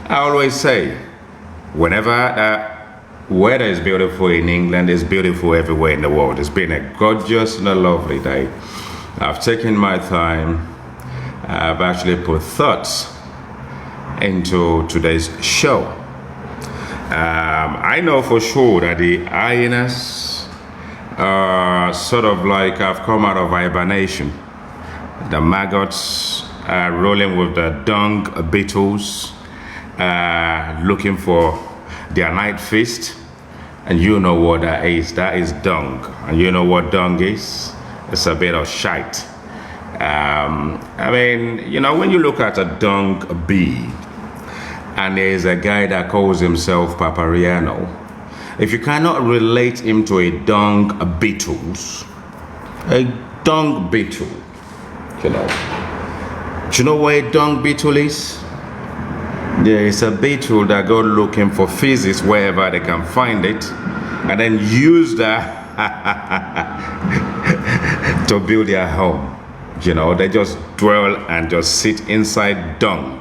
I always say, whenever weather is beautiful in England, it's beautiful everywhere in the world. It's been a gorgeous and a lovely day. I've taken my time. I've actually put thoughts into today's show. I know for sure that the hyenas sort of like have come out of hibernation. The maggots are rolling with the dung beetles, looking for their night feast. And you know what that is. That is dung. And you know what dung is? It's a bit of shite. I mean, you know, when you look at a dung bee, and there's a guy that calls himself papariano, if you cannot relate him to a dung beetle, you know. Do you know what a dung beetle is? There is a beetle that go looking for feces wherever they can find it, and then use that to build their home. You know, they just dwell and just sit inside dung.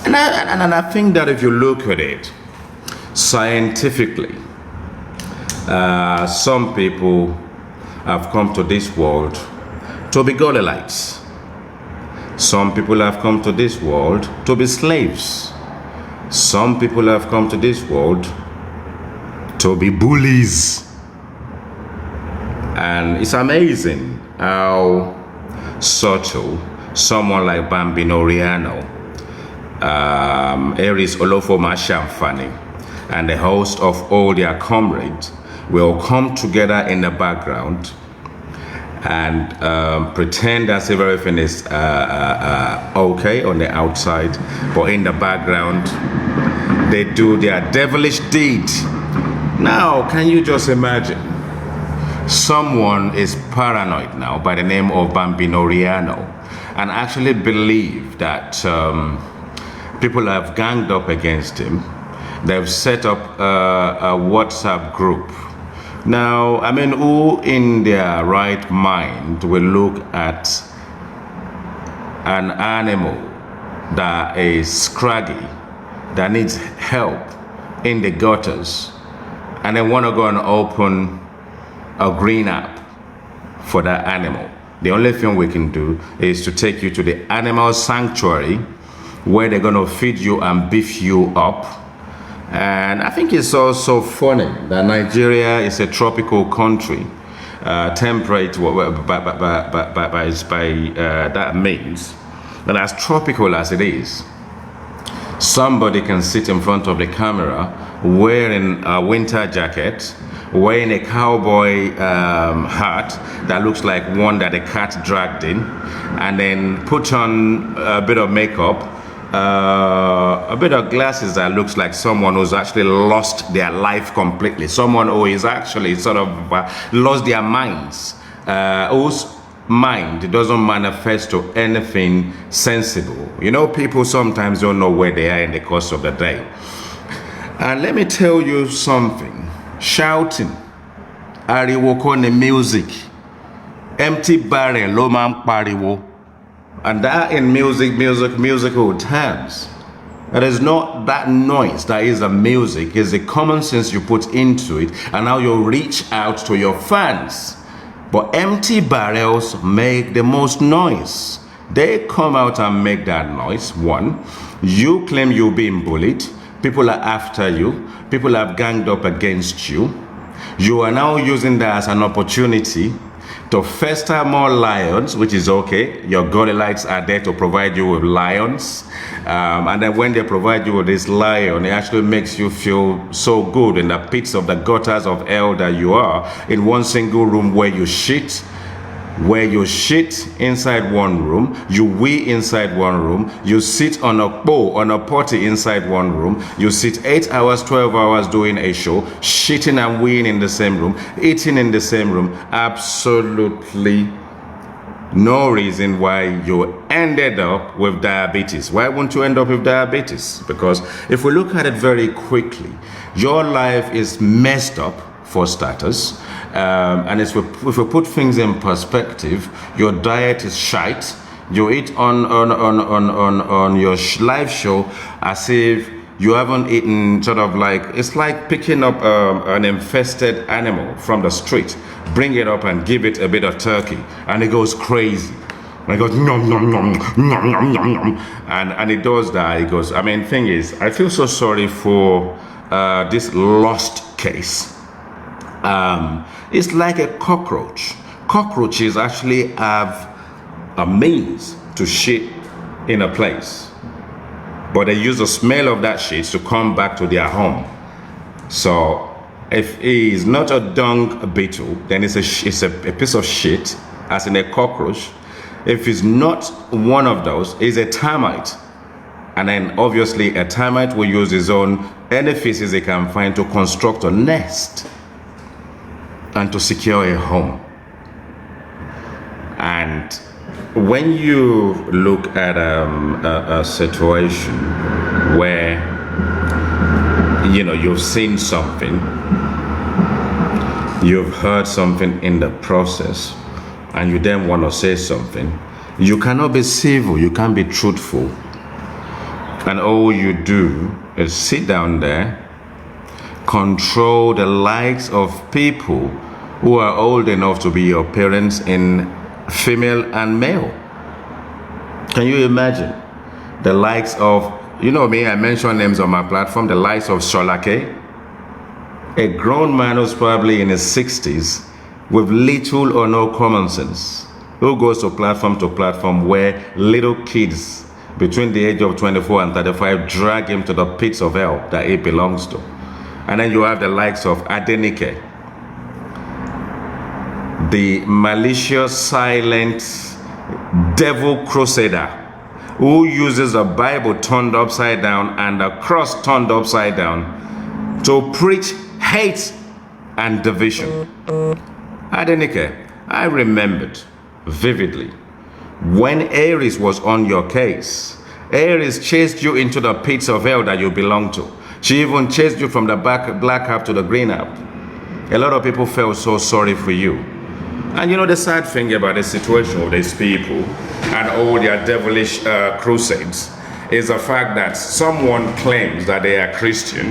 And I think that if you look at it scientifically, some people have come to this world to be Goliaths. Some people have come to this world to be slaves. Some people have come to this world to be bullies. And it's amazing how subtle someone like Bambinoriano, Aries Olofoma Shamfani, and the host of all their comrades will come together in the background and pretend as if everything is okay on the outside, but in the background they do their devilish deed. Now, can you just imagine? Someone is paranoid now by the name of Bambinoriano and actually believe that people have ganged up against him. They've set up a WhatsApp group. Now, I mean, who in their right mind will look at an animal that is scraggy, that needs help in the gutters, and they want to go and open a green app for that animal? The only thing we can do is to take you to the animal sanctuary where they're going to feed you and beef you up. And I think it's also funny that Nigeria is a tropical country, temperate by that means. But as tropical as it is, somebody can sit in front of the camera wearing a winter jacket, wearing a cowboy hat that looks like one that a cat dragged in, and then put on a bit of makeup, a bit of glasses that looks like someone who's actually lost their life completely, someone who is actually sort of lost their minds, whose mind doesn't manifest to anything sensible. You know, people sometimes don't know where they are in the course of the day. And let me tell you something. Shouting, ariwo koni music, empty barrel lo ma n pariwo, and that in musical terms, it is not that noise that is the music, it's the common sense you put into it and how you reach out to your fans. But empty barrels make the most noise. They come out and make that noise. One, you claim you're being bullied, people are after you, people have ganged up against you. You are now using that as an opportunity to fester more lions, which is okay. Your Goliaths are there to provide you with lions. And then when they provide you with this lion, it actually makes you feel so good in the pits of the gutters of hell that you are, in one single room where you shit inside one room, you wee inside one room, you sit on a potty inside one room, you sit 8 hours, 12 hours doing a show, shitting and weeing in the same room, eating in the same room. Absolutely no reason why you ended up with diabetes. Why won't you end up with diabetes? Because if we look at it very quickly, your life is messed up, for starters, and if we put things in perspective, your diet is shite, You eat on your live show as if you haven't eaten. Sort of like, it's like picking up an infested animal from the street, bring it up and give it a bit of turkey, and it goes crazy. And it goes nom nom nom nom nom nom nom, and it does that. It goes. I mean, thing is, I feel so sorry for this lost case. It's like a cockroach. Cockroaches actually have a means to shit in a place, but they use the smell of that shit to come back to their home. So if it is not a dung beetle, then it's a piece of shit, as in a cockroach. If it's not one of those, it's a termite. And then obviously a termite will use his own any feces they can find to construct a nest and to secure a home. And when you look at a situation where, you know, you've seen something, you've heard something in the process, and you then want to say something, you cannot be civil, you can't be truthful. And all you do is sit down there, control the likes of people who are old enough to be your parents in female and male. Can you imagine? The likes of, you know me, I mention names on my platform, the likes of Sholake, a grown man who's probably in his 60s with little or no common sense, who goes to platform where little kids between the age of 24 and 35 drag him to the pits of hell that he belongs to. And then you have the likes of Adenike, the malicious, silent devil crusader who uses the Bible turned upside down and the cross turned upside down to preach hate and division. Adenike, I remembered vividly when Aries was on your case. Aries chased you into the pits of hell that you belong to. She even chased you from the black app to the green app. A lot of people felt so sorry for you. And you know the sad thing about the situation with these people and all their devilish crusades is the fact that someone claims that they are Christian,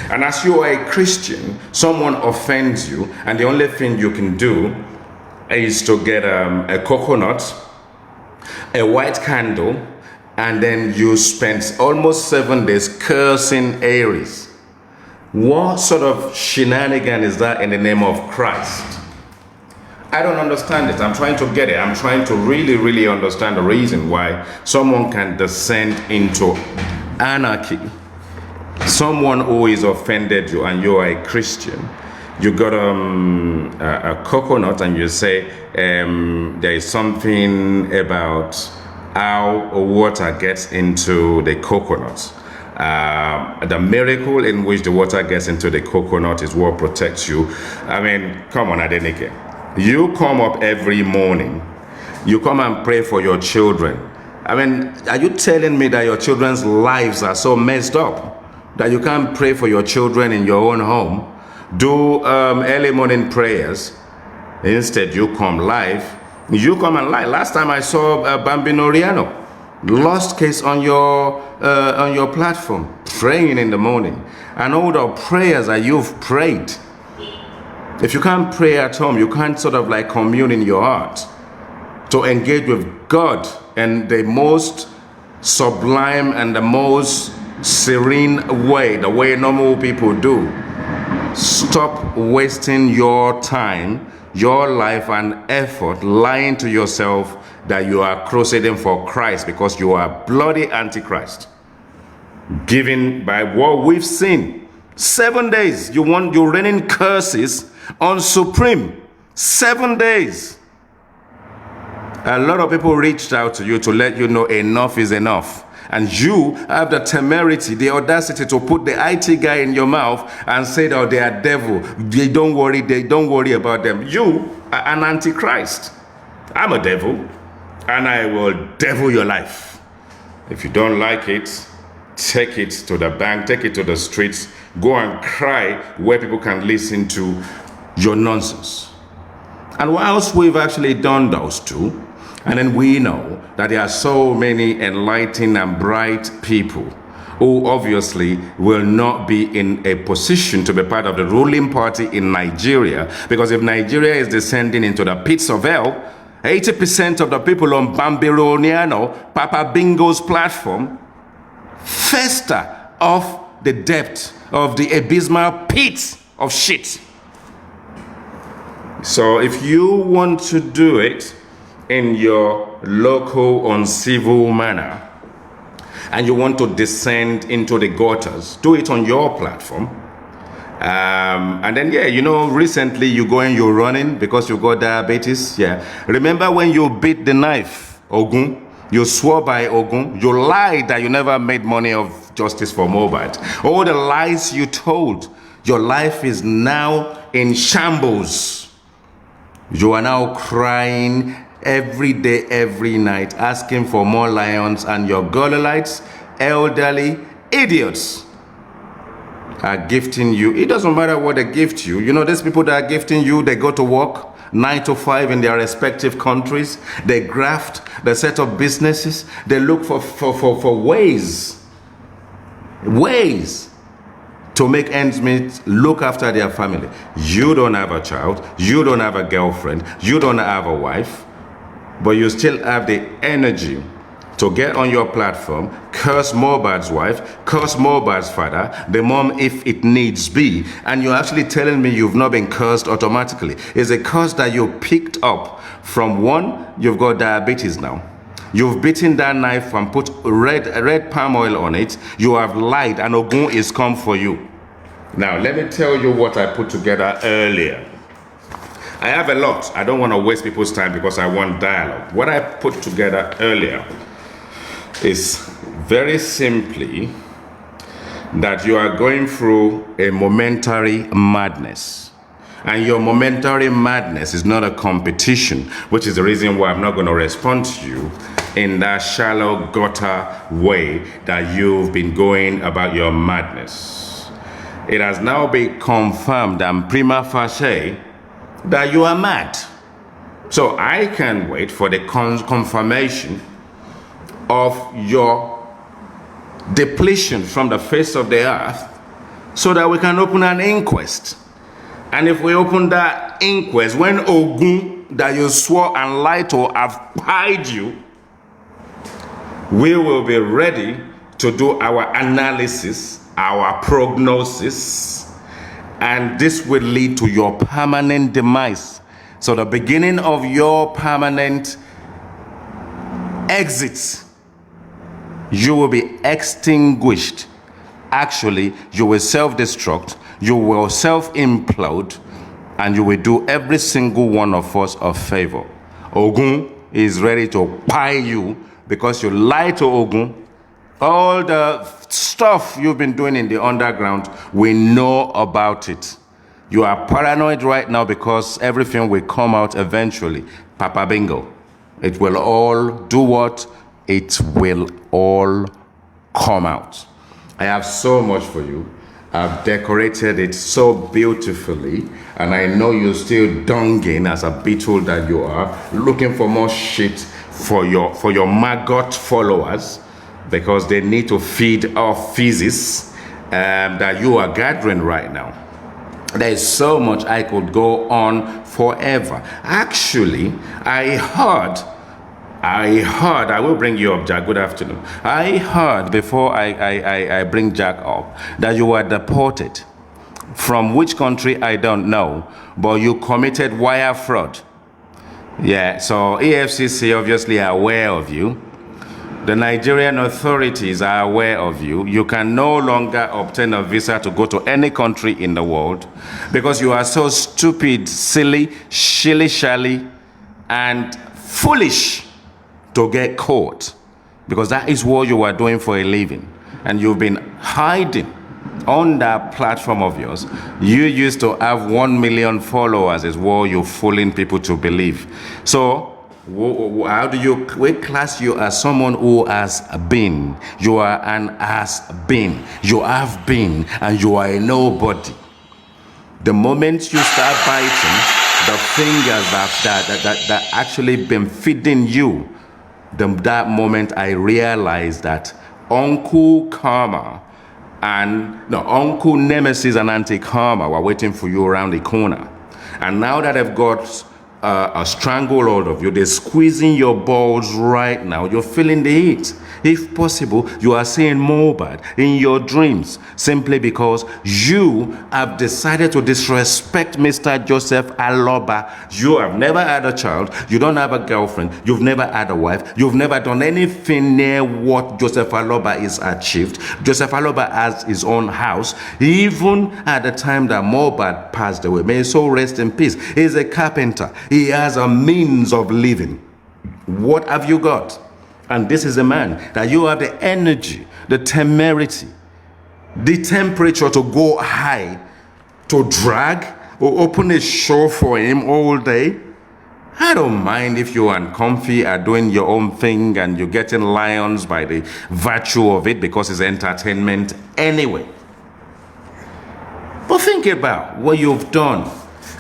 and as you are a Christian, someone offends you, and the only thing you can do is to get a coconut, a white candle, and then you spend almost 7 days cursing Aries. What sort of shenanigan is that in the name of Christ? I don't understand it. I'm trying to get it. I'm trying to really understand the reason why someone can descend into anarchy. Someone who is offended you and you are a Christian. You got a coconut and you say there is something about how water gets into the coconut. The miracle in which the water gets into the coconut is what protects you. I mean, come on, Adenike. You come up every morning, you come and pray for your children. I mean, are you telling me that your children's lives are so messed up that you can't pray for your children in your own home, do early morning prayers? Instead, you come live. You come and lie. Last time I saw Bambino Riano, lost case on your platform, praying in the morning, and all the prayers that you've prayed. If you can't pray at home, you can't sort of like commune in your heart to engage with God in the most sublime and the most serene way, the way normal people do. Stop wasting your time, your life and effort lying to yourself that you are crusading for Christ, because you are bloody antichrist. Given by what we've seen, 7 days, you're raining curses on Supreme. 7 days. A lot of people reached out to you to let you know enough is enough. And you have the temerity, the audacity to put the IT guy in your mouth and say that they are devil. They don't worry about them. You are an antichrist. I'm a devil, and I will devil your life. If you don't like it, take it to the bank, take it to the streets, go and cry where people can listen to your nonsense. And whilst we've actually done those two, And then we know that there are so many enlightened and bright people who obviously will not be in a position to be part of the ruling party in Nigeria, because if Nigeria is descending into the pits of hell, 80% of the people on Papariano, Papa Bingo's platform, fester off the depth of the abysmal pit of shit. So if you want to do it in your local uncivil manner, and you want to descend into the gutters, do it on your platform. And then, yeah, you know, recently you go and you're running because you got diabetes. Yeah. Remember when you beat the knife, Ogun? You swore by Ogun. You lied that you never made money of justice for Mohbad. All the lies you told. Your life is now in shambles. You are now crying every day, every night, asking for more lions, and your Goliaths, elderly idiots, are gifting you. It doesn't matter what they gift you. You know, these people that are gifting you, they go to work 9 to 5 in their respective countries. They graft, they set up businesses. They look for ways to make ends meet, look after their family. You don't have a child. You don't have a girlfriend. You don't have a wife. But you still have the energy to get on your platform, curse Mohbad's wife, curse Mohbad's father, the mom if it needs be, and you're actually telling me you've not been cursed automatically. It's a curse that you picked up from one, you've got diabetes now. You've beaten that knife and put red palm oil on it. You have lied, and Ogun is come for you. Now, let me tell you what I put together earlier. I have a lot. I don't want to waste people's time because I want dialogue. What I put together earlier is very simply that you are going through a momentary madness. And your momentary madness is not a competition, which is the reason why I'm not going to respond to you in that shallow gutter way that you've been going about your madness. It has now been confirmed and prima facie that you are mad. So I can't wait for the confirmation of your depletion from the face of the earth so that we can open an inquest. And if we open that inquest, when Ogun that you swore and lied to have pied you, we will be ready to do our analysis, our prognosis, and this will lead to your permanent demise. So the beginning of your permanent exit, you will be extinguished. Actually, you will self-destruct, you will self-implode, and you will do every single one of us a favor. Ogun is ready to pie you because you lied to Ogun. All the stuff you've been doing in the underground, we know about it. You are paranoid right now because everything will come out eventually. Papa Bingo. It will all do what? It will all come out. I have so much for you. I've decorated it so beautifully, and I know you're still dunging as a beetle that you are, looking for more shit for your maggot followers, because they need to feed off feces that you are gathering right now. There is so much I could go on forever. Actually, I heard, I will bring you up, Jack. Good afternoon. I heard before I bring Jack up that you were deported. From which country, I don't know, but you committed wire fraud. Yeah, so EFCC obviously are aware of you. The Nigerian authorities are aware of you. You can no longer obtain a visa to go to any country in the world because you are so stupid, silly, shilly-shally, and foolish to get caught, because that is what you are doing for a living. And you've been hiding on that platform of yours. You used to have 1 million followers is what you're fooling people to believe. So how do we class you as someone who has been? You are an has been. You have been, and you are a nobody. The moment you start biting, the fingers that actually been feeding you. That moment I realized that Uncle Karma Uncle Nemesis and Auntie Karma were waiting for you around the corner. And now that they've got a stranglehold of you, they're squeezing your balls right now. You're feeling the heat. If possible, you are seeing more bad in your dreams simply because you have decided to disrespect Mr. Joseph Aloba. You have never had a child. You don't have a girlfriend. You've never had a wife. You've never done anything near what Joseph Aloba is achieved. Joseph Aloba has his own house. Even at the time that Mohbad passed away, may his soul rest in peace. He's a carpenter. He has a means of living. What have you got? And this is a man that you have the energy, the temerity, the temperature to go high, to drag or open a show for him all day. I don't mind if you're uncomfy, are doing your own thing and you're getting lions by the virtue of it because it's entertainment anyway. But think about what you've done,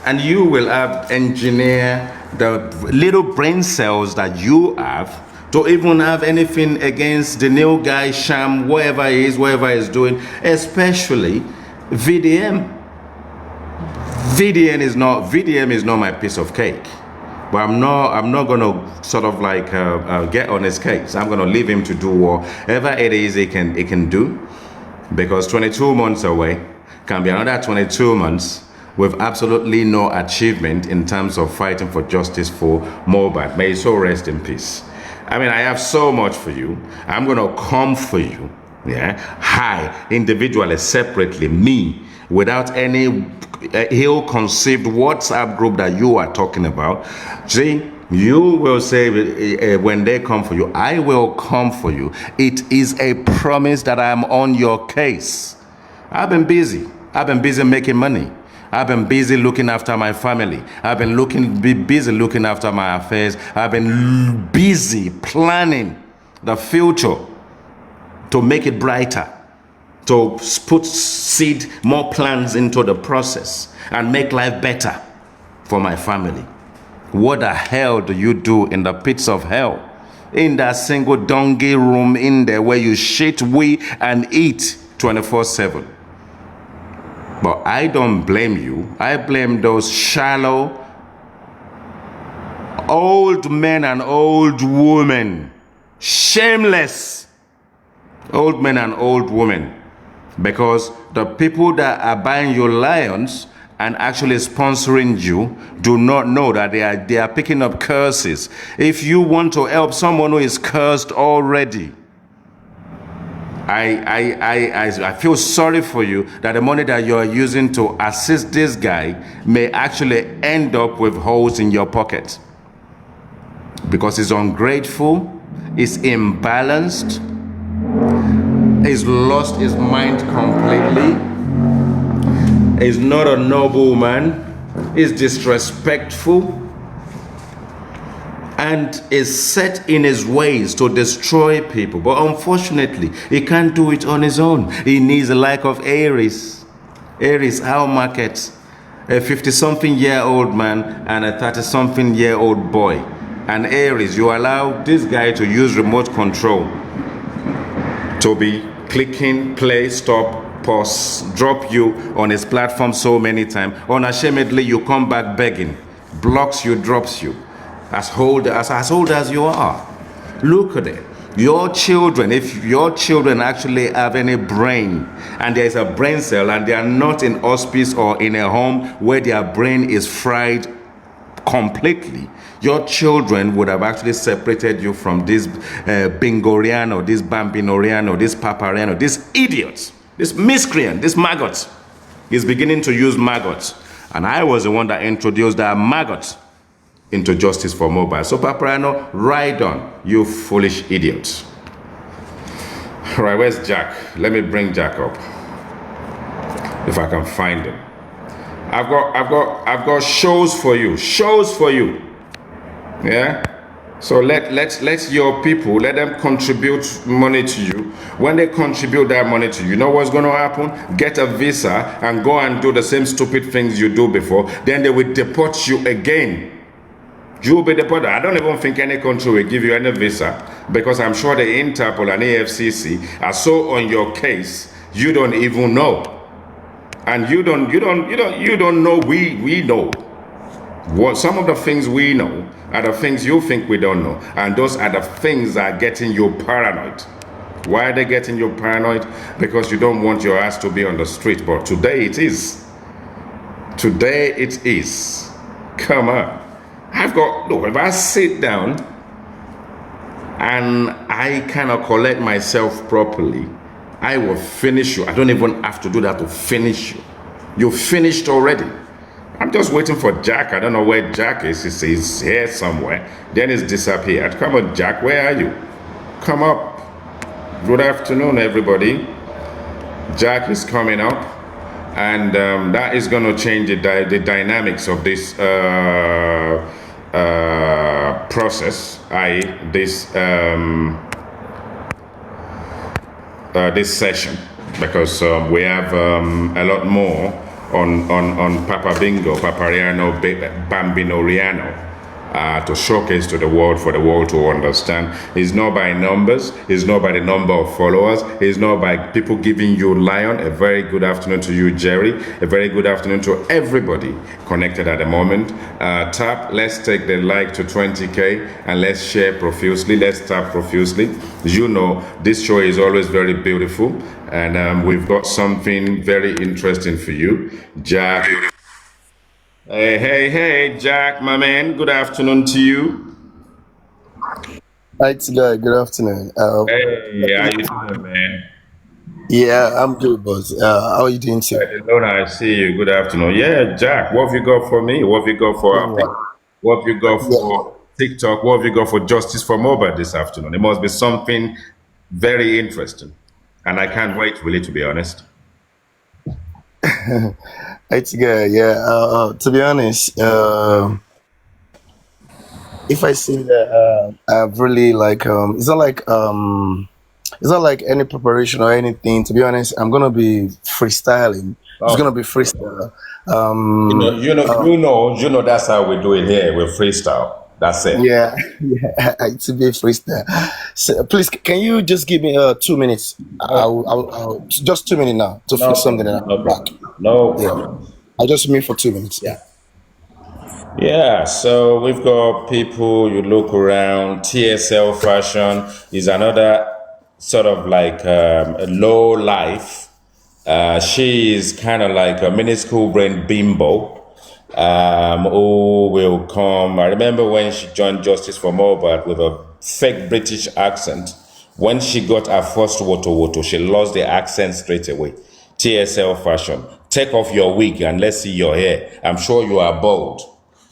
and you will have engineered the little brain cells that you have to even have anything against the new guy, Sham, whatever he's doing, especially VDM. VDM is not my piece of cake. But I'm not gonna sort of like get on his case. I'm gonna leave him to do whatever it is he can do, because 22 months away can be another 22 months with absolutely no achievement in terms of fighting for justice for Mohbad. May his soul rest in peace. I mean, I have so much for you. I'm gonna come for you, yeah, high, individually, separately, me, without any ill-conceived WhatsApp group that you are talking about. See, you will say when they come for you, I will come for you. It is a promise that I am on your case. I've been busy making money. I've been busy looking after my family. I've been busy looking after my affairs. I've been busy planning the future to make it brighter, to put more plans into the process and make life better for my family. What the hell do you do in the pits of hell? In that single donkey room in there where you shit, wee, and eat 24/7. But I don't blame you. I blame those shallow old men and old women. Shameless old men and old women. Because the people that are buying your lions and actually sponsoring you do not know that they are picking up curses. If you want to help someone who is cursed already, I feel sorry for you that the money that you are using to assist this guy may actually end up with holes in your pocket. Because he's ungrateful, he's imbalanced, he's lost his mind completely, he's not a noble man, he's disrespectful, and is set in his ways to destroy people. But unfortunately, he can't do it on his own. He needs the like of Aries. Aries, our market, a 50-something-year-old man and a 30-something-year-old boy. And Aries, you allow this guy to use remote control to be clicking, play, stop, pause, drop you on his platform so many times. Unashamedly, you come back begging, blocks you, drops you. As old as you are. Look at it. Your children, if your children actually have any brain, and there is a brain cell, and they are not in hospice or in a home where their brain is fried completely, your children would have actually separated you from this Bingoriano, this Bambinoriano, this Papariano, this idiot, this miscreant, this maggot. He's beginning to use maggots. And I was the one that introduced that maggot into justice for Mohbad. So papariano, ride on, you foolish idiots. All right, where's Jack? Let me bring Jack up, if I can find him. I've got shows for you. Yeah. So let your people, let them contribute money to you. When they contribute that money to you, you know what's going to happen? Get a visa and go and do the same stupid things you do before. Then they will deport you again. You will be deported. I don't even think any country will give you any visa, because I'm sure the Interpol and AFCC are so on your case, you don't even know. And you don't know. We know. What some of the things we know are the things you think we don't know, and those are the things that are getting you paranoid. Why are they getting you paranoid? Because you don't want your ass to be on the street. But today it is. Today it is. Come on. Look, if I sit down and I kind of collect myself properly, I will finish you. I don't even have to do that to finish you. You finished already. I'm just waiting for Jack. I don't know where Jack is. He's here somewhere. Then he's disappeared. Come on, Jack. Where are you? Come up. Good afternoon, everybody. Jack is coming up. And that is going to change the dynamics of this process, this session, because we have a lot more on Papa Bingo, Papariano, Bambino Riano, to showcase to the world, for the world to understand. It's not by numbers, it's not by the number of followers, it's not by people giving you lion. A very good afternoon to you, Jerry. A very good afternoon to everybody connected at the moment. Let's take the like to 20K and let's share profusely. Let's tap profusely. You know, this show is always very beautiful, and we've got something very interesting for you, Jack. Hey, Jack, my man. Good afternoon to you. Hi, guy. Good afternoon. Hey, how you doing, man? Yeah, I'm good, boss. How are you doing too? Lona, I see you. Good afternoon. Yeah, Jack, what have you got for me? What have you got for Apple? Yeah, What have you got yeah. for TikTok? What have you got for Justice for Mobile this afternoon? It must be something very interesting. And I can't wait, really, to be honest. Hi, guy. Yeah. To be honest, if I say that I've really it's not like any preparation or anything. To be honest, I'm gonna be freestyling. It's Oh, gonna be freestyle. you know, Um, you know, you know, you know, that's how we do it here. We're freestyle. That's it. yeah, yeah. To be freestyle. So, please, can you just give me 2 minutes? I'll just 2 minutes now to No fix something, and problem. I'll No be back. problem. No Yeah. problem. I just meet for 2 minutes. Yeah. Yeah, so we've got people, you look around, TSL fashion is another sort of like a low life. She is kind of like a minuscule brain bimbo, who will come. I remember when she joined Justice for Mobile with a fake British accent. When she got her first wotowoto, she lost the accent straight away. TSL fashion. Take off your wig and let's see your hair. I'm sure you are bald.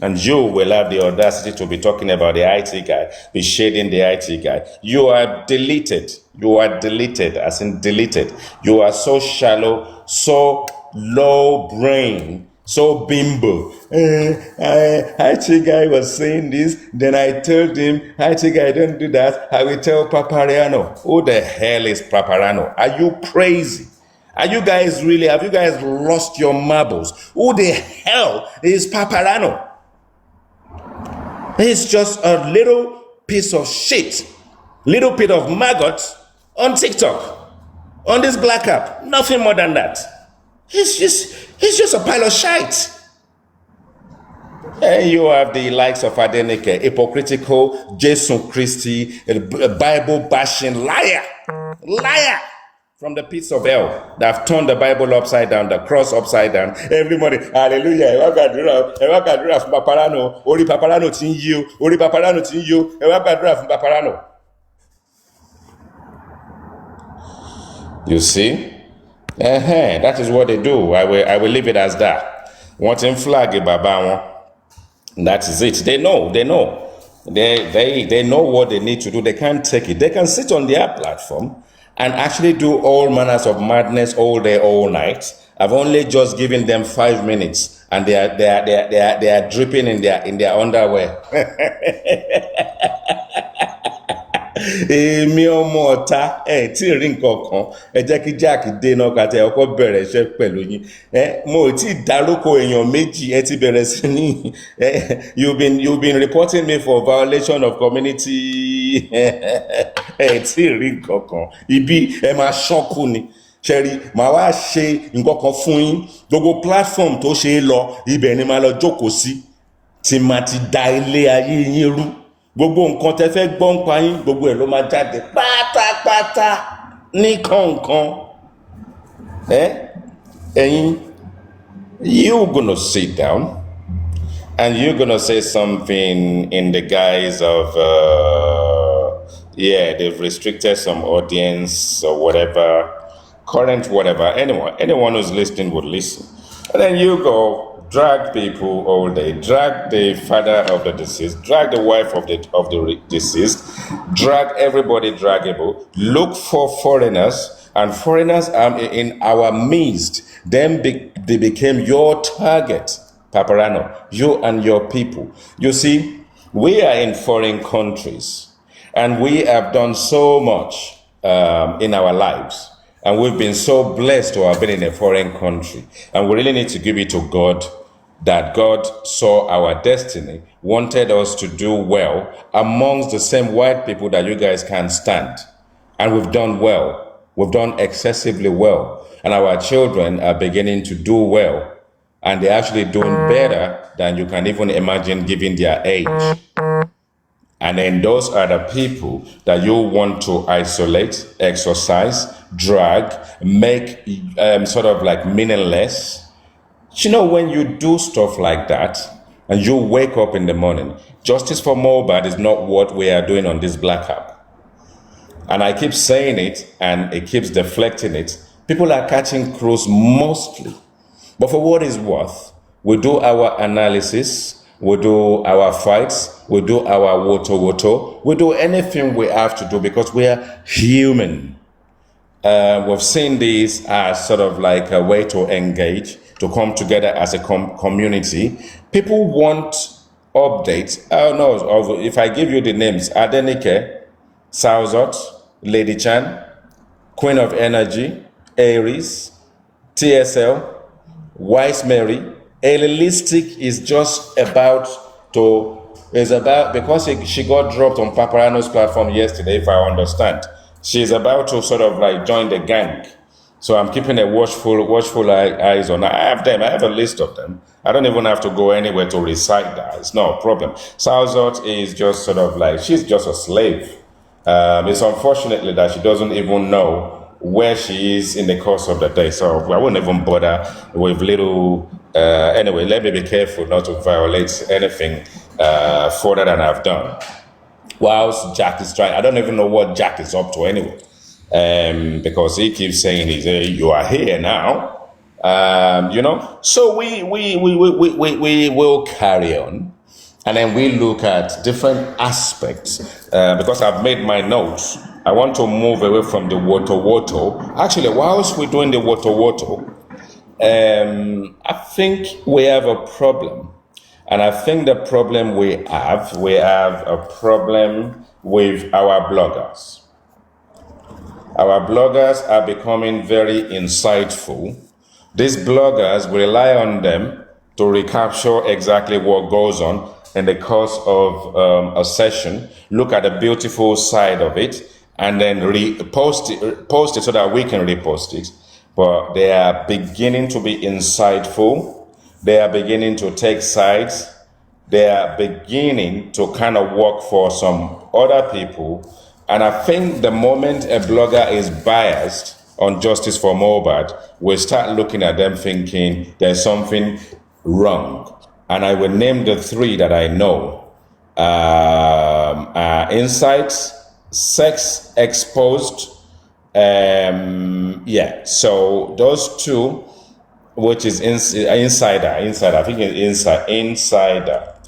And you will have the audacity to be talking about the IT guy, be shading the IT guy. You are deleted. You are deleted, as in deleted. You are so shallow, so low brain, so bimbo. IT guy was saying this, then I told him, IT guy, don't do that. I will tell Papariano. Who the hell is Papariano? Are you crazy? Are you guys really, have you guys lost your marbles? Who the hell is Papariano? He's just a little piece of shit, little bit of maggot on TikTok, on this black app. Nothing more than that. He's just a pile of shite. And you have the likes of Adenike, hypocritical, Jason Christie, a Bible bashing liar from the pits of hell that have turned the Bible upside down, the cross upside down. Everybody, hallelujah, ẹ wá gbàdúrà fún Paparano, orí Paparano tí ń yí o, orí Paparano tí ń yí o, ẹ wá gbàdúrà fún Paparano. You see? That is what they do. I will leave it as that. Wọ́n ti ń flag bàbá wọn. That is it. They know. They know what they need to do. They can't take it. They can sit on their platform and actually do all manners of madness all day, all night. I've only just given them 5 minutes, and they are dripping in their underwear. èmi ọmọ ọ̀tá ẹ̀ tí ì rí nǹkan kan ẹ jẹ́ kí Jack dé náà kàtẹ́ ọkọ̀ bẹ̀rẹ̀ iṣẹ́ pẹ̀lú yín mo ò tí ì dárúkọ èèyàn méjì ẹ ti bẹ̀rẹ̀ sí ní you've been reporting me for violation of community ẹ tí ì rí nǹkan kan ibi ẹ máa ṣọ́kù ni ṣẹ́rí màá wá ṣe nǹkan kan fún yín gbogbo platform tó ṣe é lọ ibẹ̀ ni màá lọ jókòó sí tí màá ti da ilé ayé yín rú gbogbo nǹkan tẹ́ fẹ́ gbọ́ ń pa yín gbogbo ẹ̀ ló máa jáde pátápátá ní kọ̀ọ̀kan ẹ̀yin you gonna sit down and you gonna say something in the guise of they've restricted some audience or whatever current whatever anyone who's listening would listen and then you go drag people all day, drag the father of the deceased, drag the wife of the deceased, drag everybody draggable, look for foreigners, and foreigners are in our midst. Then they became your target, papariano, you and your people. You see, we are in foreign countries, and we have done so much in our lives. And we've been so blessed to have been in a foreign country. And we really need to give it to God that God saw our destiny, wanted us to do well amongst the same white people that you guys can't stand. And we've done well. We've done excessively well. And our children are beginning to do well. And they're actually doing better than you can even imagine given their age. And then those are the people that you want to isolate, exorcise, drag, make sort of like meaningless. You know, when you do stuff like that and you wake up in the morning, justice for Mohbad is not what we are doing on this Black app. And I keep saying it and it keeps deflecting it. People are catching crews mostly. But for what it's worth, we do our analysis, we do our fights, we do our wotowoto, we do anything we have to do because we are human. We've seen this as sort of like a way to engage, to come together as a community. People want updates. I don't know if I give you the names: Adenike, Sauzot, Lady Chan, Queen of Energy, Aries, TSL, Wise Mary. Elilistic is just about to, because she got dropped on Papariano's platform yesterday, if I understand. She's about to sort of like join the gang. So I'm keeping a watchful eyes on her. I have them. I have a list of them. I don't even have to go anywhere to recite that. It's no problem. Sauzot is just sort of like, she's just a slave. It's unfortunately that she doesn't even know where she is in the course of the day. So I wouldn't even bother with little... anyway, let me be careful not to violate anything further than I've done. Whilst Jack is trying, I don't even know what Jack is up to anyway. Because he keeps saying you are here now, you know. So we will carry on, and then we look at different aspects. Because I've made my notes, I want to move away from the wotowoto. Actually, whilst we're doing the wotowoto, I think we have a problem, and I think the problem we have a problem with our bloggers. Our bloggers are becoming very insightful. These bloggers, we rely on them to recapture exactly what goes on in the course of a session, look at the beautiful side of it, and then post it so that we can repost it. But they are beginning to be insightful. They are beginning to take sides. They are beginning to kind of work for some other people. And I think the moment a blogger is biased on justice for Mohbad, we start looking at them thinking there's something wrong. And I will name the three that I know. Insights, Sex Exposed. So those two, which is Insider, I think it's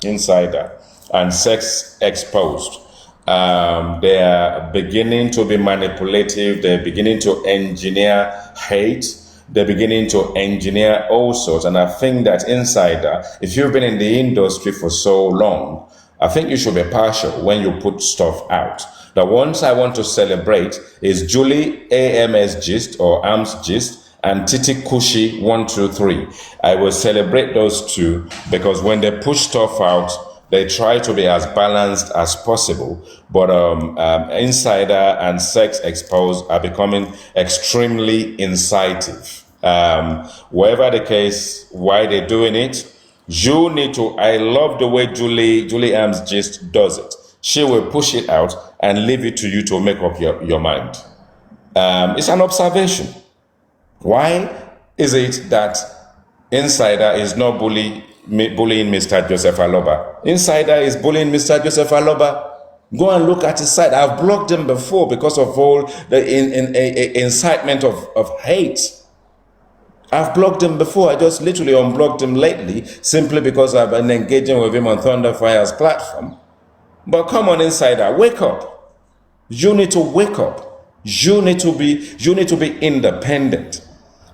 Insider, and Sex Exposed. They are beginning to be manipulative. They're beginning to engineer hate. They're beginning to engineer all sorts. And I think that Insider, if you've been in the industry for so long, I think you should be partial when you put stuff out. The ones I want to celebrate is Julie AMS Gist or AMS Gist and Titi Kushi 123. I will celebrate those two because when they push stuff out, they try to be as balanced as possible. But Insider and Sex Exposed are becoming extremely incisive. Whatever the case, why they're doing it, you need to. I love the way Julie Arms Gist does it. She will push it out and leave it to you to make up your mind. It's an observation. Why is it that Insider is not bullying Mr. Joseph Aloba? Insider is bullying Mr. Joseph Aloba. Go and look at his site. I've blocked him before because of all the incitement of hate. I've blocked him before. I just literally unblocked him lately simply because I've been engaging with him on Thunderfire's platform. But come on, Insider, wake up. You need to wake up. You need to be independent.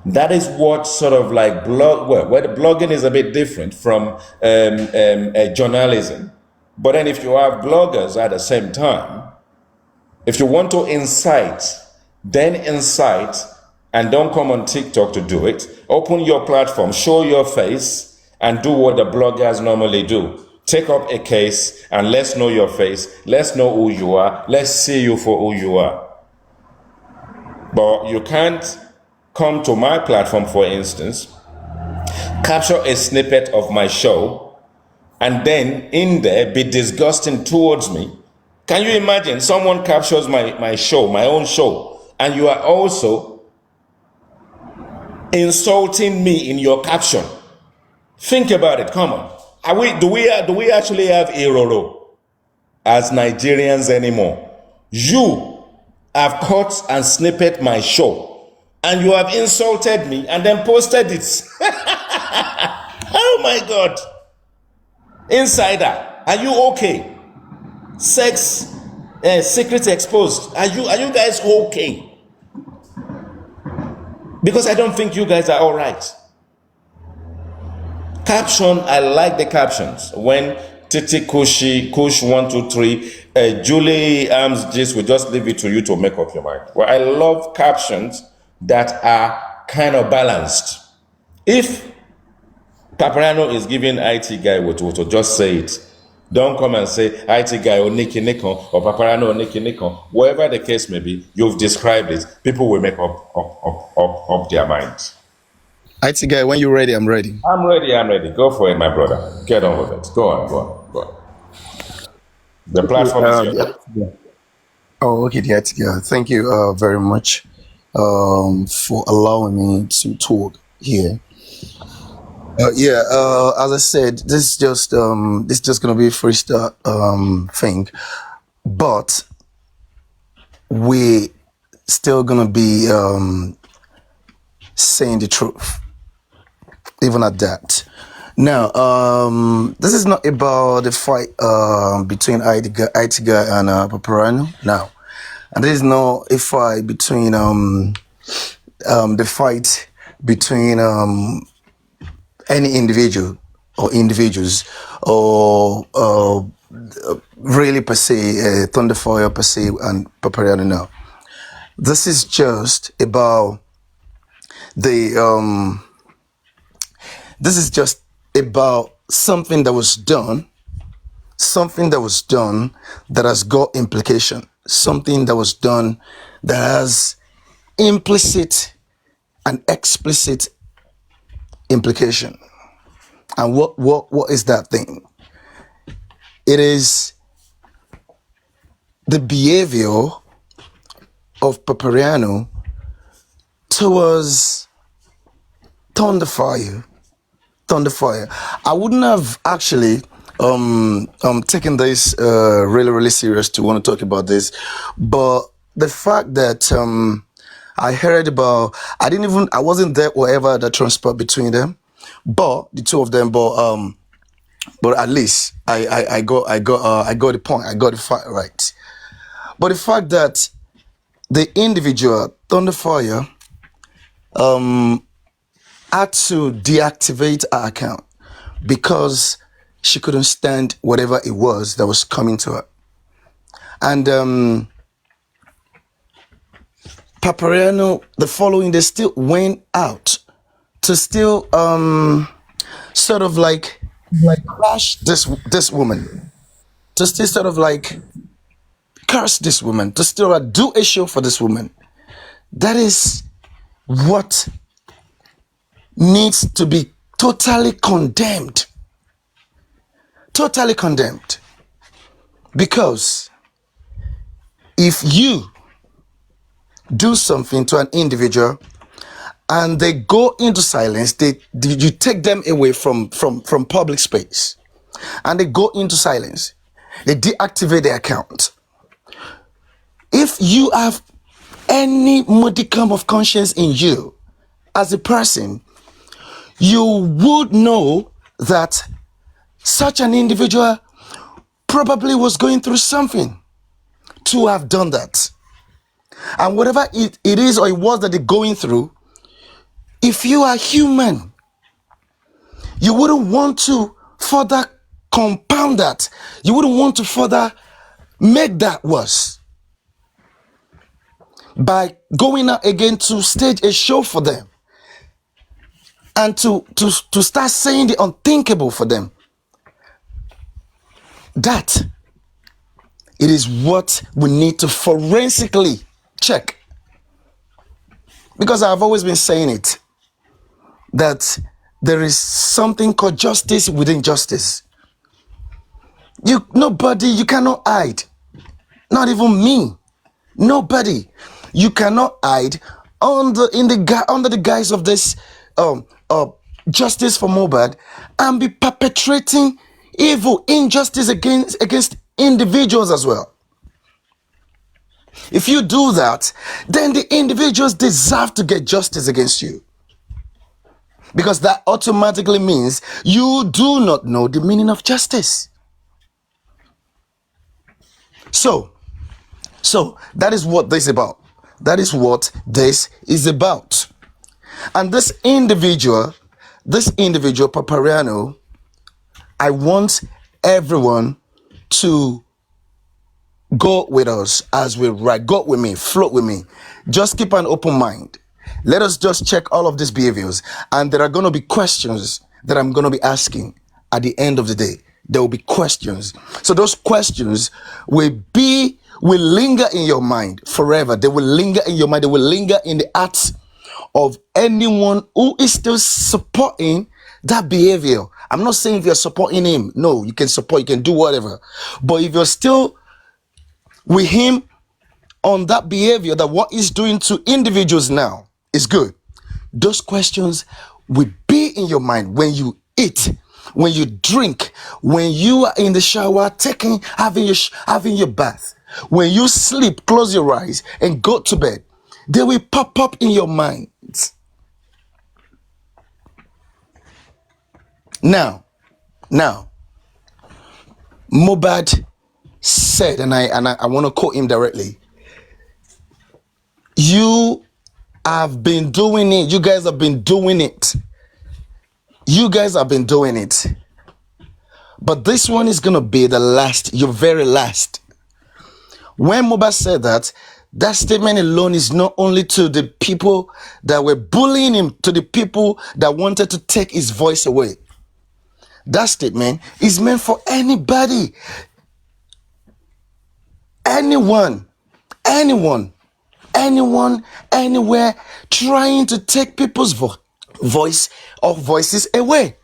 That is what sort of like where the blogging is a bit different from journalism. But then if you have bloggers at the same time, if you want to incite, then incite, and don't come on TikTok to do it. Open your platform, show your face, and do what the bloggers normally do. Take up a case and let's know your face. Let's know who you are. Let's see you for who you are. But you can't come to my platform, for instance, capture a snippet of my show, and then in there be disgusting towards me. Can you imagine someone captures my show, my own show, and you are also insulting me in your caption? Think about it. Come on. Do we actually have Iroro as Nigerians anymore? You have cut and snippet my show, and you have insulted me and then posted it. Oh my God. Insider, are you okay? Sex Secret Exposed, are you guys okay? Because I don't think you guys are all right. Caption, I like the captions. When Titi Kush 123, Julie Arms Gist will just leave it to you to make up your mind. Well, I love captions that are kind of balanced. If Papariano is giving IT guy wotowoto, just say it. Don't come and say IT guy or Nicky Nikon or Papariano or Nicky Nikon. Whatever the case may be, you've described it. People will make up their minds. IT guy, when you're ready, I'm ready. I'm ready. Go for it, my brother. Get on with it. Go on. The platform is yours. Yeah. Oh, okay, the IT guy. Thank you very much for allowing me to talk here. As I said, this is just gonna be a freestyle thing, but we still gonna be saying the truth, even at that. Now, this is not about the fight between IT guy and Papariano. Now, and this is not a fight between the fight between any individual or individuals or really per se Thunderfire per se and Papariano. Now, this is just about the this is just about something that was done that has got implication, something that was done that has implicit and explicit implication. And what is that thing? It is the behavior of Papariano towards Thunderfire. I wouldn't have actually taken this really serious to want to talk about this, but the fact that I heard about, I wasn't there wherever that transpired between them, but the two of them, but at least I got the point, I got the fact right. But the fact that the individual Thunderfire had to deactivate her account because she couldn't stand whatever it was that was coming to her. And Papariano, the following, they still went out to still sort of like bash this woman, to still sort of like curse this woman, to still do a show for this woman. That is what needs to be totally condemned. Totally condemned. Because if you do something to an individual and they go into silence, you take them away from public space, and they go into silence, they deactivate their account. If you have any modicum of conscience in you as a person, you would know that such an individual probably was going through something to have done that. And whatever it is or it was that they're going through, if you are human, you wouldn't want to further compound that. You wouldn't want to further make that worse by going out again to stage a show for them and to start saying the unthinkable for them. That it is what we need to forensically check. Because I've always been saying it, that there is something called justice within justice. You cannot hide. Not even me. Nobody. You cannot hide under the guise of this justice for Mohbad and be perpetrating evil, injustice against individuals as well. If you do that, then the individuals deserve to get justice against you. Because that automatically means you do not know the meaning of justice. So that is what this is about. That is what this is about. And this individual, Papariano, I want everyone to go with us as we write. Go with me, float with me. Just keep an open mind. Let us just check all of these behaviors. And there are going to be questions that I'm going to be asking at the end of the day. There will be questions. So those questions will linger in your mind forever. They will linger in your mind. They will linger in the hearts of anyone who is still supporting that behavior. I'm not saying if you're supporting him. No, you can support, you can do whatever. But if you're still with him on that behavior, that what he's doing to individuals now is good, those questions will be in your mind when you eat, when you drink, when you are in the shower, having your bath, when you sleep, close your eyes and go to bed. They will pop up in your mind. Now, Mohbad said, and I want to quote him directly, you have been doing it. You guys have been doing it. You guys have been doing it. But this one is going to be the last, your very last. When Mohbad said that statement alone is not only to the people that were bullying him, to the people that wanted to take his voice away. That statement is meant for anybody, anyone, anywhere, trying to take people's voices away.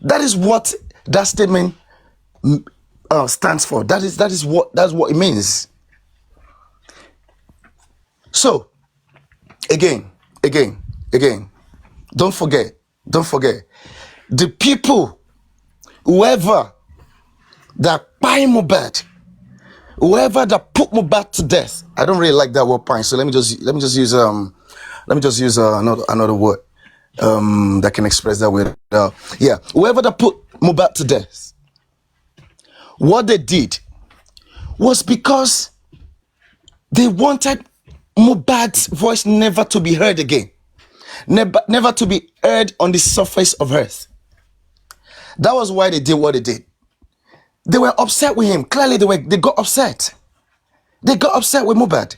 That is what that statement stands for. That's what it means. So, again, don't forget, the people, whoever that buy Mohbad, whoever that put Mohbad to death. I don't really like that word pine, so let me just use another word that can express that word. Whoever that put Mohbad to death, what they did was because they wanted Mohbad's voice never to be heard again, never to be heard on the surface of earth. That was why they did what they did. They were upset with him. Clearly, they got upset. They got upset with Mohbad.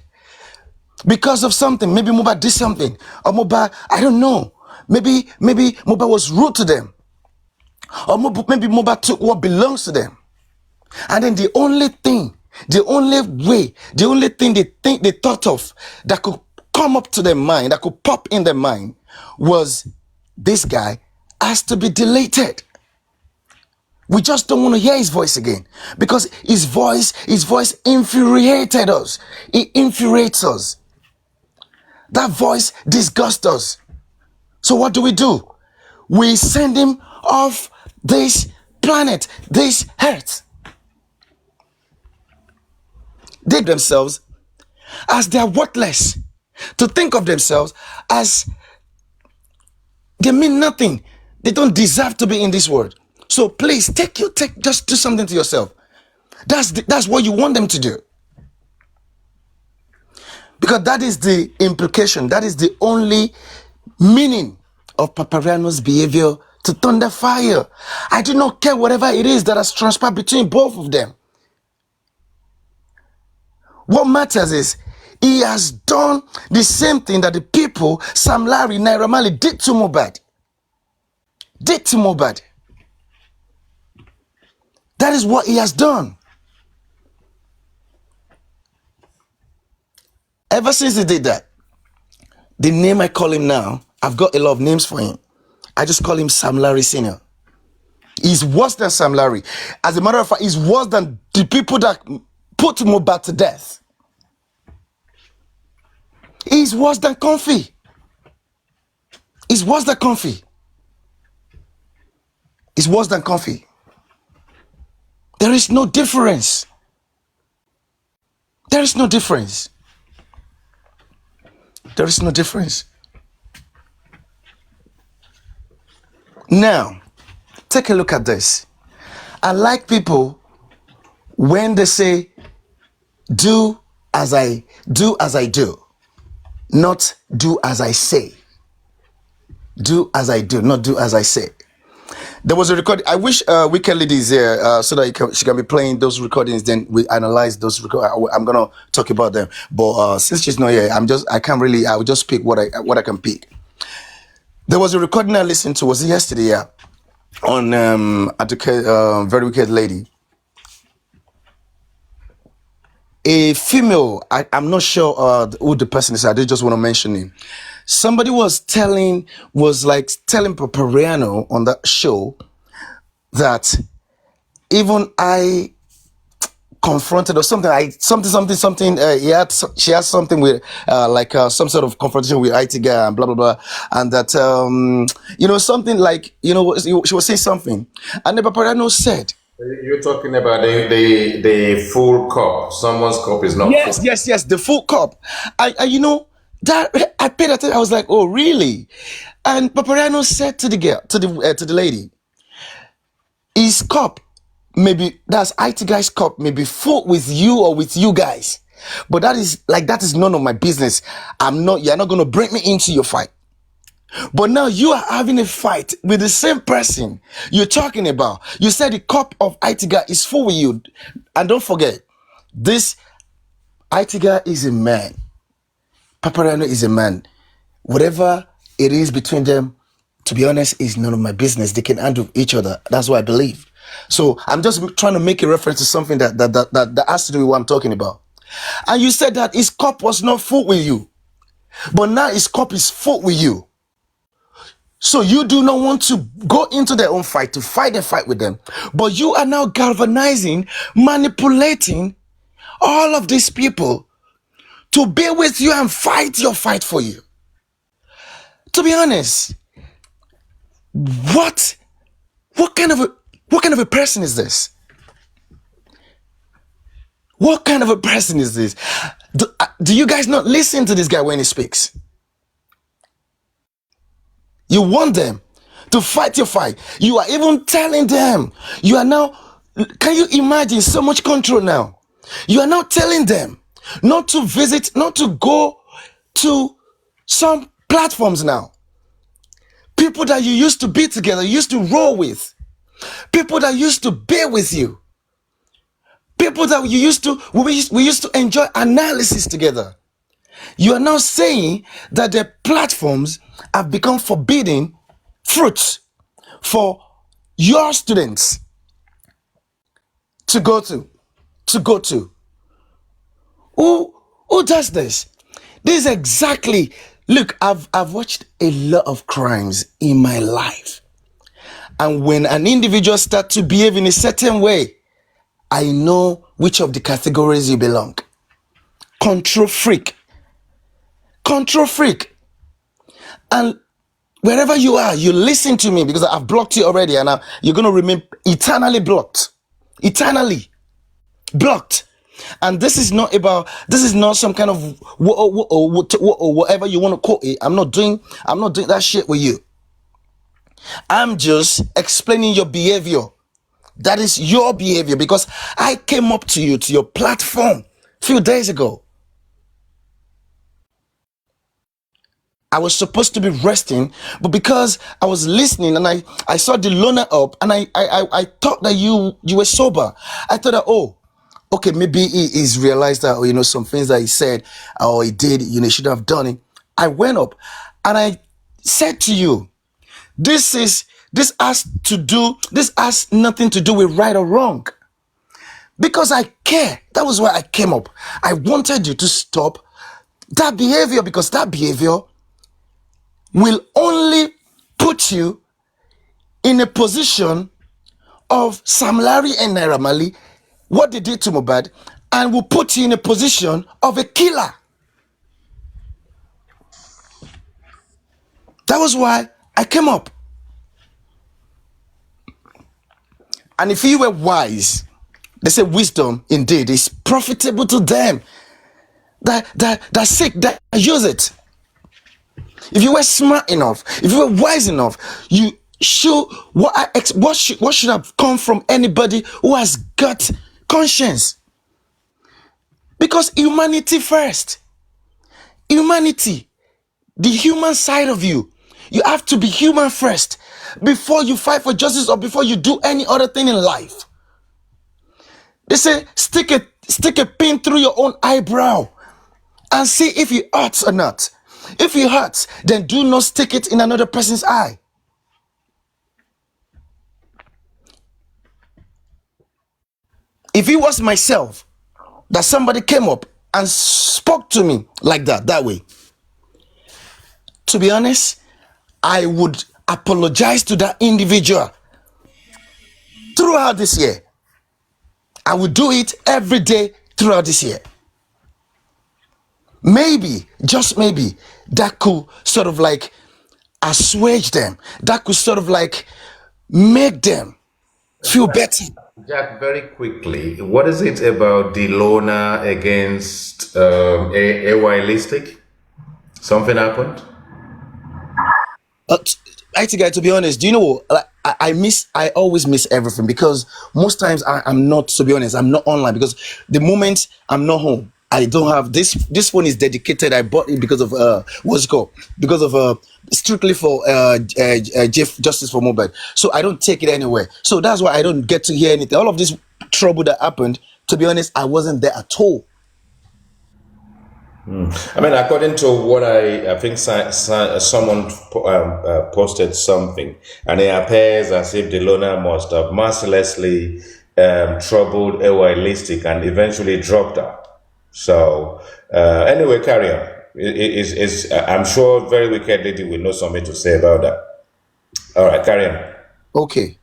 because of something. Maybe Moba did something, or Moba, I don't know. Maybe Moba was rude to them, or maybe Moba took what belongs to them. And then the only thing, the only way, the only thing they thought of that could come up to their mind, that could pop in their mind, was this guy has to be deleted. We just don't want to hear his voice again, because his voice infuriated us. It infuriates us. That voice disgusts us. So what do? We send him off this planet, this earth. They themselves as they are worthless, to think of themselves as they mean nothing. They don't deserve to be in this world. So please just do something to yourself. That's what you want them to do. Because that is the implication. That is the only meaning of Papariano's behavior to thunder fire. I do not care whatever it is that has transpired between both of them. What matters is he has done the same thing that the people, Sam Larry, Naira Marley, did to Mohbad. That is what he has done. Ever since he did that, the name I call him now, I've got a lot of names for him. I just call him Sam Larry Sr. He's worse than Sam Larry. As a matter of fact, he's worse than the people that put Mohbad to death. He's worse than Comfy. He's worse than Comfy. He's worse than Comfy. There is no difference. There is no difference. There is no difference. Now, take a look at this. I like people when they say, do as I do, not do as I say. Do as I do, not do as I say. There was a recording. I wish Wicked Lady is here so that she can be playing those recordings. Then we analyze those recordings. I'm gonna talk about them. But since she's not here, I will just pick what I can pick. There was a recording I listened to. Was it yesterday? Yeah, on Very Wicked Lady. A female. I'm not sure who the person is. I just want to mention him. Somebody was telling Papariano on that show that even I confronted or something. She had something with some sort of confrontation with IT guy and blah blah blah, and that something like she was saying something, and the Papariano said. You're talking about the full cup. Someone's cup is not full. Yes, the full cup. That I paid attention. I was like, oh, really? And Papariano said to the girl, to the lady, his cup, that's IT guy's cup, may be full with you or with you guys, but that is none of my business. You're not gonna bring me into your fight. But now you are having a fight with the same person you're talking about. You said the cup of IT guy is full with you, and don't forget, this IT guy is a man. Papariano is a man. Whatever it is between them, to be honest, is none of my business. They can handle each other. That's what I believe. So I'm just trying to make a reference to something that has to do with what I'm talking about. And you said that his cup was not full with you, but now his cup is full with you. So you do not want to go into their own fight, to fight a fight with them, but you are now galvanizing, manipulating all of these people to be with you and fight your fight for you. To be honest, what kind of a person is this? What kind of a person is this? Do you guys not listen to this guy when he speaks? You want them to fight your fight. You are even telling them. You are now, can you imagine so much control now? You are now telling them not to visit, not to go to some platforms now. People that you used to be together, you used to roll with. People that used to be with you. People that we used to enjoy analysis together. You are now saying that the platforms have become forbidden fruits for your students to go to. Who does this? This is exactly. Look, I've watched a lot of crimes in my life. And when an individual starts to behave in a certain way, I know which of the categories you belong. Control freak. Control freak. And wherever you are, you listen to me because I've blocked you already, and you're going to remain eternally blocked. Eternally blocked. And this is not some kind of whatever you want to call it. I'm not doing that shit with you. I'm just explaining your behavior. That is your behavior, because I came up to you, to your platform a few days ago. I was supposed to be resting, but because I was listening and I saw the loner up, and I thought that you were sober. I thought that, oh, okay, maybe he's realized that, some things that he said or he did, he should have done it. I went up and I said to you, this has nothing to do with right or wrong. Because I care. That was why I came up. I wanted you to stop that behavior, because that behavior will only put you in a position of Sam Larry and Naira Marley, what they did to Mohbad, and will put you in a position of a killer. That was why I came up. And if you were wise, they say wisdom indeed is profitable to them that seek, that use it. If you were smart enough, if you were wise enough, you should what should have come from anybody who has got conscience. Because humanity first. Humanity, the human side of you. You have to be human first before you fight for justice or before you do any other thing in life. They say stick a pin through your own eyebrow and see if it hurts or not. If it hurts, then do not stick it in another person's eye. If it was myself that somebody came up and spoke to me like that way, to be honest, I would apologize to that individual throughout this year. I would do it every day throughout this year. Maybe, just maybe, that could sort of like assuage them. That could sort of like make them feel better. Jack, very quickly, what is it about the loner against AY Listic? Something happened? IT guy, to be honest, do you know what? Like, I always miss everything, because most times I'm not, to be honest, I'm not online, because the moment I'm not home, I don't have this phone is dedicated. I bought it because of what's it called? Because of strictly for justice for mobile. So I don't take it anywhere. So that's why I don't get to hear anything. All of this trouble that happened, to be honest, I wasn't there at all. I mean, according to what I think someone posted something, and it appears as if the loner must have mercilessly troubled AY Listic and eventually dropped her. So anyway, carry on. I'm sure very wicked lady will know something to say about that. All right, carry on. Okay.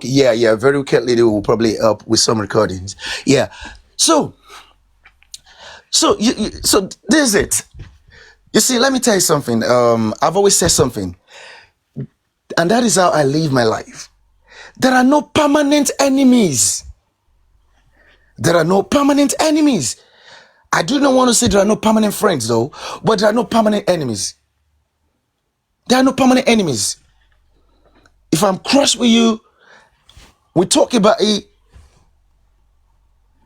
Yeah. Very wicked lady will probably help with some recordings. Yeah. So this is it. You see, let me tell you something. I've always said something, and that is how I live my life. There are no permanent enemies. There are no permanent enemies. I do not want to say there are no permanent friends, though, but there are no permanent enemies. There are no permanent enemies. If I'm cross with you, we talk about it,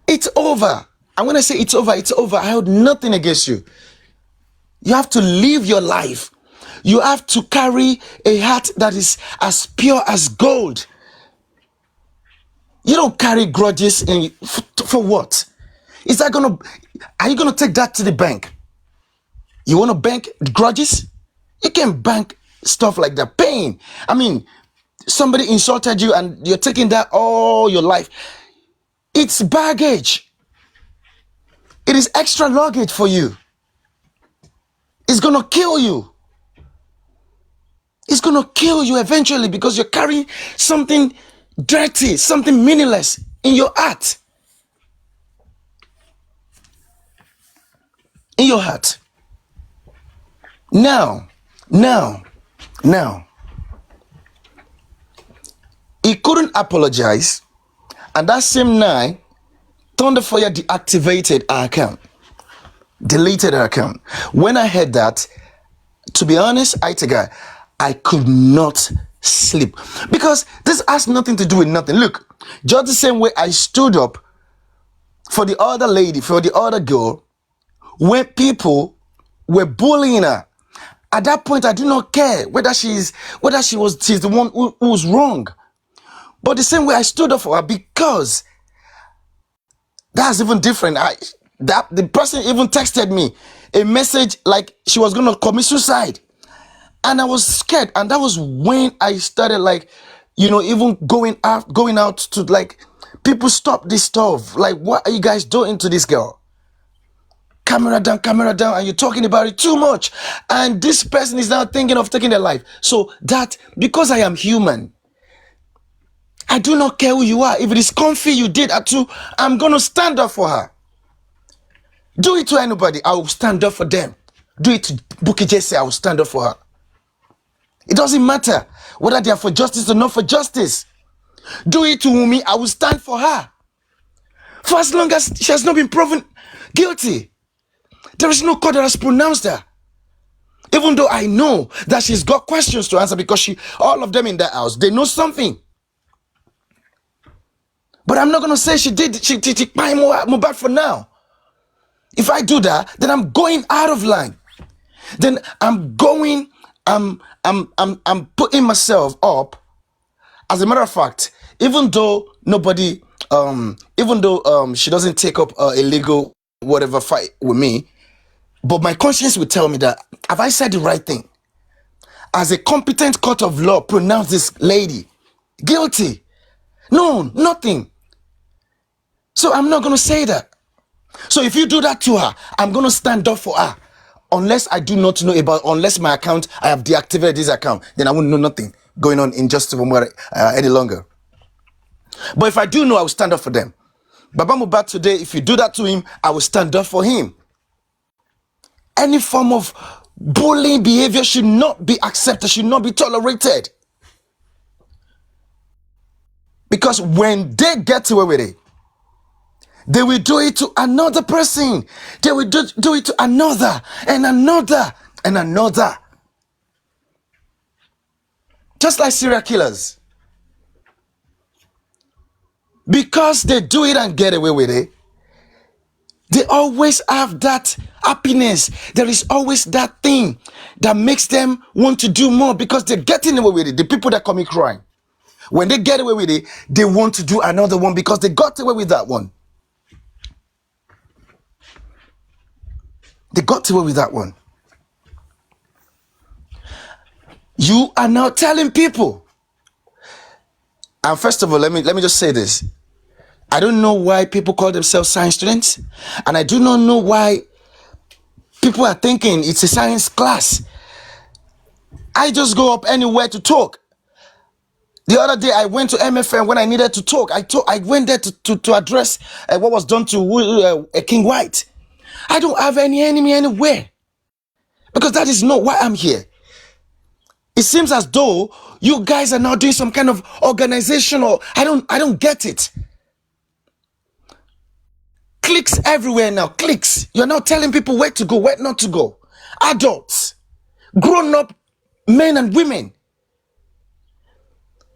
it's over. I'm going to say it's over. It's over. I hold nothing against you. You have to live your life. You have to carry a heart that is as pure as gold. You don't carry grudges for what? Are you going to take that to the bank? You want to bank grudges? You can bank stuff like that. Pain. I mean, somebody insulted you and you're taking that all your life. It's baggage. It is extra luggage for you. It's going to kill you. It's going to kill you eventually because you're carrying something dirty, something meaningless in your heart. In your heart. Now, he couldn't apologize, and that same night, Thunder Fire deactivated our account, deleted our account. When I heard that, to be honest, I could not sleep because this has nothing to do with nothing. Look, just the same way I stood up for the other lady, for the other girl, when people were bullying her. At that point, I do not care whether she's the one who was wrong. But the same way I stood up for her, because that's even different. The person even texted me a message like she was gonna commit suicide, and I was scared. And that was when I started, like, even going out to, like, people, stop this stuff. Like, what are you guys doing to this girl? Camera down, and you're talking about it too much. And this person is now thinking of taking their life. So that, because I am human, I do not care who you are. If it is comfy you did at two, I'm going to stand up for her. Do it to anybody, I will stand up for them. Do it to Bukky Jesse, I will stand up for her. It doesn't matter whether they are for justice or not for justice. Do it to Wunmi, I will stand for her. For as long as she has not been proven guilty. There is no court that has pronounced her. Even though I know that she's got questions to answer, because all of them in that house, they know something. But I'm not going to say she buy more back for now. If I do that, then I'm going out of line. Then I'm putting myself up. As a matter of fact, even though she doesn't take up a legal whatever fight with me, but my conscience will tell me that, have I said the right thing? As a competent court of law pronounced this lady guilty? No, nothing. So I'm not going to say that. So if you do that to her, I'm going to stand up for her. Unless I do not know unless my account, I have deactivated this account, then I won't know nothing going on in Justice any longer. But if I do know, I will stand up for them. Baba Mohbad today, if you do that to him, I will stand up for him. Any form of bullying behavior should not be accepted, should not be tolerated. Because when they get away with it, they will do it to another person. They will do it to another and another and another. Just like serial killers. Because they do it and get away with it, they always have that happiness. There is always that thing that makes them want to do more because they're getting away with it. The people that commit crime, when they get away with it, they want to do another one because they got away with that one. They got away with that one. You are now telling people. And first of all, let me just say this. I don't know why people call themselves science students. And I do not know why people are thinking it's a science class. I just go up anywhere to talk. The other day I went to MFM when I needed to talk. I went there to address what was done to King White. I don't have any enemy anywhere. Because that is not why I'm here. It seems as though you guys are now doing some kind of organization, or I don't get it. Clicks everywhere now, clicks. You're now telling people where to go, where not to go. Adults, grown up men and women.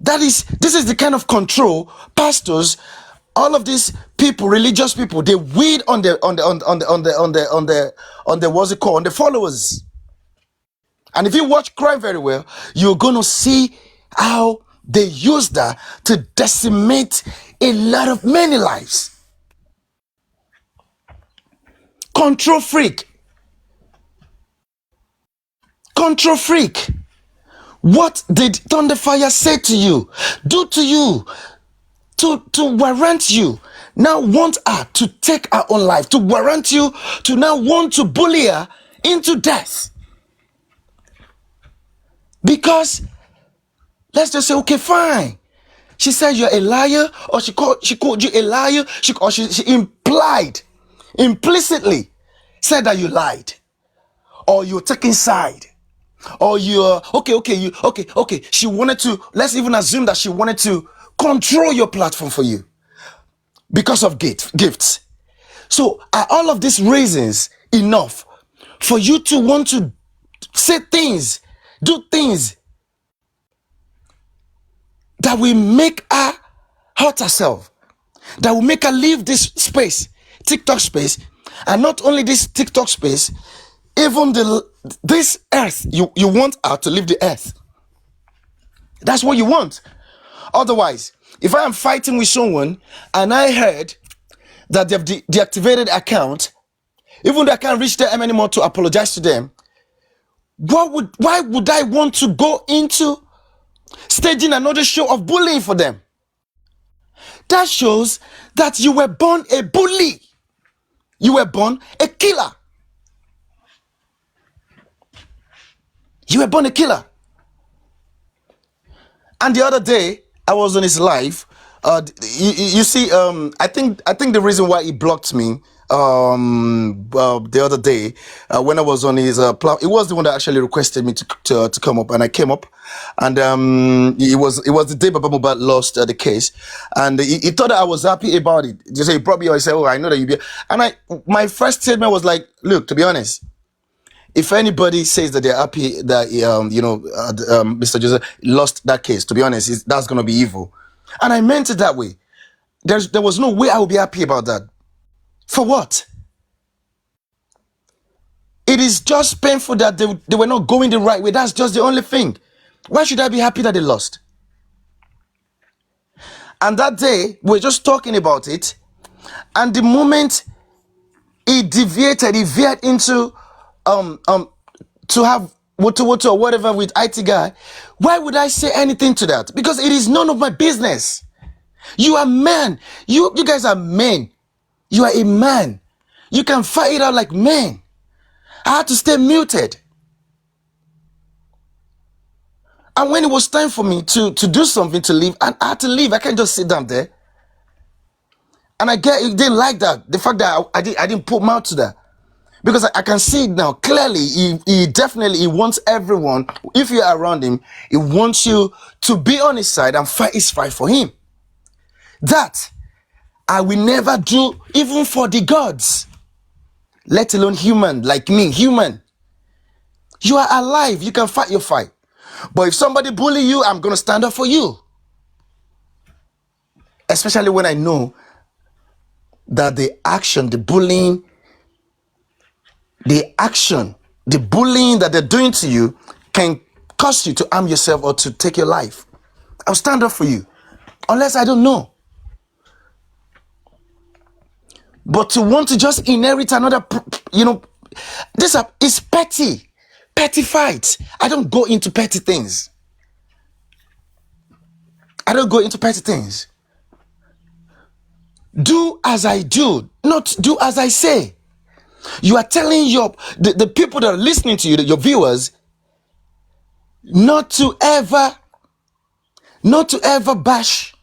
This is the kind of control pastors, all of these people, religious people, they weed on the what's it called, on the followers. And if you watch crime very well, you're gonna see how they use that to decimate a lot of many lives. Control freak. Control freak. What did Thunderfire say to you, do to you, to warrant you now want her to take her own life, to warrant you to now want to bully her into death? Because let's just say, okay, fine. She said you're a liar, or she called you a liar, she implied, implicitly said that you lied, or you're taking side, or you're okay. She wanted to, let's even assume that she wanted to control your platform for you because of gifts. So are all of these reasons enough for you to want to say things, do things that will make her hurt herself, that will make her leave this space, TikTok space, and not only this TikTok space, even this earth, you want her to leave the earth. That's what you want. Otherwise, if I am fighting with someone and I heard that they've deactivated the account, even though I can't reach them anymore to apologize to them, why would I want to go into staging another show of bullying for them? That shows that you were born a bully. You were born a killer. You were born a killer. And the other day, I was on his live. You see, I think the reason why he blocked me the other day when I was on his platform, it was the one that actually requested me to come up, and I came up, and it was the day Baba Mohbad lost the case, and he thought that I was happy about it. Just he brought me, I said, "Oh, I know that you be," and my first statement was like, "Look, to be honest, if anybody says that they're happy that Mr. Joseph lost that case, to be honest, that's gonna be evil," and I meant it that way. There was no way I would be happy about that. For what? It is just painful that they were not going the right way. That's just the only thing. Why should I be happy that they lost? And that day, we were just talking about it, and the moment he veered into to have wotowoto or whatever with IT guy, why would I say anything to that? Because it is none of my business. You are men. You guys are men. You are a man. You can fight it out like men. I had to stay muted. And when it was time for me to do something, to leave, and I had to leave. I can't just sit down there. And I didn't like that. The fact that I didn't put mouth to that. Because I can see it now clearly. He definitely wants everyone, if you're around him, he wants you to be on his side and fight his fight for him. That I will never do, even for the gods, let alone human like me. Human, you are alive, you can fight your fight. But if somebody bully you, I'm gonna stand up for you, especially when I know that the action, the bullying that they're doing to you can cause you to harm yourself or to take your life. I'll stand up for you, unless I don't know. But to want to just inherit another, this is petty fights. I don't go into petty things. Do as I do, not do as I say. You are telling the people that are listening to you, your viewers, not to ever bash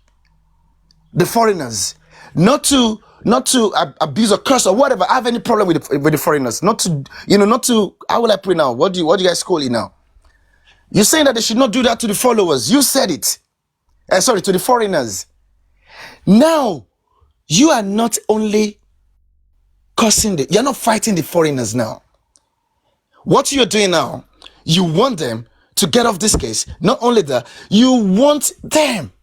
the foreigners, not to abuse or curse or whatever. I have any problem with the foreigners. Not to, how will I put it now? What do you guys call it now? You're saying that they should not do that to the followers. You said it. Sorry, to the foreigners. Now, you are not only you're not fighting the foreigners now. What you're doing now, you want them to get off this case. Not only that, you want them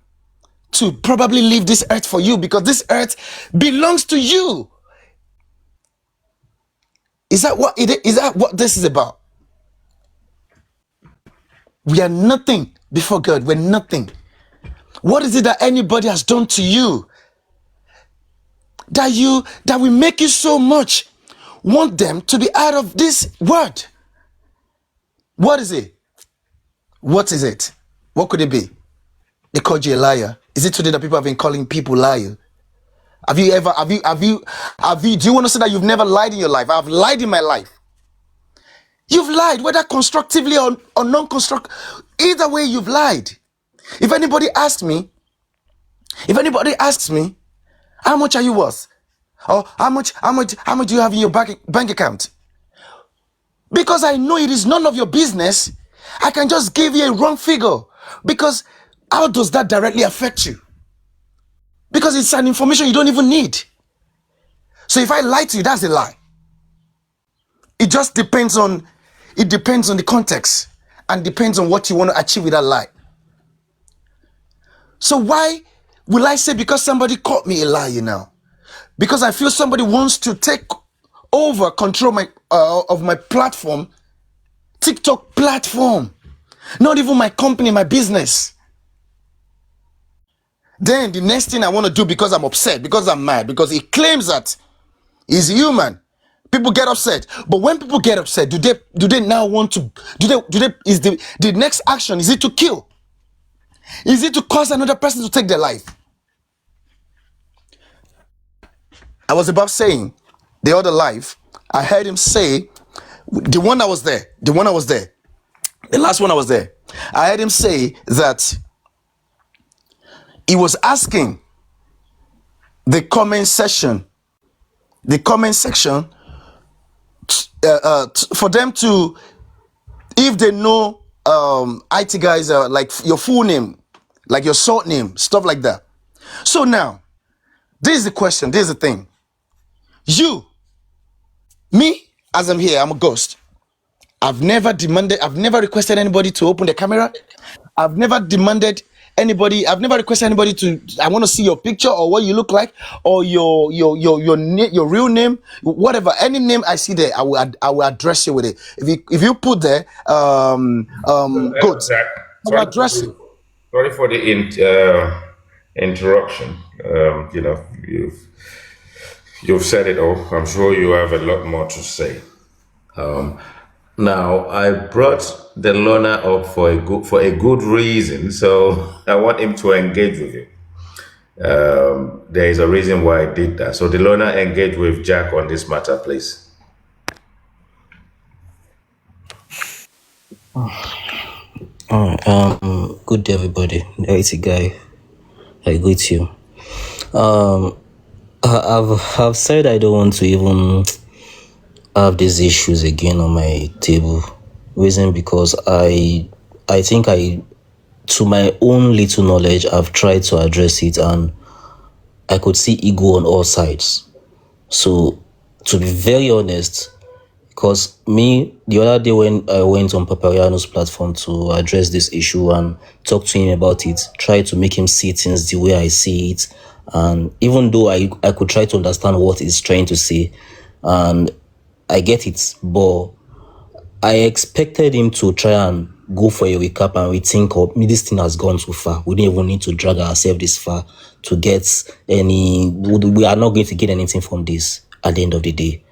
to probably leave this earth for you, because this earth belongs to you. Is that what this is about? We are nothing before God. We're nothing. What is it that anybody has done to you that will make you so much want them to be out of this world? What is it? What is it? What could it be? They called you a liar. Is it today that people have been calling people liar? Do you want to say that you've never lied in your life? I've lied in my life. You've lied, whether constructively or non-constructive. Either way, you've lied. If anybody asks me, how much are you worth? Or how much do you have in your bank account? Because I know it is none of your business, I can just give you a wrong figure. Because how does that directly affect you? Because it's an information you don't even need. So if I lie to you, that's a lie. It just depends on the context and depends on what you want to achieve with that lie. So why will I say because somebody called me a liar now? Because I feel somebody wants to take over control of my platform, TikTok platform, not even my company, my business. Then the next thing I want to do, because I'm upset, because I'm mad, because he claims that he's human, people get upset. But when people get upset, do they now want to is the next action, is it to kill? Is it to cause another person to take their life? I was about saying the other life, I heard him say, the one I was there, the last one I was there, I heard him say that he was asking the comment section for them to, if they know IT guys are like your full name, like your short name, stuff like that. So now, this is the question, this is the thing. Me, as I'm here, I'm a ghost. I've never requested anybody to open the camera. I've never requested anybody to, I want to see your picture or what you look like or your real name, whatever, any name I see there, I will address you with it. If you put there, good, Zach, I will address you. Sorry for the interruption. You've said it all. I'm sure you have a lot more to say. Now, I brought the learner up for a good reason, so I want him to engage with you. There is a reason why I did that. So the learner engage with Jack on this matter, please. Good day, everybody. It's a guy. I greet you. I've said I don't want to even have these issues again on my table. Reason because I think to my own little knowledge, I've tried to address it and I could see ego on all sides. So to be very honest, because the other day when I went on Papariano's platform to address this issue and talk to him about it, try to make him see things the way I see it. And even though I could try to understand what he's trying to say, and I get it, but I expected him to try and go for a recap and rethink of this thing has gone too far. We don't even need to drag ourselves this far to get we are not going to get anything from this at the end of the day.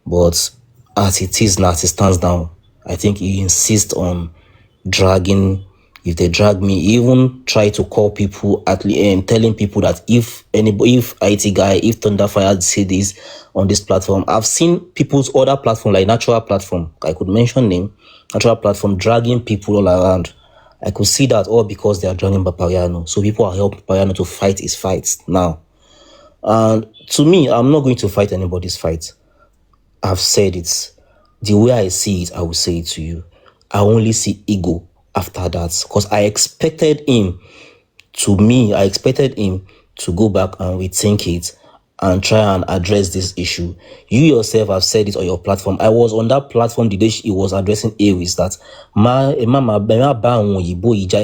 But as it is now, as it stands now, I think he insists on dragging. If they drag me, even try to call people and telling people that if IT guy, if Thunderfire say this on this platform, I've seen people's other platform like Natural Platform, I could mention name, Natural Platform, dragging people all around. I could see that all because they are dragging Papariano. So people are helping Papariano to fight his fights now. And to me, I'm not going to fight anybody's fight. I've said it. The way I see it, I will say it to you. I only see ego after that, because I expected him to go back and rethink it and try and address this issue. You yourself have said it on your platform. I was on that platform the day he was addressing Aries that I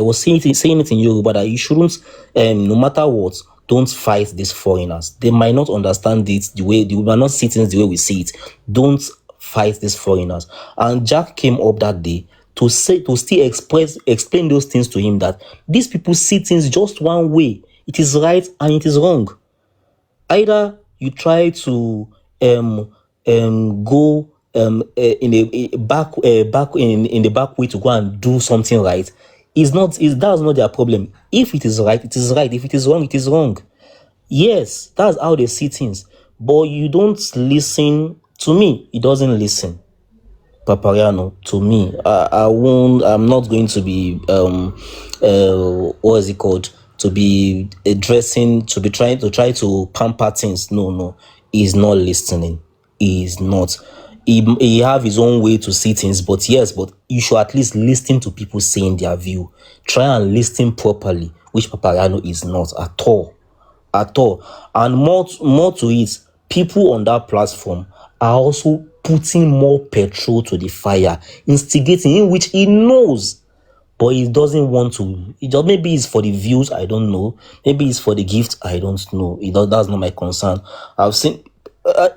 was saying it in Yoruba that you shouldn't, no matter what, don't fight these foreigners. They might not understand it the way they might not see things the way we see it. Don't fight these foreigners. And Jack came up that day to still explain those things to him, that these people see things just one way. It is right and it is wrong. Either you try to go in a back in the back way to go and do something right, that's not their problem. If it is right, it is right. If it is wrong, it is wrong. Yes, that's how they see things. But you don't listen to me. He doesn't listen. Papariano, to me, I won't. I'm not going to be what is it called? To be addressing, to be trying to pamper things. No, he's not listening. He is not. He have his own way to see things, but yes, but you should at least listen to people saying their view. Try and listen properly, which Papariano is not at all. And more to it, people on that platform are also putting more petrol to the fire, instigating, in which he knows, but he doesn't want to. Maybe it's for the views, I don't know. Maybe it's for the gift, I don't know. That's not my concern. I've seen.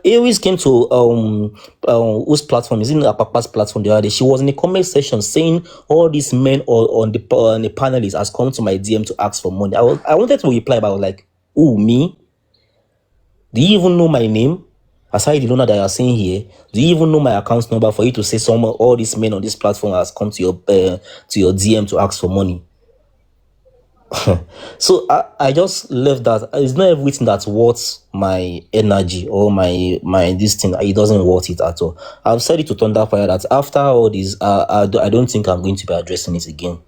Aries came to whose platform is in Papa's platform the other day. She was in the comment section saying all these men on the panelists has come to my DM to ask for money. I wanted to reply, but I was like, "Who, me? Do you even know my name? Aside the loaner that you're saying here, do you even know my account number for you to say all these men on this platform has come to your DM to ask for money?" So I just left that. It's not everything that's worth my energy or my this thing. It doesn't worth it at all. I've said it to Thunderfire that after all this, I don't think I'm going to be addressing it again.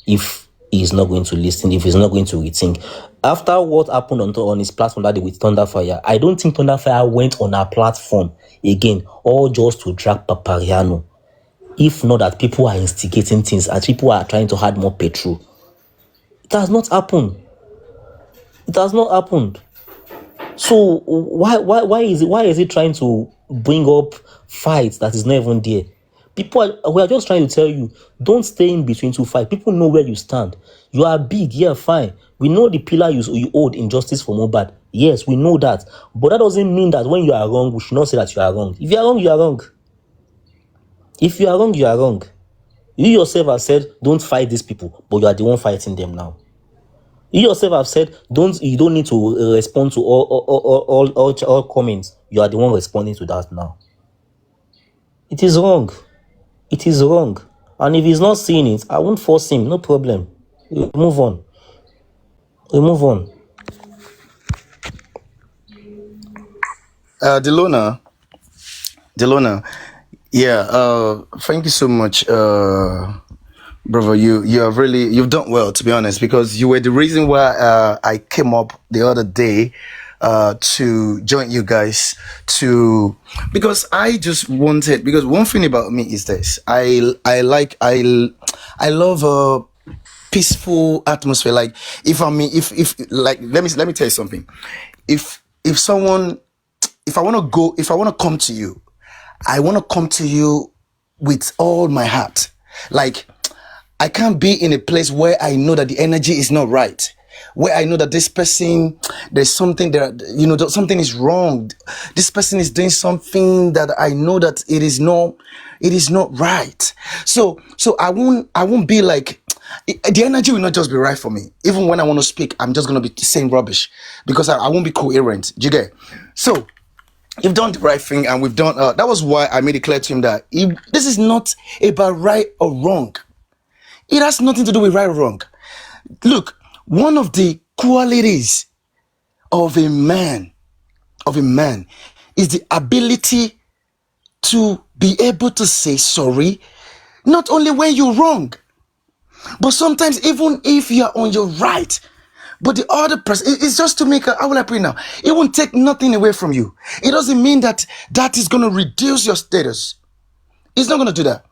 If he's not going to listen, if he's not going to rethink. After what happened on his platform that day with Thunderfire, I don't think Thunderfire went on our platform again, all just to drag Papariano. If not that people are instigating things and people are trying to add more petrol. It has not happened. It has not happened. So why is it trying to bring up fights that is not even there? We are just trying to tell you, don't stay in between two fights. People know where you stand. You are big, yeah, fine. We know the pillar you hold in justice for Mohbad. Yes, we know that. But that doesn't mean that when you are wrong, we should not say that you are wrong. If you are wrong, you are wrong. If you are wrong, you are wrong. You yourself have said, don't fight these people, but you are the one fighting them now. You yourself have said, you don't need to respond to all comments. You are the one responding to that now. It is wrong. It is wrong. And if he's not seeing it, I won't force him. No problem. We move on. Delona, yeah, thank you so much, brother. You've done well, to be honest, because you were the reason why I came up the other day to join you guys because I just wanted, because one thing about me is this: I love a peaceful atmosphere. Like if let me tell you something. If I want to come to you, I want to come to you with all my heart. Like, I can't be in a place where I know that the energy is not right, where I know that this person, there's something there, something is wrong. This person is doing something that I know that it is not right. So I won't be like, the energy will not just be right for me. Even when I want to speak, I'm just going to be saying rubbish because I won't be coherent. Do you get? So you've done the right thing, and we've done. That was why I made it clear to him that this is not about right or wrong. It has nothing to do with right or wrong. Look, one of the qualities of a man is the ability to be able to say sorry, not only when you're wrong, but sometimes even if you're on your right. But the other person, it's just to make how will I put it now? It won't take nothing away from you. It doesn't mean that is going to reduce your status. It's not going to do that.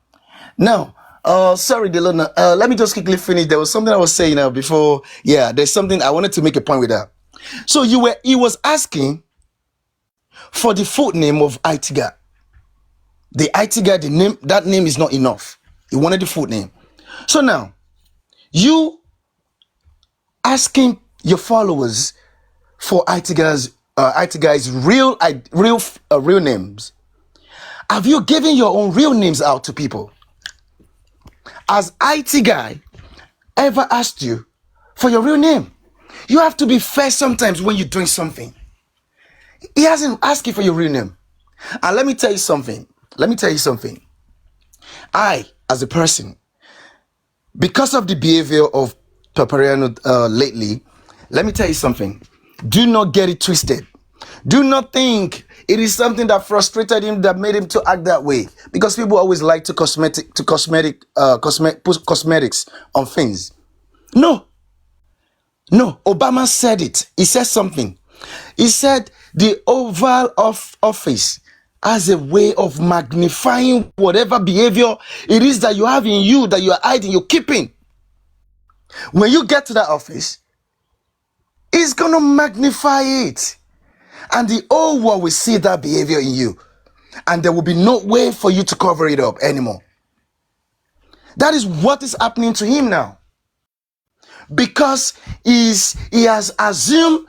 Now, sorry, Delona. Let me just quickly finish. There was something I was saying before. Yeah, there's something I wanted to make a point with that. So he was asking for the full name of IT guy. The IT guy, that name is not enough. He wanted the full name. So now, you asking your followers for IT guys' real names. Have you given your own real names out to people? Has IT guy ever asked you for your real name? You have to be fair sometimes when you're doing something. He hasn't asked you for your real name. And let me tell you something. let me tell you something. I, as a person, because of the behavior of Papariano lately, let me tell you something. Do not get it twisted. Do not think it is something that frustrated him that made him to act that way. Because people always like to put cosmetics on things. No. Obama said it. He said something. He said the Oval Office as a way of magnifying whatever behavior it is that you have in you, that you are hiding, you're keeping. When you get to that office, it's going to magnify it. And the whole world will see that behavior in you. And there will be no way for you to cover it up anymore. That is what is happening to him now. Because he has assumed,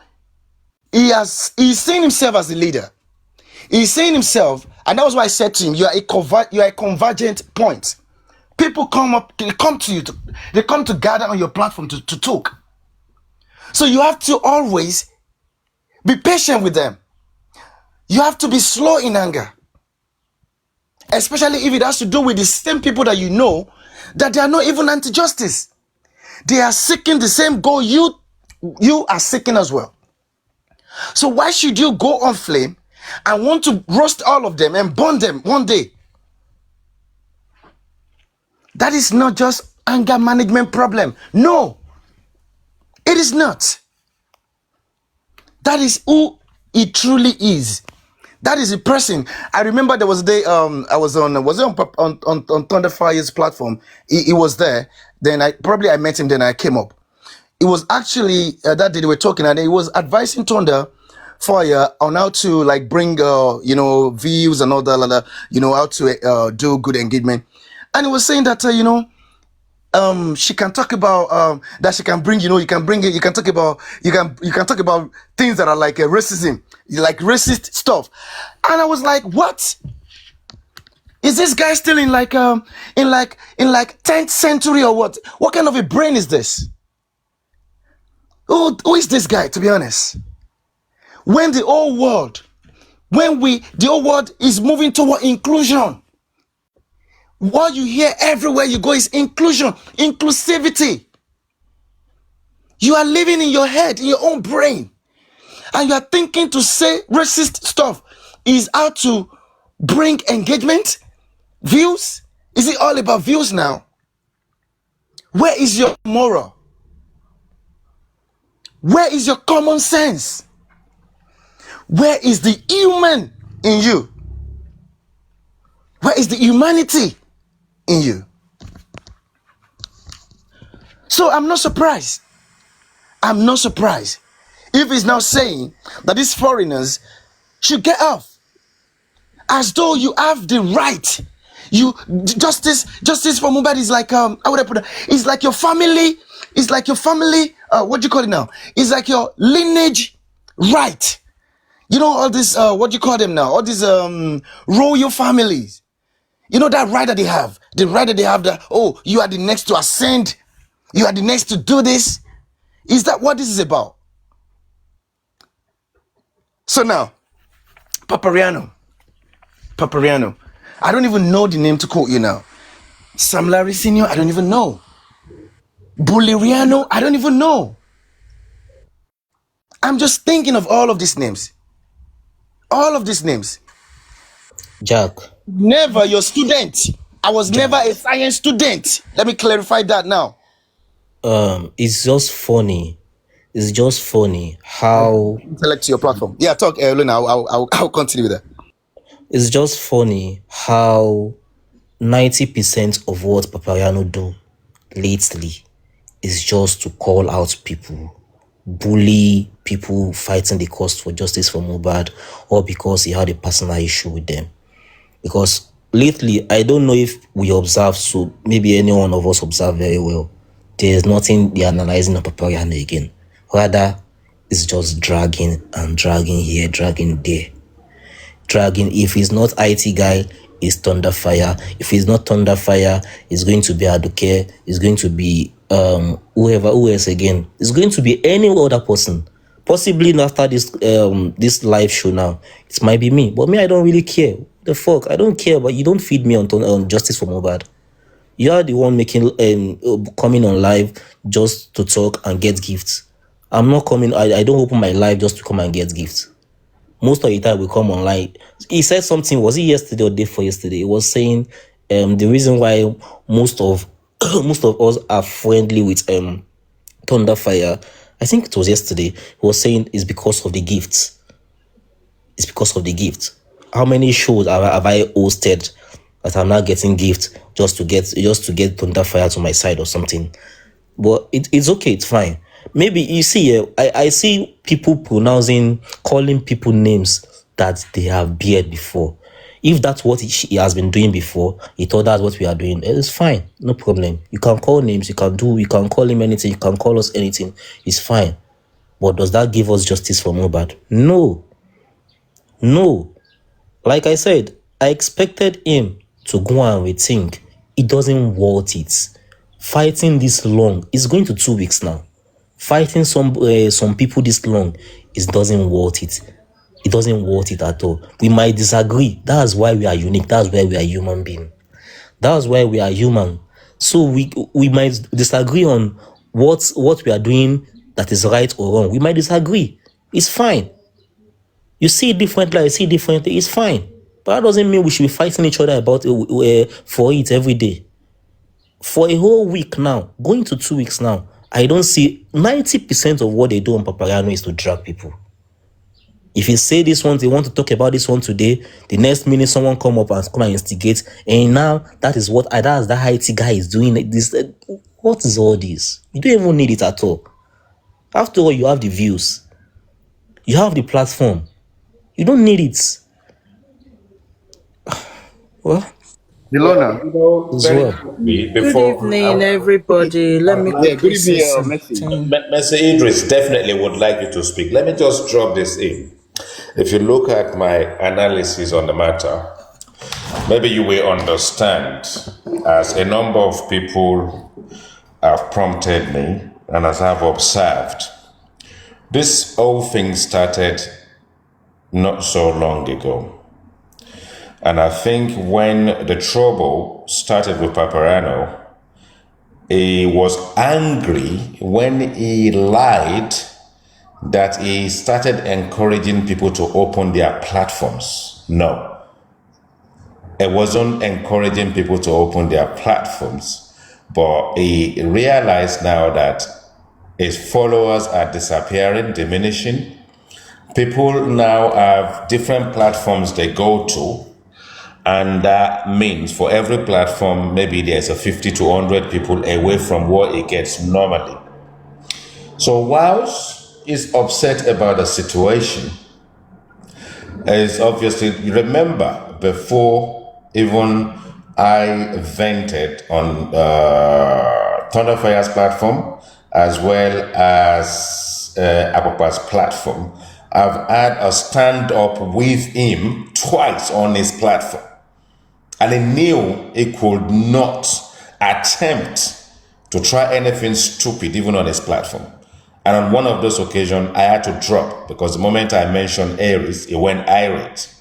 he's seen himself as the leader. He's saying himself, and that was why I said to him, you are a convergent point. People come to you, they come to gather on your platform to talk. So you have to always be patient with them. You have to be slow in anger. Especially if it has to do with the same people that you know that they are not even anti-justice. They are seeking the same goal you are seeking as well. So why should you go on flame and want to roast all of them and burn them one day? That is not just anger management problem. No, it is not. That is who he truly is. That is a person. I remember there was a day I was on Thunderfire's platform. He was there. Then I met him. Then I came up. It was actually that day they were talking, and he was advising Thunderfire on how to like bring views and all that, how to do good engagement. And he was saying that she can talk about that she can bring, you can bring it, you can talk about things that are like racism, like racist stuff. And I was like, what is this guy still in 10th century or what kind of a brain is this? Who is this guy, to be honest? When the whole world is moving toward inclusion. What you hear everywhere you go is inclusion, inclusivity. You are living in your head, in your own brain, and you are thinking to say racist stuff is how to bring engagement, views. Is it all about views now? Where is your moral? Where is your common sense? Where is the human in you? Where is the humanity in you? So I'm not surprised. I'm not surprised if he's now saying that these foreigners should get off, as though you have the right. Justice for Mubad is like how would I put it? It's like your family. It's like your family. What do you call it now? It's like your lineage right. All this. What do you call them now? All these royal families. That right that they have. The right that they have that, you are the next to ascend. You are the next to do this. Is that what this is about? So now, Papariano. I don't even know the name to quote you now. Sam Larry Sr., I don't even know. Buleriano, I don't even know. I'm just thinking of all of these names. All of these names. Jack. Never your student. I was never a science student. Let me clarify that now. It's just funny. It's just funny how Select your platform. Yeah, talk, Luna. I'll continue with that. it's just funny how 90% of what Papariano do lately is just to call out people, bully people fighting the cause for justice for Mohbad, or because he had a personal issue with them. Because lately, I don't know if we observe, so maybe any one of us observe very well. There's nothing they're analyzing on Papariano again. Rather, it's just dragging and dragging here, dragging there. Dragging, if he's not IT guy, it's Thunderfire. If he's not Thunderfire, it's going to be Aduke. It's going to be who else again? It's going to be any other person. Possibly after this live show now, it might be me. But me, I don't really care. The fuck? I don't care, but you don't feed me on justice for Mohbad. You are the one making coming on live just to talk and get gifts. I'm not coming. I don't open my live just to come and get gifts. Most of the time we come online. He said something. Was it yesterday or day before yesterday? He was saying the reason why most of most of us are friendly with Thunderfire. I think it was yesterday. He was saying it's because of the gifts. It's because of the gift. How many shows have I hosted that I'm not getting gifts just to get Thunderfire to my side or something? But it's okay, it's fine. Maybe you see, I see people calling people names that they have beard before. If that's what he has been doing before, he thought that's what we are doing. It's fine, no problem. You can call names, you can call him anything, you can call us anything. It's fine. But does that give us justice for Mohbad? No. Like I said, I expected him to go and rethink. He doesn't want it. Fighting this long, it's going to 2 weeks now. Fighting some people this long, it doesn't worth it. It doesn't worth it at all. We might disagree. That's why we are unique. That's why we are human beings. That's why we are human. So we might disagree on what we are doing that is right or wrong. We might disagree. It's fine. You see it differently, I see it differently. It's fine. But that doesn't mean we should be fighting each other about for it every day. For a whole week now, going to 2 weeks now, I don't see 90% of what they do on Papariano is to drag people. If you say this one, they want to talk about this one today, the next minute someone come and instigate, and now that's the IT guy is doing this. What is all this? You don't even need it at all. After all, you have the views. You have the platform. You don't need it. Well, Ilona. Good evening, everybody. Let me Yeah, good say evening, something. Mr. Idris definitely would like you to speak. Let me just drop this in. If you look at my analysis on the matter, maybe you will understand, as a number of people have prompted me and as I've observed, this whole thing started not so long ago. And I think when the trouble started with Papariano, he was angry when he lied that he started encouraging people to open their platforms. No. It wasn't encouraging people to open their platforms, but he realized now that his followers are disappearing, diminishing. People now have different platforms they go to, and that means for every platform, maybe there's a 50 to 100 people away from what it gets normally. So whilst he's upset about the situation, is obviously, remember, before even I vented on Thunderfire's platform, as well as Apapa's platform, I've had a stand up with him twice on his platform. And he knew he could not attempt to try anything stupid even on his platform. And on one of those occasions, I had to drop because the moment I mentioned Aries, he went irate.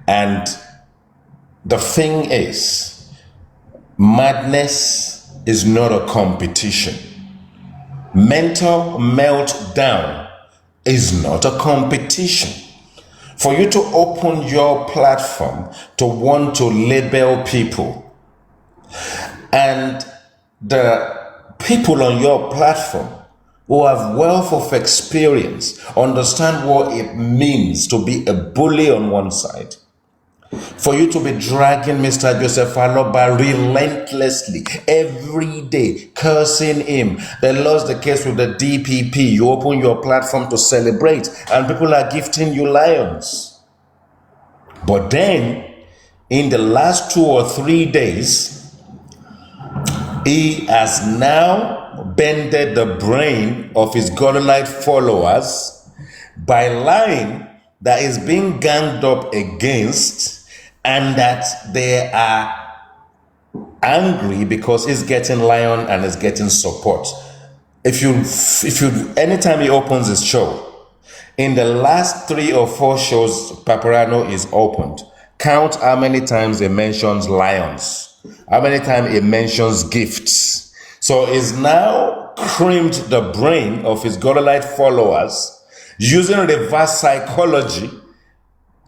And the thing is, madness is not a competition. Mental meltdown is not a competition. For you to open your platform to want to label people, and the people on your platform who have wealth of experience understand what it means to be a bully on one side, for you to be dragging Mr. Joseph Aloba relentlessly every day, cursing him. They lost the case with the DPP. You open your platform to celebrate, and people are gifting you lions. But then, in the last 2 or 3 days, he has now bended the brain of his godlike followers by lying that is being ganged up against, and that they are angry because he's getting lion and is getting support. If you anytime he opens his show, in the last 3 or 4 shows Papariano is opened, Count how many times he mentions lions, how many times he mentions gifts. So he's now creamed the brain of his Godolite followers using reverse psychology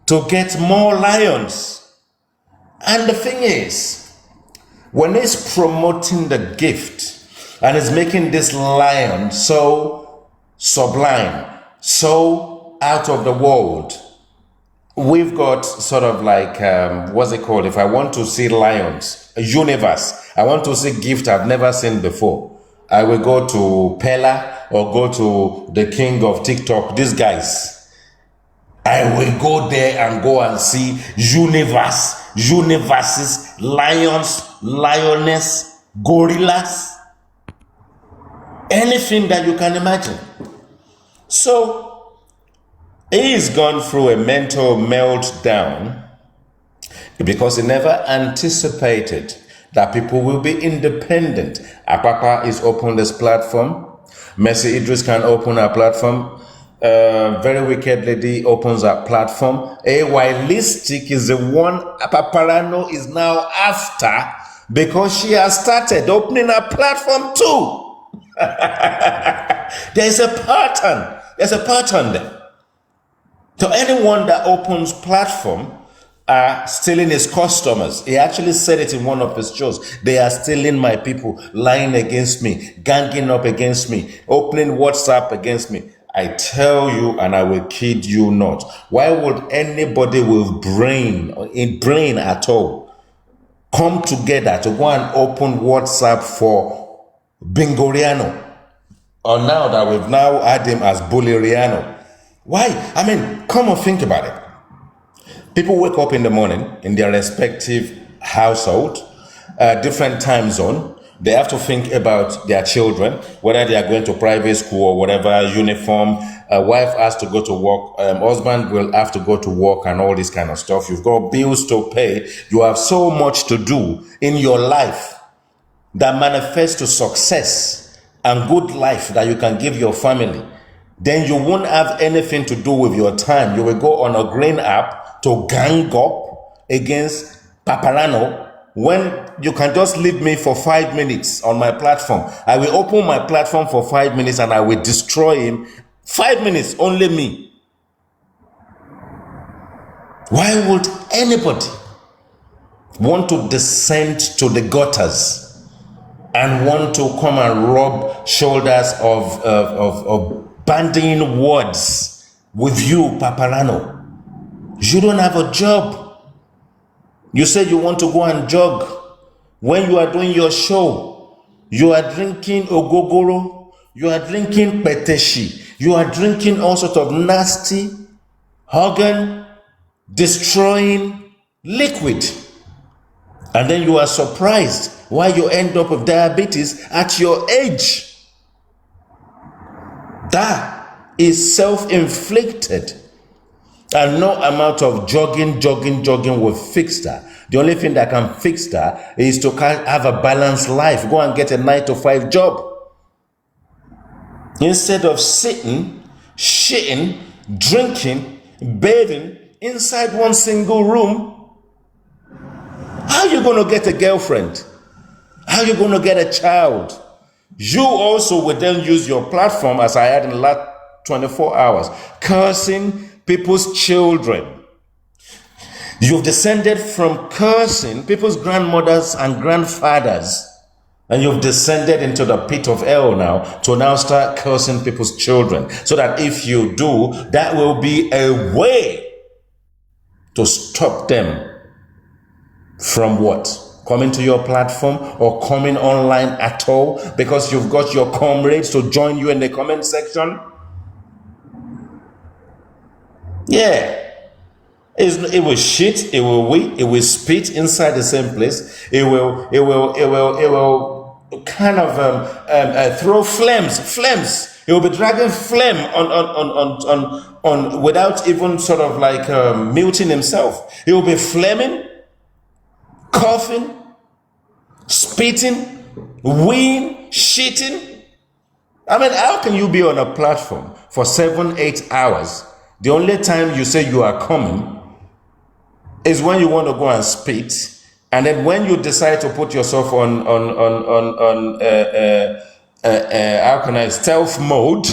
to get more lions. And the thing is, when he's promoting the gift and is making this lion so sublime, so out of the world, we've got sort of like, what's it called? If I want to see lions, a universe, I want to see gift I've never seen before, I will go to Pella or go to the king of TikTok, these guys. I will go there and go and see universes, lions, lioness, gorillas, anything that you can imagine. So he's gone through a mental meltdown because he never anticipated that people will be independent. Apapa is open this platform. Mercy Idris can open a platform. Very Wicked Lady opens a platform. Stylistic is the one Papariano is now after because she has started opening a platform too. There's a pattern. There's a pattern there. So anyone that opens platform are stealing his customers. He actually said it in one of his shows. They are stealing my people, lying against me, ganging up against me, opening WhatsApp against me. I tell you, and I will kid you not. Why would anybody with brain at all come together to go and open WhatsApp for Bingoriano? Or now that we've now had him as Boleriano. Why? I mean, come and think about it. People wake up in the morning in their respective household, different time zone. They have to think about their children, whether they are going to private school or whatever, uniform. Wife has to go to work. Husband will have to go to work and all this kind of stuff. You've got bills to pay. You have so much to do in your life that manifests to success and good life that you can give your family. Then you won't have anything to do with your time. You will go on a green app to gang up against Papariano when you can just leave me for 5 minutes on my platform. I will open my platform for 5 minutes and I will destroy him. 5 minutes, only me. Why would anybody want to descend to the gutters and want to come and rub shoulders of bandying words with you, Papariano? You don't have a job. You said you want to go and jog. When you are doing your show, you are drinking ogogoro, you are drinking peteshi, you are drinking all sorts of nasty, organ destroying liquid. And then you are surprised why you end up with diabetes at your age. That is self-inflicted. And no amount of jogging will fix that. The only thing that can fix that is to have a balanced life. Go and get a 9-to-5 job. Instead of sitting, shitting, drinking, bathing inside one single room, how are you going to get a girlfriend? How are you going to get a child? You also will then use your platform, as I had in the last 24 hours, cursing people's children. You've descended from cursing people's grandmothers and grandfathers, and you've descended into the pit of hell now to now start cursing people's children, so that if you do, that will be a way to stop them from what? Coming to your platform or coming online at all, because you've got your comrades to join you in the comment section. Yeah, it will shit, it will wee, it will spit inside the same place. It will kind of throw flames. It will be dragging flame on without even sort of like muting himself. He will be flaming, coughing, spitting, weeing, shitting. I mean, how can you be on a platform for 7-8 hours? The only time you say you are coming is when you want to go and spit, and then when you decide to put yourself on how can I stealth mode,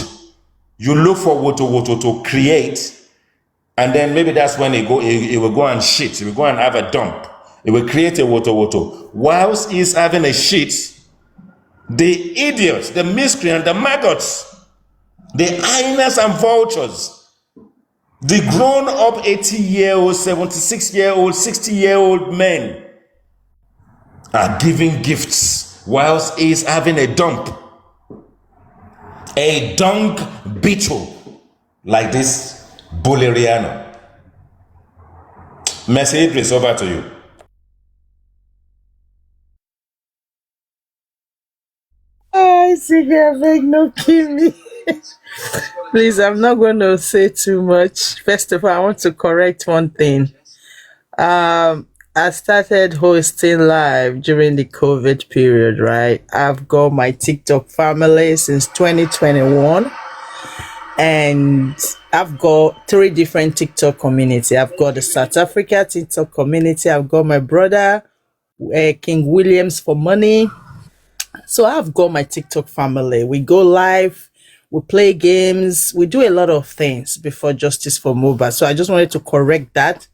you look for wotowoto to create, and then maybe that's when it will go and shit. It will go and have a dump. It will create a wotowoto. Whilst he's having a shit, the idiots, the miscreants, the maggots, the hyenas and vultures, the grown-up 80-year-old, 76-year-old, 60-year-old men are giving gifts whilst he's having a dump. A dung beetle like this papariano. Mercy Idris, over to you. I see here, beg no kill me. Please, I'm not going to say too much. First of all, I want to correct one thing. I started hosting live during the COVID period, right? I've got my TikTok family since 2021, and I've got 3 different TikTok community. I've got the South Africa TikTok community. I've got my brother, King Williams for money. So I've got my TikTok family. We go live, we play games, we do a lot of things before Justice for Mobile. So I just wanted to correct that.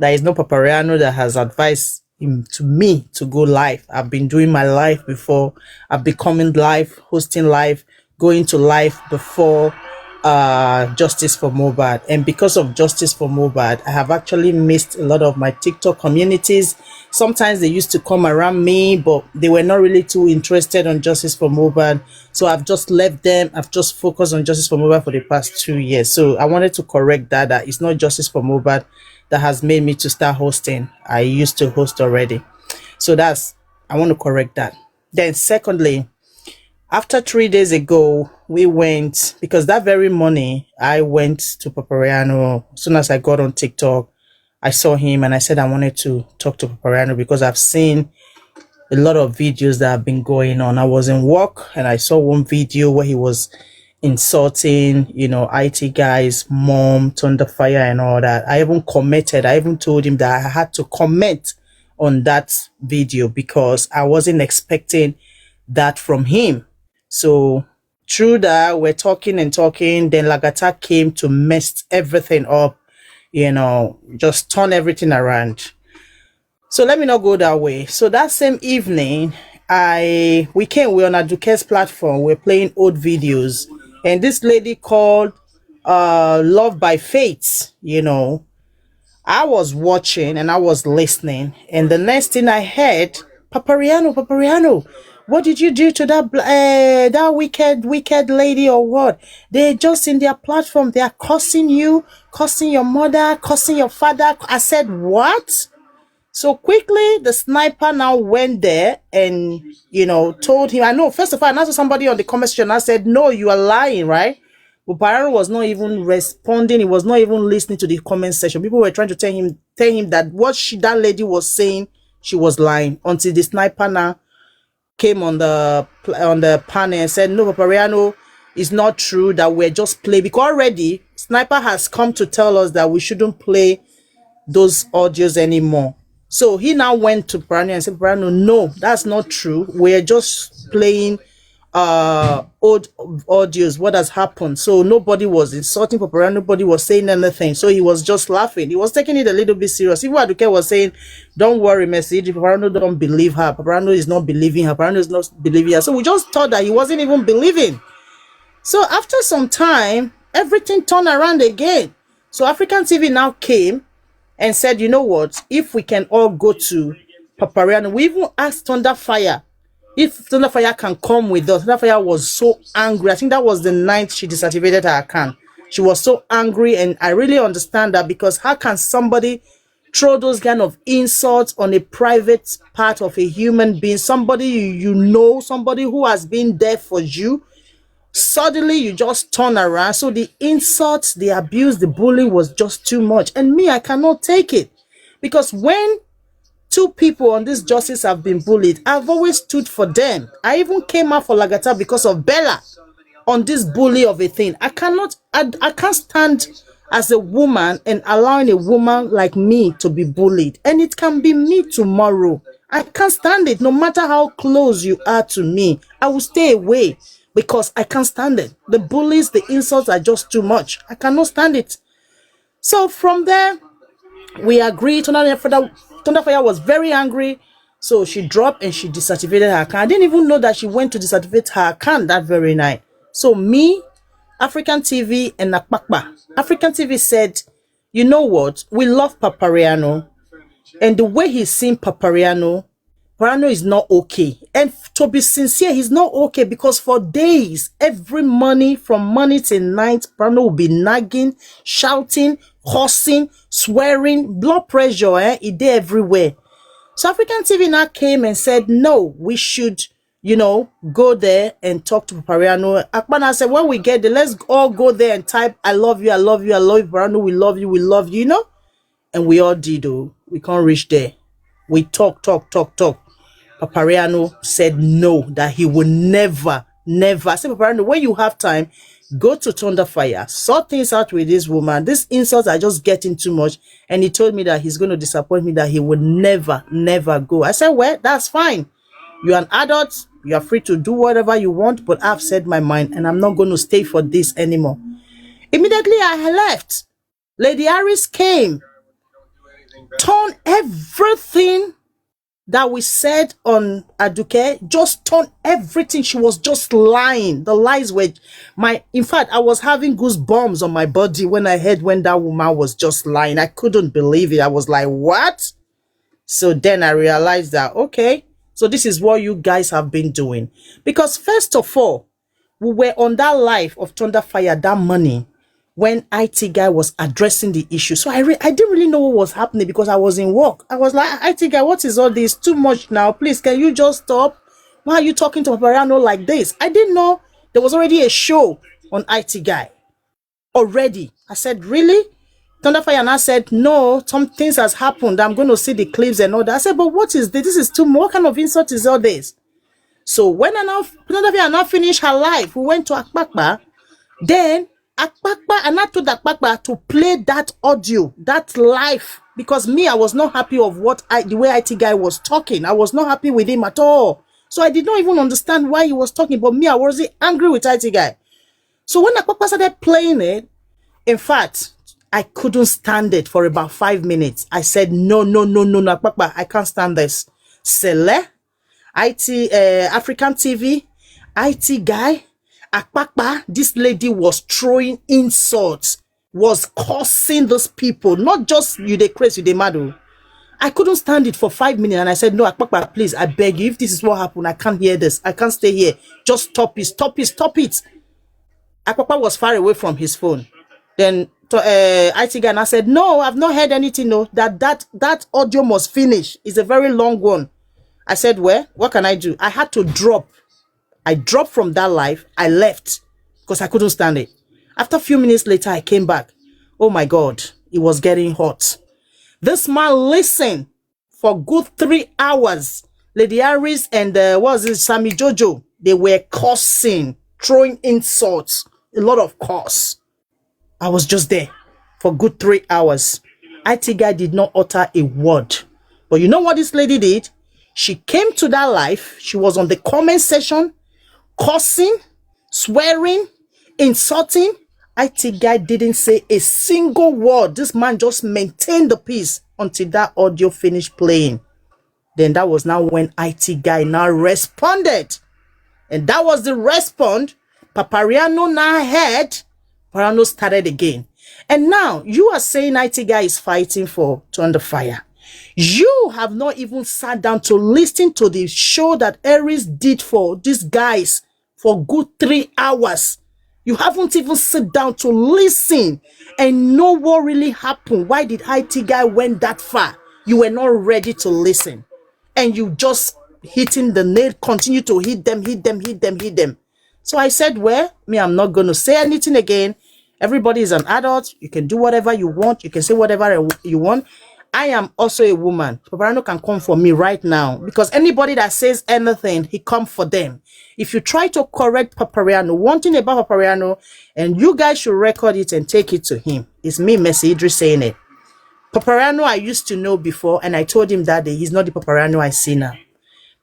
There is no papariano that has advised him to me to go live. I've been doing my live before. I've been coming live, hosting live, going to live before Justice for Mobile. And because of Justice for Mobile, I have actually missed a lot of my TikTok communities. Sometimes they used to come around me, but they were not really too interested on Justice for Mobile. So I've just left them. I've just focused on Justice for Mobile for the past 2 years. So I wanted to correct that it's not Justice for Mobile that has made me to start hosting. I used to host already. So I want to correct that. Then secondly, after 3 days ago, we went, because that very morning, I went to Papariano. As soon as I got on TikTok, I saw him and I said I wanted to talk to Papariano because I've seen a lot of videos that have been going on. I was in work and I saw one video where he was insulting, IT guys, mom, Thunder Fire and all that. I even commented. I even told him that I had to comment on that video because I wasn't expecting that from him. So through that, we're talking and talking. Then Lagata came to mess everything up, just turn everything around. So let me not go that way. So that same evening, we're on Aduke's platform. We're playing old videos. And this lady called Love by Fate, I was watching and I was listening. And the next thing I heard, Papariano, what did you do to that wicked lady or what? They're just in their platform. They are cursing you, cursing your mother, cursing your father. I said, what? So quickly, the sniper now went there and, told him, I know, first of all, I asked somebody on the comment section, I said, no, you are lying, right? But Barron was not even responding. He was not even listening to the comment section. People were trying to tell him that that lady was saying, she was lying, until the sniper now came on the panel and said, no, Papariano, it's not true that we're just playing. Because already, sniper has come to tell us that we shouldn't play those audios anymore. So he now went to Papariano and said, Papariano, no, that's not true. We're just playing old audios, what has happened. So nobody was insulting Papariano, nobody was saying anything. So he was just laughing. He was taking it a little bit serious. Even Aduke was saying, don't worry, message. Papariano don't believe her. Papariano is not believing her. Papariano is not believing her. So we just thought that he wasn't even believing. So after some time, everything turned around again. So African TV now came and said, you know what, if we can all go to Papariano, we even asked Thunderfire if Thunderfire can come with us. Thunderfire was so angry. I think that was the night she deactivated her account. She was so angry, and I really understand that, because how can somebody throw those kind of insults on a private part of a human being, somebody somebody who has been there for you? Suddenly you just turn around. So the insults, the abuse, the bullying was just too much. And me, I cannot take it, because when 2 people on this justice have been bullied, I've always stood for them. I even came out for Lagata because of Bella on this bully of a thing. I can't stand as a woman and allowing a woman like me to be bullied. And it can be me tomorrow. I can't stand it. No matter how close you are to me, I will stay away because I can't stand it. The bullies, the insults are just too much. I cannot stand it. So from there, we agreed. Thunderfire was very angry. So she dropped and she deactivated her account. I didn't even know that she went to deactivate her account that very night. So me, African TV, and Nakpakpa. African TV said, you know what? We love Papariano. And the way he's seen Papariano is not okay. And to be sincere, he's not okay because for days, every morning, from morning till night, Papariano will be nagging, shouting, cursing, swearing, blood pressure, it did everywhere. So African TV now came and said, no, we should, go there and talk to Papariano. Akbana said, when we get there, let's all go there and type, I love you, I love you, I love you, Papariano, we love you, And we all did, we can't reach there. We talk. Papariano said no, that he would never. I said, Papariano, when you have time, go to Thunderfire, sort things out with this woman. These insults are just getting too much. And he told me that he's going to disappoint me, that he would never go. I said, well, that's fine. You're an adult. You are free to do whatever you want, but I've said my mind and I'm not going to stay for this anymore. Immediately I left. Lady Harris came, turned everything that we said on Aduke, just turned everything. She was just lying. The lies were in fact, I was having goosebumps on my body when I heard when that woman was just lying. I couldn't believe it. I was like, what? So then I realized that, okay, so this is what you guys have been doing. Because first of all, we were on that live of Thunderfire that morning when IT guy was addressing the issue. So I didn't really know what was happening because I was in work. I was like, IT guy, what is all this? Too much now. Please, can you just stop? Why are you talking to Papariano like this? I didn't know there was already a show on IT guy. Already. I said, really? Thunderfire and I said, no, some things has happened. I'm going to see the clips and all that. I said, but what is this? This is too much. What kind of insult is all this? So when Thunderfire and I finished her live, we went to Akpakpa. Then Akpakpa, and I told Akpakpa to play that audio, that live, because me, I was not happy of the way IT guy was talking. I was not happy with him at all. So I did not even understand why he was talking, but me, I wasn't angry with IT guy. So when Akpakpa started playing it, in fact, I couldn't stand it for about 5 minutes. I said, no, Akpakpa, I can't stand this. Sele, African TV, IT guy, Akpakpa, this lady was throwing insults, was cursing those people, not just you the crazy, you the mad. I couldn't stand it for 5 minutes and I said, no, Akpakpa, please, I beg you, if this is what happened, I can't hear this. I can't stay here. Just stop it. Akpakpa was far away from his phone. Then IT guy and I said, no, I've not heard anything, no, that audio must finish. It's a very long one. I said, well, what can I do? I had to drop. I dropped from that live. I left because I couldn't stand it. After a few minutes later, I came back. Oh my God, it was getting hot. This man listened for good 3 hours. Lady Harris and Sammy Jojo, they were cursing, throwing insults, a lot of curse. I was just there for good 3 hours. IT guy did not utter a word. But you know what this lady did? She came to that live. She was on the comment section, cursing, swearing, insulting. IT guy didn't say a single word. This man just maintained the peace until that audio finished playing. Then that was now when IT guy now responded. And that was the response Papariano now heard. Papariano started again. And now you are saying IT guy is fighting for Thunderfire. You have not even sat down to listen to the show that Aries did for these guys for good 3 hours. You haven't even sit down to listen and know what really happened. Why did IT guy went that far? You were not ready to listen. And you just hitting the nail, continue to hit them. So I said, well, I'm not going to say anything again. Everybody is an adult. You can do whatever you want. You can say whatever you want. I am also a woman. Papariano can come for me right now because anybody that says anything, he come for them. If you try to correct Papariano, one thing about Papariano, and you guys should record it and take it to him. It's me, Messi Idris, saying it. Papariano I used to know before, and I told him that day he's not the Papariano I see now.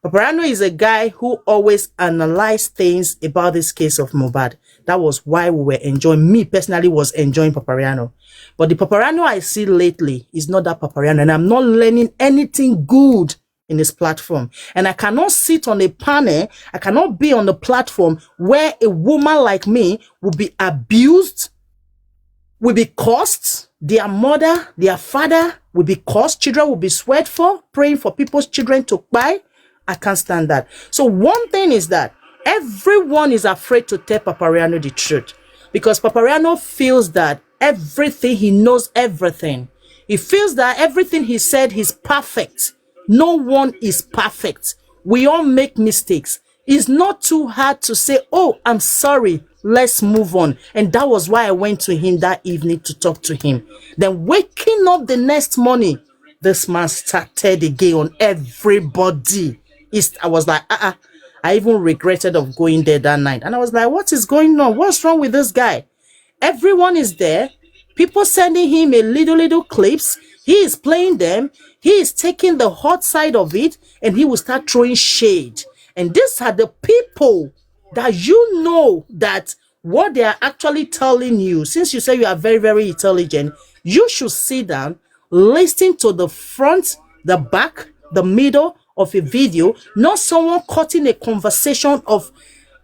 Papariano is a guy who always analyzed things about this case of Mohbad. That was why we were enjoying, me personally was enjoying Papariano. But the Papariano I see lately is not that Papariano, and I'm not learning anything good in his platform. And I cannot sit on a panel, I cannot be on a platform where a woman like me will be abused, will be cursed, their mother, their father will be cursed, children will be sweat for, praying for people's children to buy. I can't stand that. So one thing is that everyone is afraid to tell Papariano the truth because Papariano feels that everything, he knows everything. He feels that everything he said is perfect. No one is perfect. We all make mistakes. It's not too hard to say, oh, I'm sorry, let's move on. And that was why I went to him that evening to talk to him. Then waking up the next morning, this man started again on everybody. I was like, I even regretted of going there that night. And I was like, what is going on? What's wrong with this guy? Everyone is there. People sending him a little clips. He is playing them. He is taking the hot side of it, and he will start throwing shade. And these are the people that you know that what they are actually telling you, since you say you are very, very intelligent, you should sit down, listen to the front, the back, the middle of a video, not someone cutting a conversation of,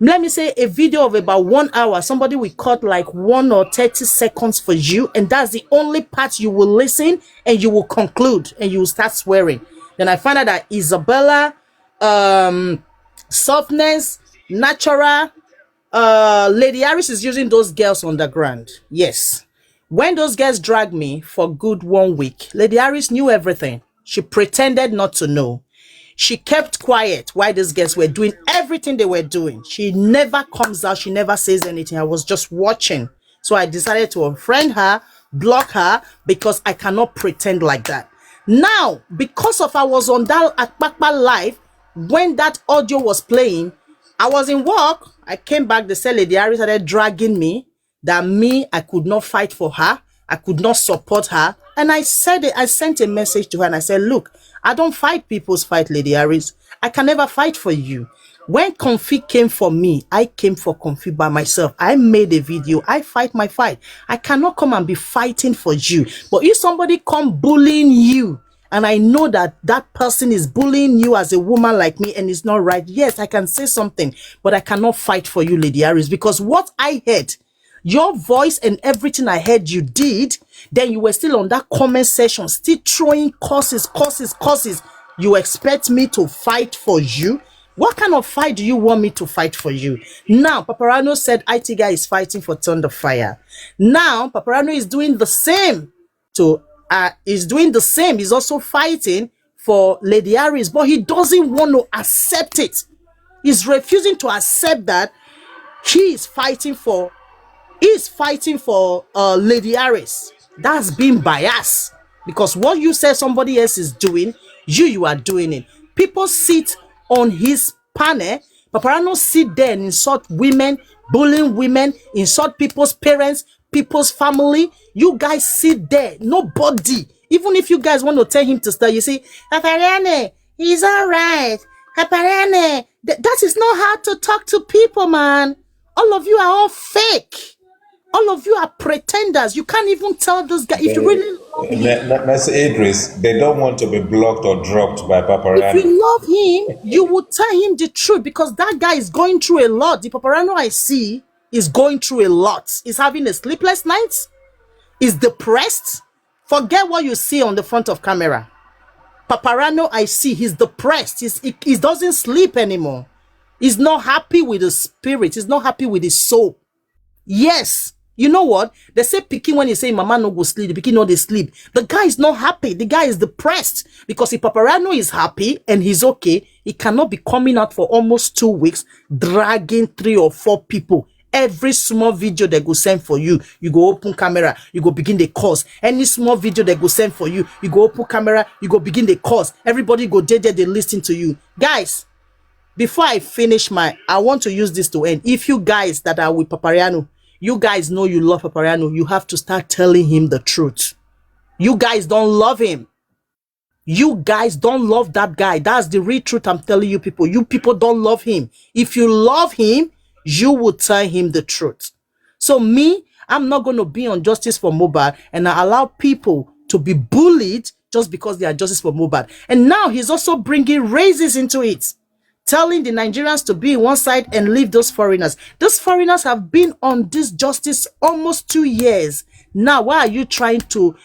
let me say, a video of about 1 hour. Somebody will cut like 1 or 30 seconds for you, and that's the only part you will listen, and you will conclude, and you will start swearing. Then I find out that Isabella, softness, natural, Lady Harris is using those girls on the ground. Yes. When those girls dragged me for good 1 week, Lady Harris knew everything. She pretended not to know. She kept quiet while these girls were doing everything they were doing. She never comes out. She never says anything. I was just watching. So I decided to unfriend her, block her, because I cannot pretend like that. Now, because of I was on that Akpakpa live, when that audio was playing, I was in work. I came back. They said Lady Harris started dragging me, that me, I could not fight for her. I could not support her. And I said it. I sent a message to her and I said, look, I don't fight people's fight, Lady Harris. I can never fight for you. When Comfy came for me, I came for Comfy by myself. I made a video. I fight my fight. I cannot come and be fighting for you. But if somebody come bullying you, and I know that that person is bullying you as a woman like me and it's not right, yes, I can say something, but I cannot fight for you, Lady Harris, because what I heard, your voice and everything I heard you did, then you were still on that comment section, still throwing curses. You expect me to fight for you? What kind of fight do you want me to fight for you? Now, Papariano said IT guy is fighting for Thunder Fire. Now, Papariano is doing the same to He's also fighting for Lady Harris, but he doesn't want to accept it. He's refusing to accept that he's fighting for Lady Harris. That's being biased, because what you say somebody else is doing, you are doing it. People sit on his panel. Papariano sit there and insult women, bullying women, insult people's parents, people's family. You guys sit there. Nobody. Even if you guys want to tell him to start, you say, Papariano, he's all right. Papariano, that is not how to talk to people, man. All of you are all fake. All of you are pretenders. You can't even tell this guy if you really love him. Mr. Idris, they don't want to be blocked or dropped by Papariano. If you love him, you will tell him the truth, because that guy is going through a lot. The Papariano I see is going through a lot. He's having a sleepless night. He's depressed. Forget what you see on the front of camera. Papariano I see, he's depressed. He doesn't sleep anymore. He's not happy with his spirit. He's not happy with his soul. Yes. You know what? They say pikin, when you say mama no go sleep, the pikin no they sleep. The guy is not happy. The guy is depressed, because if Papariano is happy and he's okay, he cannot be coming out for almost 2 weeks dragging 3 or 4 people Every small video they go send for you, you go open camera, you go begin the course. Any small video they go send for you, you go open camera, you go begin the course. Everybody go there, they listen to you. Guys, before I finish I want to use this to end. If you guys that are with Papariano, you guys know you love Papariano, you have to start telling him the truth. You guys don't love him. You guys don't love that guy. That's the real truth I'm telling you people. You people don't love him. If you love him, you will tell him the truth. So me, I'm not going to be on Justice for Mohbad and I allow people to be bullied just because they are Justice for Mohbad. And now he's also bringing races into it, telling the Nigerians to be on one side and leave those foreigners. Those foreigners have been on this justice almost 2 years. Now, why are you trying to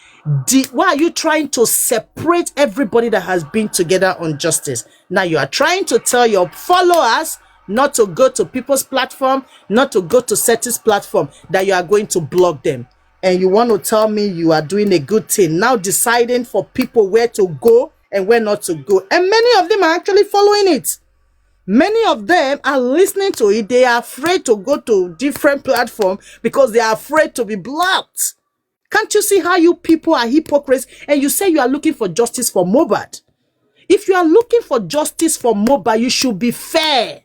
separate everybody that has been together on justice? Now you are trying to tell your followers not to go to people's platform, not to go to Seti's platform, that you are going to block them. And you want to tell me you are doing a good thing, now deciding for people where to go and where not to go. And many of them are actually following it. Many of them are listening to it. They are afraid to go to different platforms because they are afraid to be blocked. Can't you see how you people are hypocrites? And you say you are looking for justice for Mohbad. If you are looking for justice for Mohbad, you should be fair.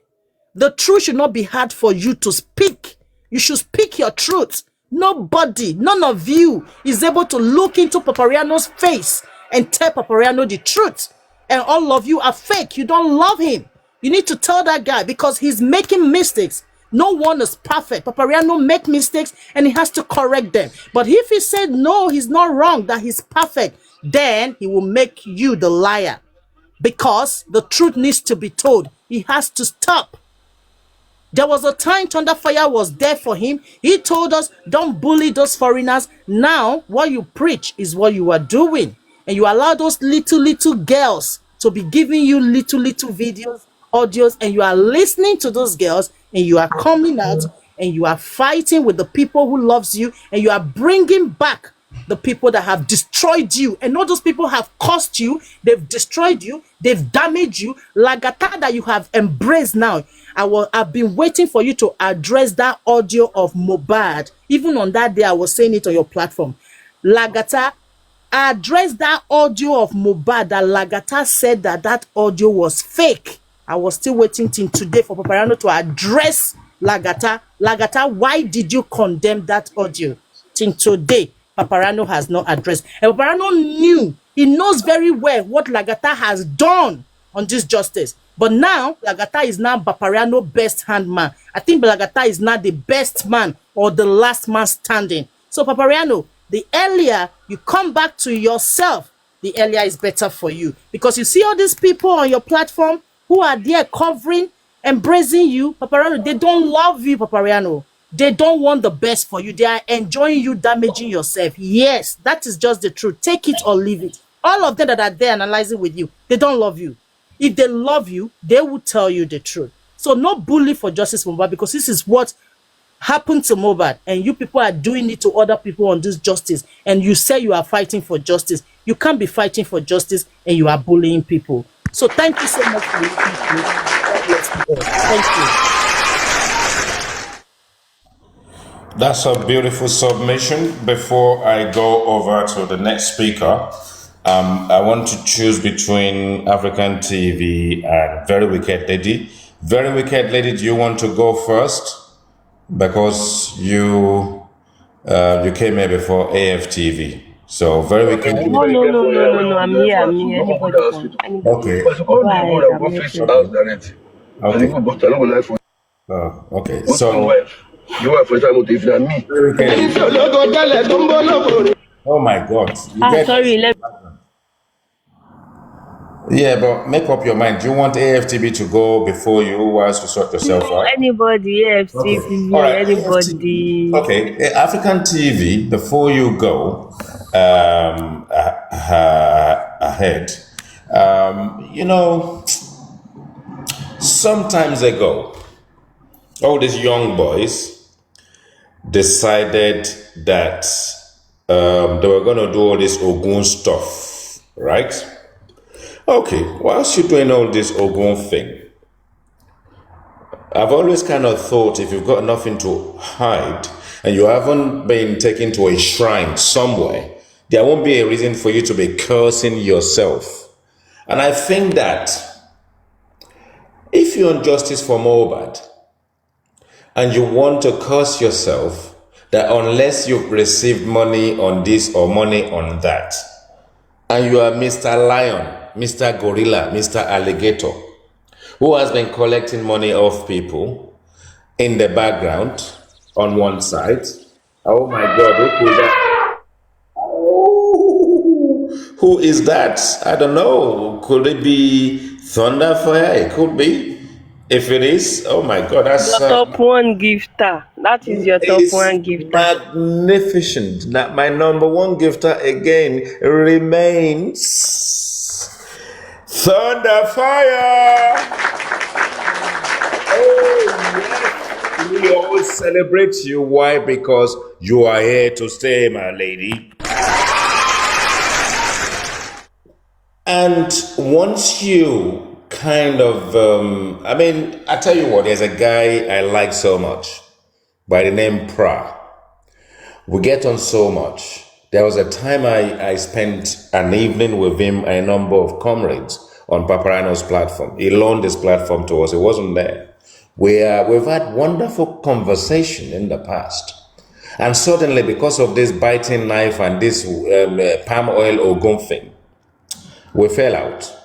The truth should not be hard for you to speak. You should speak your truth. Nobody, none of you is able to look into Papariano's face and tell Papariano the truth. And all of you are fake. You don't love him. You need to tell that guy because he's making mistakes. No one is perfect. Papariano make mistakes and he has to correct them. But if he said no, he's not wrong, that he's perfect, then he will make you the liar. Because the truth needs to be told. He has to stop. There was a time Thunderfire was there for him. He told us, don't bully those foreigners. Now, what you preach is what you are doing. And you allow those little girls to be giving you little videos, audios, and you are listening to those girls, and you are coming out, and you are fighting with the people who loves you, and you are bringing back the people that have destroyed you. And all those people have cost you, they've destroyed you, they've damaged you. Lagata that you have embraced now, I've been waiting for you to address that audio of Mohbad. Even on that day, I was saying it on your platform. Lagata, address that audio of Mohbad that Lagata said that audio was fake. I was still waiting till today for Papariano to address Lagata. Lagata, why did you condemn that audio? Till today, Papariano has not addressed. And Papariano he knows very well what Lagata has done on this justice. But now, Lagata is now Papariano's best hand man. I think Lagata is not the best man or the last man standing. So Papariano, the earlier you come back to yourself, the earlier is better for you. Because you see all these people on your platform who are there covering, embracing you, Papariano, they don't love you, Papariano. They don't want the best for you. They are enjoying you damaging yourself. Yes, that is just the truth. Take it or leave it. All of them that are there analyzing with you, they don't love you. If they love you, they will tell you the truth. So no bully for Justice for Mohbad, because this is what happened to Mohbad, and you people are doing it to other people on this justice, and you say you are fighting for justice. You can't be fighting for justice and you are bullying people. So thank you so much for listening to me. God bless you all. Thank you. That's a beautiful submission. Before I go over to the next speaker, I want to choose between African TV and Very Wicked Lady. Very Wicked Lady, do you want to go first? Because you came here before AFTV. So Very Wicked Lady. No. I'm here. Anybody can. Okay. Okay. Okay. So. Oh my God. Sorry. Yeah, but make up your mind. Do you want AFTV to go before you whilst you sort yourself out? Anybody, AFTV, Okay. All right. anybody. Okay, African TV, before you go ahead, sometimes ago, all these young boys decided that they were going to do all this Ogun stuff, right? Okay, whilst you're doing all this Ogun thing, I've always kind of thought if you've got nothing to hide and you haven't been taken to a shrine somewhere, there won't be a reason for you to be cursing yourself. And I think that if you're on Justice for Mohbad and you want to curse yourself, that unless you've received money on this or money on that, and you are Mr. Lion, Mr. Gorilla, Mr. Alligator, who has been collecting money off people in the background on one side. Oh my God, who is that? Oh, who is that? I don't know. Could it be Thunderfire? It could be. If it is, oh my God, that's Your top one gifter. That is your top is one gifter. magnificent. That my number one gifter again remains Thunderfire. Oh yes, we always celebrate you. Why? Because you are here to stay, my lady. And once you kind of, I tell you what, there's a guy I like so much by the name Pra. We get on so much. There was a time I spent an evening with him and a number of comrades on Papariano's platform. He loaned this platform to us. He wasn't there. We've had wonderful conversation in the past. And suddenly, because of this biting knife and this palm oil Ogun thing, we fell out.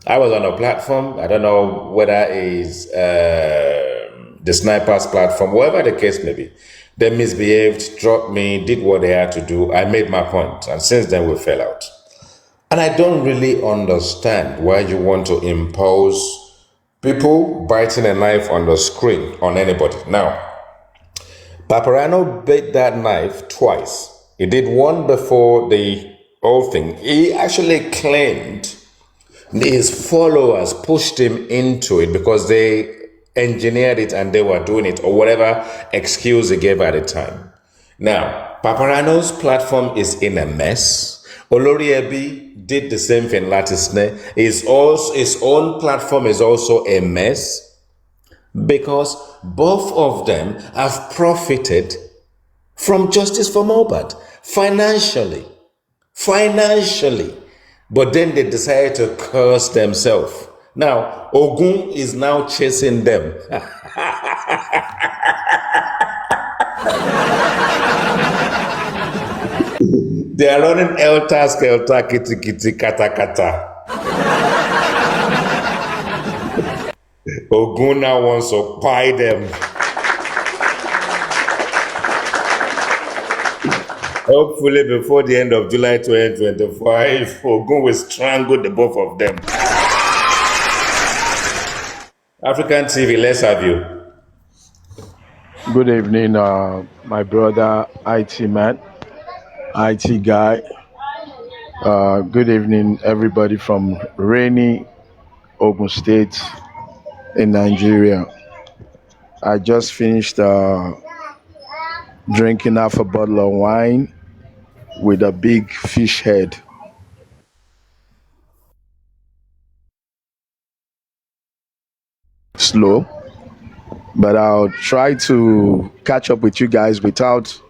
I was on a platform. I don't know whether it's the sniper's platform, whatever the case may be. They misbehaved, dropped me, did what they had to do. I made my point, and since then we fell out. And I don't really understand why you want to impose people biting a knife on the screen on anybody. Now, Papariano bit that knife twice. He did one before the whole thing. He actually claimed his followers pushed him into it because they engineered it and they were doing it, or whatever excuse he gave at the time. Now, Papariano's platform is in a mess. Oloriebi did the same thing, Latisne. His own platform is also a mess because both of them have profited from Justice for Mohbad financially. But then they decided to curse themselves. Now, Ogun is now chasing them. They are running elter skelter kitty kitty kata kata. Ogun now wants to buy them. Hopefully before the end of July 2025, Ogun will strangle the both of them. African TV, let's have you. Good evening, my brother, IT man, IT guy. Good evening, everybody from rainy Ogun State in Nigeria. I just finished drinking half a bottle of wine with a big fish head. Slow, but I'll try to catch up with you guys without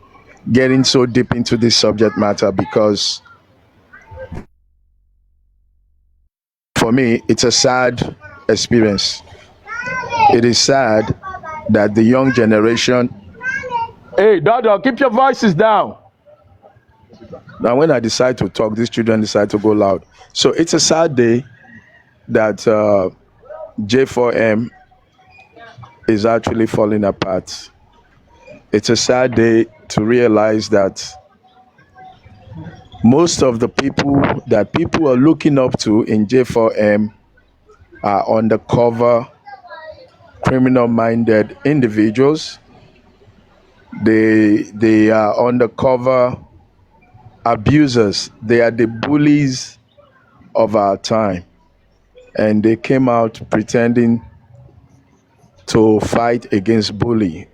getting so deep into this subject matter, because for me, it's a sad experience. It is sad that the young generation. Hey, Dada, keep your voices down. Now, when I decide to talk, these children decide to go loud. So it's a sad day that J4M is actually falling apart. It's a sad day to realize that most of the people that people are looking up to in J4M are undercover, criminal-minded individuals. They are undercover abusers. They are the bullies of our time. And they came out pretending to fight against bullying.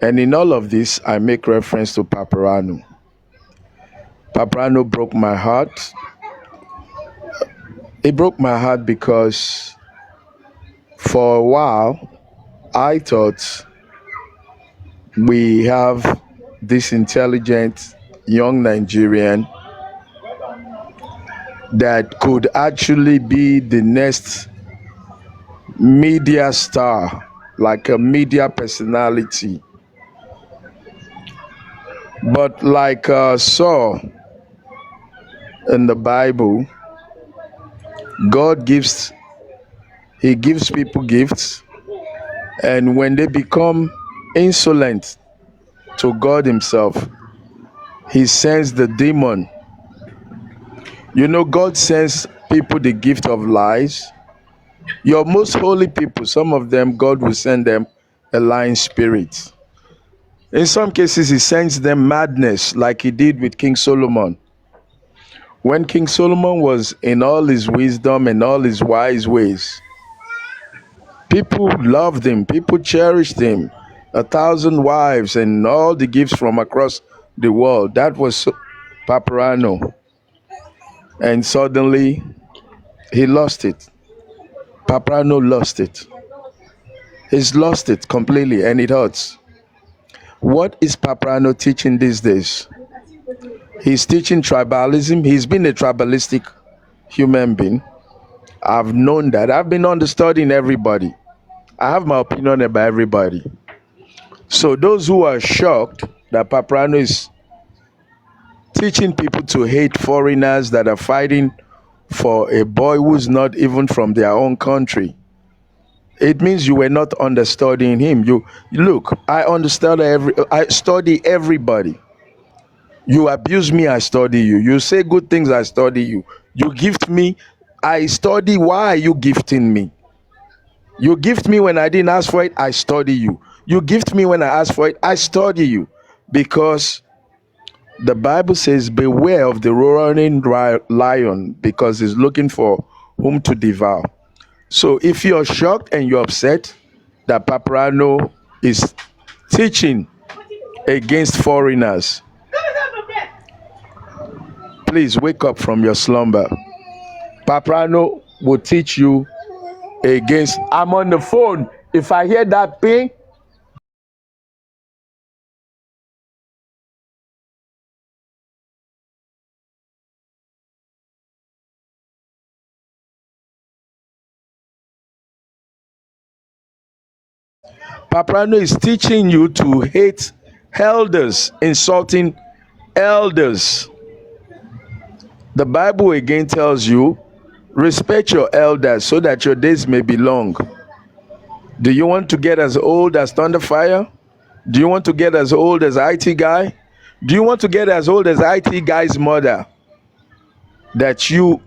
And in all of this, I make reference to Papariano. Papariano broke my heart. It broke my heart because for a while, I thought we have this intelligent young Nigerian that could actually be the next media star, like a media personality. But like Saul in the Bible, God gives, He gives people gifts, and when they become insolent to God Himself, He sends the demon. You know, God sends people the gift of lies. Your most holy people, some of them, God will send them a lying spirit. In some cases, He sends them madness, like He did with King Solomon. When King Solomon was in all his wisdom and all his wise ways, people loved him, people cherished him. 1,000 wives and all the gifts from across the world. That was papariano. And suddenly, he lost it. Papariano lost it. He's lost it completely, and it hurts. What is papariano teaching these days? He's teaching tribalism. He's been a tribalistic human being. I've known that. I've been understudying everybody. I have my opinion about everybody. So those who are shocked that Paprano is teaching people to hate foreigners that are fighting for a boy who's not even from their own country, it means you were not understudying him. You look, I study everybody. You abuse me, I study you. You say good things, I study you. You gift me, I study. Why are you gifting me? You gift me when I didn't ask for it, I study you. You gift me when I ask for it, I study you. Because the Bible says, beware of the roaring lion, because he's looking for whom to devour. So if you're shocked and you're upset that Paparano is teaching against foreigners, please wake up from your slumber. Paparano will teach you against. I'm on the phone. If I hear that ping, Paparano is teaching you to hate elders, insulting elders. The Bible again tells you, respect your elders so that your days may be long. Do you want to get as old as Thunderfire? Do you want to get as old as IT Guy? Do you want to get as old as IT Guy's mother? That you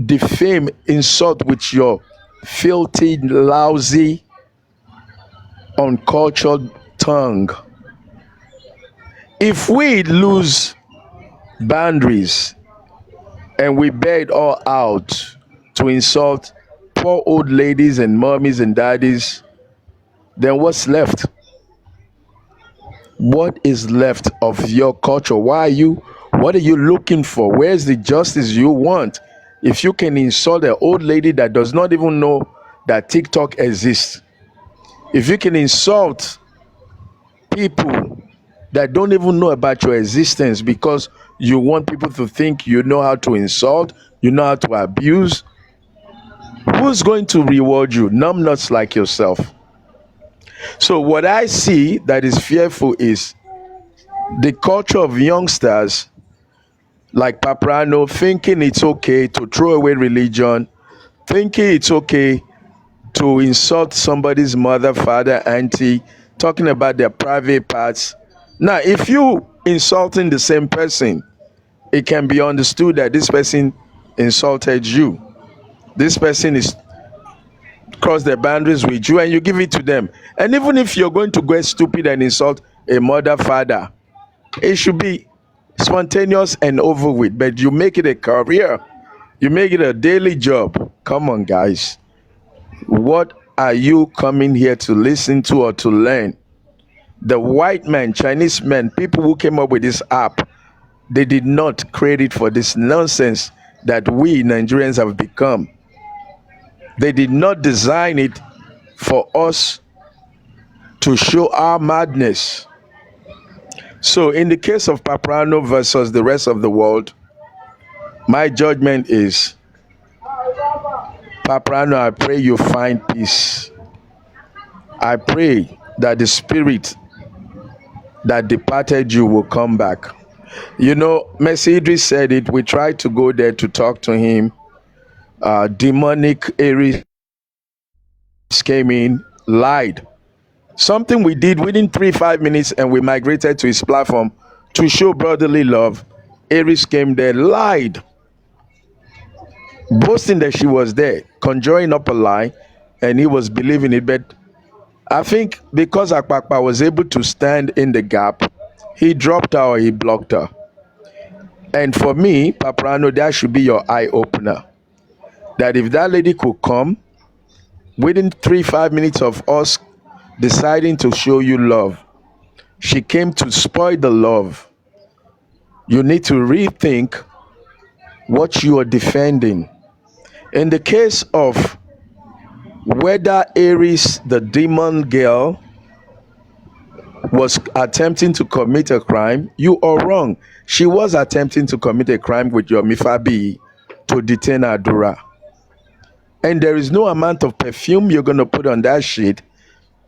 defame, insult with your filthy, lousy, uncultured tongue. If we lose boundaries and we bear it all out to insult poor old ladies and mommies and daddies, then what's left? What is left of your culture? What are you looking for? Where's the justice you want? If you can insult an old lady that does not even know that TikTok exists, if you can insult people that don't even know about your existence because you want people to think you know how to insult, you know how to abuse, who's going to reward you? Numbnuts like yourself. So what I see that is fearful is the culture of youngsters like Paprano thinking it's okay to throw away religion, thinking it's okay to insult somebody's mother, father, auntie, talking about their private parts. Now, if you insulting the same person, it can be understood that this person insulted you. This person is crossed the boundaries with you and you give it to them. And even if you're going to go stupid and insult a mother, father, it should be spontaneous and over with, but you make it a career, you make it a daily job. Come on, guys. What are you coming here to listen to or to learn? The white man, Chinese men, people who came up with this app, they did not create it for this nonsense that we Nigerians have become. They did not design it for us to show our madness. So, in the case of Papariano versus the rest of the world, my judgment is Papariano, I pray you find peace. I pray that the spirit that departed you will come back. You know, Messi Idris said it. We tried to go there to talk to him. Demonic Aries came in, lied. Something we did within 3-5 minutes, and we migrated to his platform to show brotherly love. Aries came there, lied, boasting that she was there, conjuring up a lie, and he was believing it. But I think because Akpakpa was able to stand in the gap, he dropped her or he blocked her. And for me, Papariano, that should be your eye opener. That if that lady could come within 3-5 minutes of us deciding to show you love, she came to spoil the love. You need to rethink what you are defending. In the case of whether Aries, the demon girl, was attempting to commit a crime, you are wrong. She was attempting to commit a crime with your Mifabi to detain Adura. And there is no amount of perfume you're going to put on that shit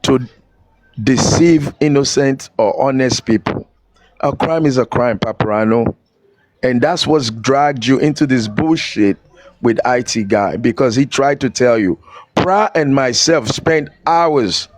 to deceive innocent or honest people. A crime is a crime, Papariano. And that's what's dragged you into this bullshit with IT guy, because he tried to tell you. Pra and myself spent hours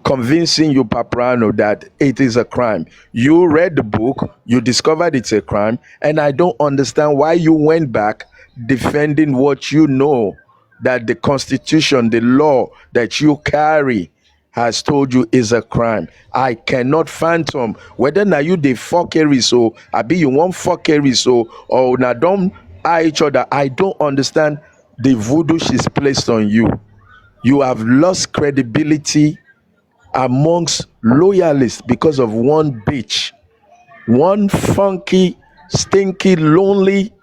convincing you, Papariano, that it is a crime. You read the book, you discovered it's a crime, and I don't understand why you went back defending what you know that the Constitution, the law that you carry has told you is a crime. I cannot phantom whether now you the fuckery so I be you one fuckery so or now don't eye each other. I don't understand the voodoo she's placed on you. You have lost credibility amongst loyalists because of one bitch, one funky, stinky, lonely,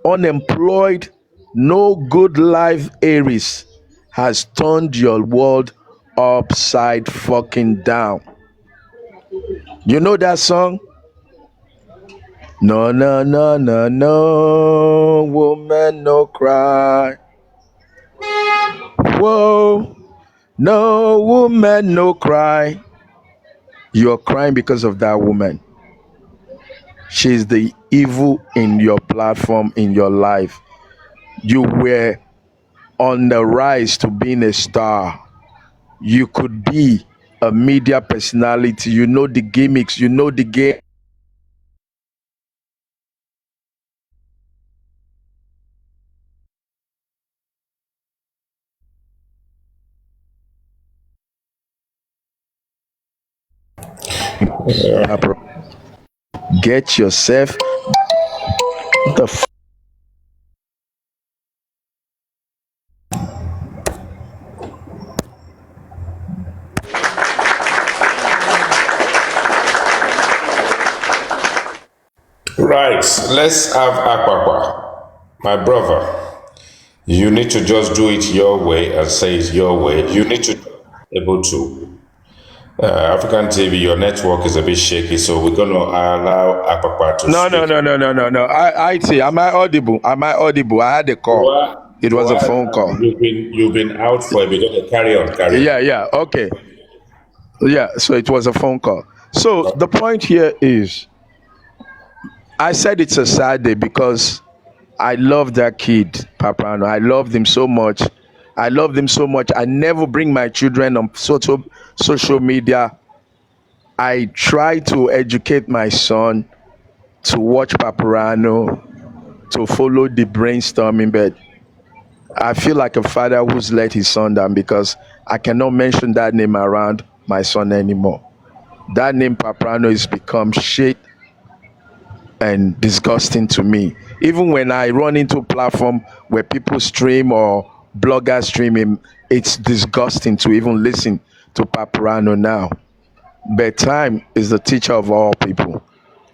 unemployed, no good life Aries has turned your world upside fucking down. You know that song? No, no, no, no, no, woman, no cry. Whoa, no, woman, no cry. You're crying because of that woman. She's the evil in your platform, in your life. You were on the rise to being a star. You could be a media personality. You know the gimmicks, you know the game. Get yourself the Right, let's have Aquaqua. My brother, you need to just do it your way and say it your way. You need to be able to. African TV, your network is a bit shaky, so we're going to allow Aquaqua to No, no, speak. no, no, no, no, no. IT, am I audible? Am I audible? I had a call. It was a phone call. You've been out for a bit. Okay, carry on, carry on. Yeah, okay. Yeah, so it was a phone call. So the point here is, I said it's a sad day because I love that kid, Papariano. I loved him so much. I loved him so much. I never bring my children on social media. I try to educate my son to watch Papariano, to follow the brainstorming, but I feel like a father who's let his son down because I cannot mention that name around my son anymore. That name Papariano has become shit and disgusting to me. Even when I run into a platform where people stream or bloggers streaming, it's disgusting to even listen to Papariano now. But time is the teacher of all people.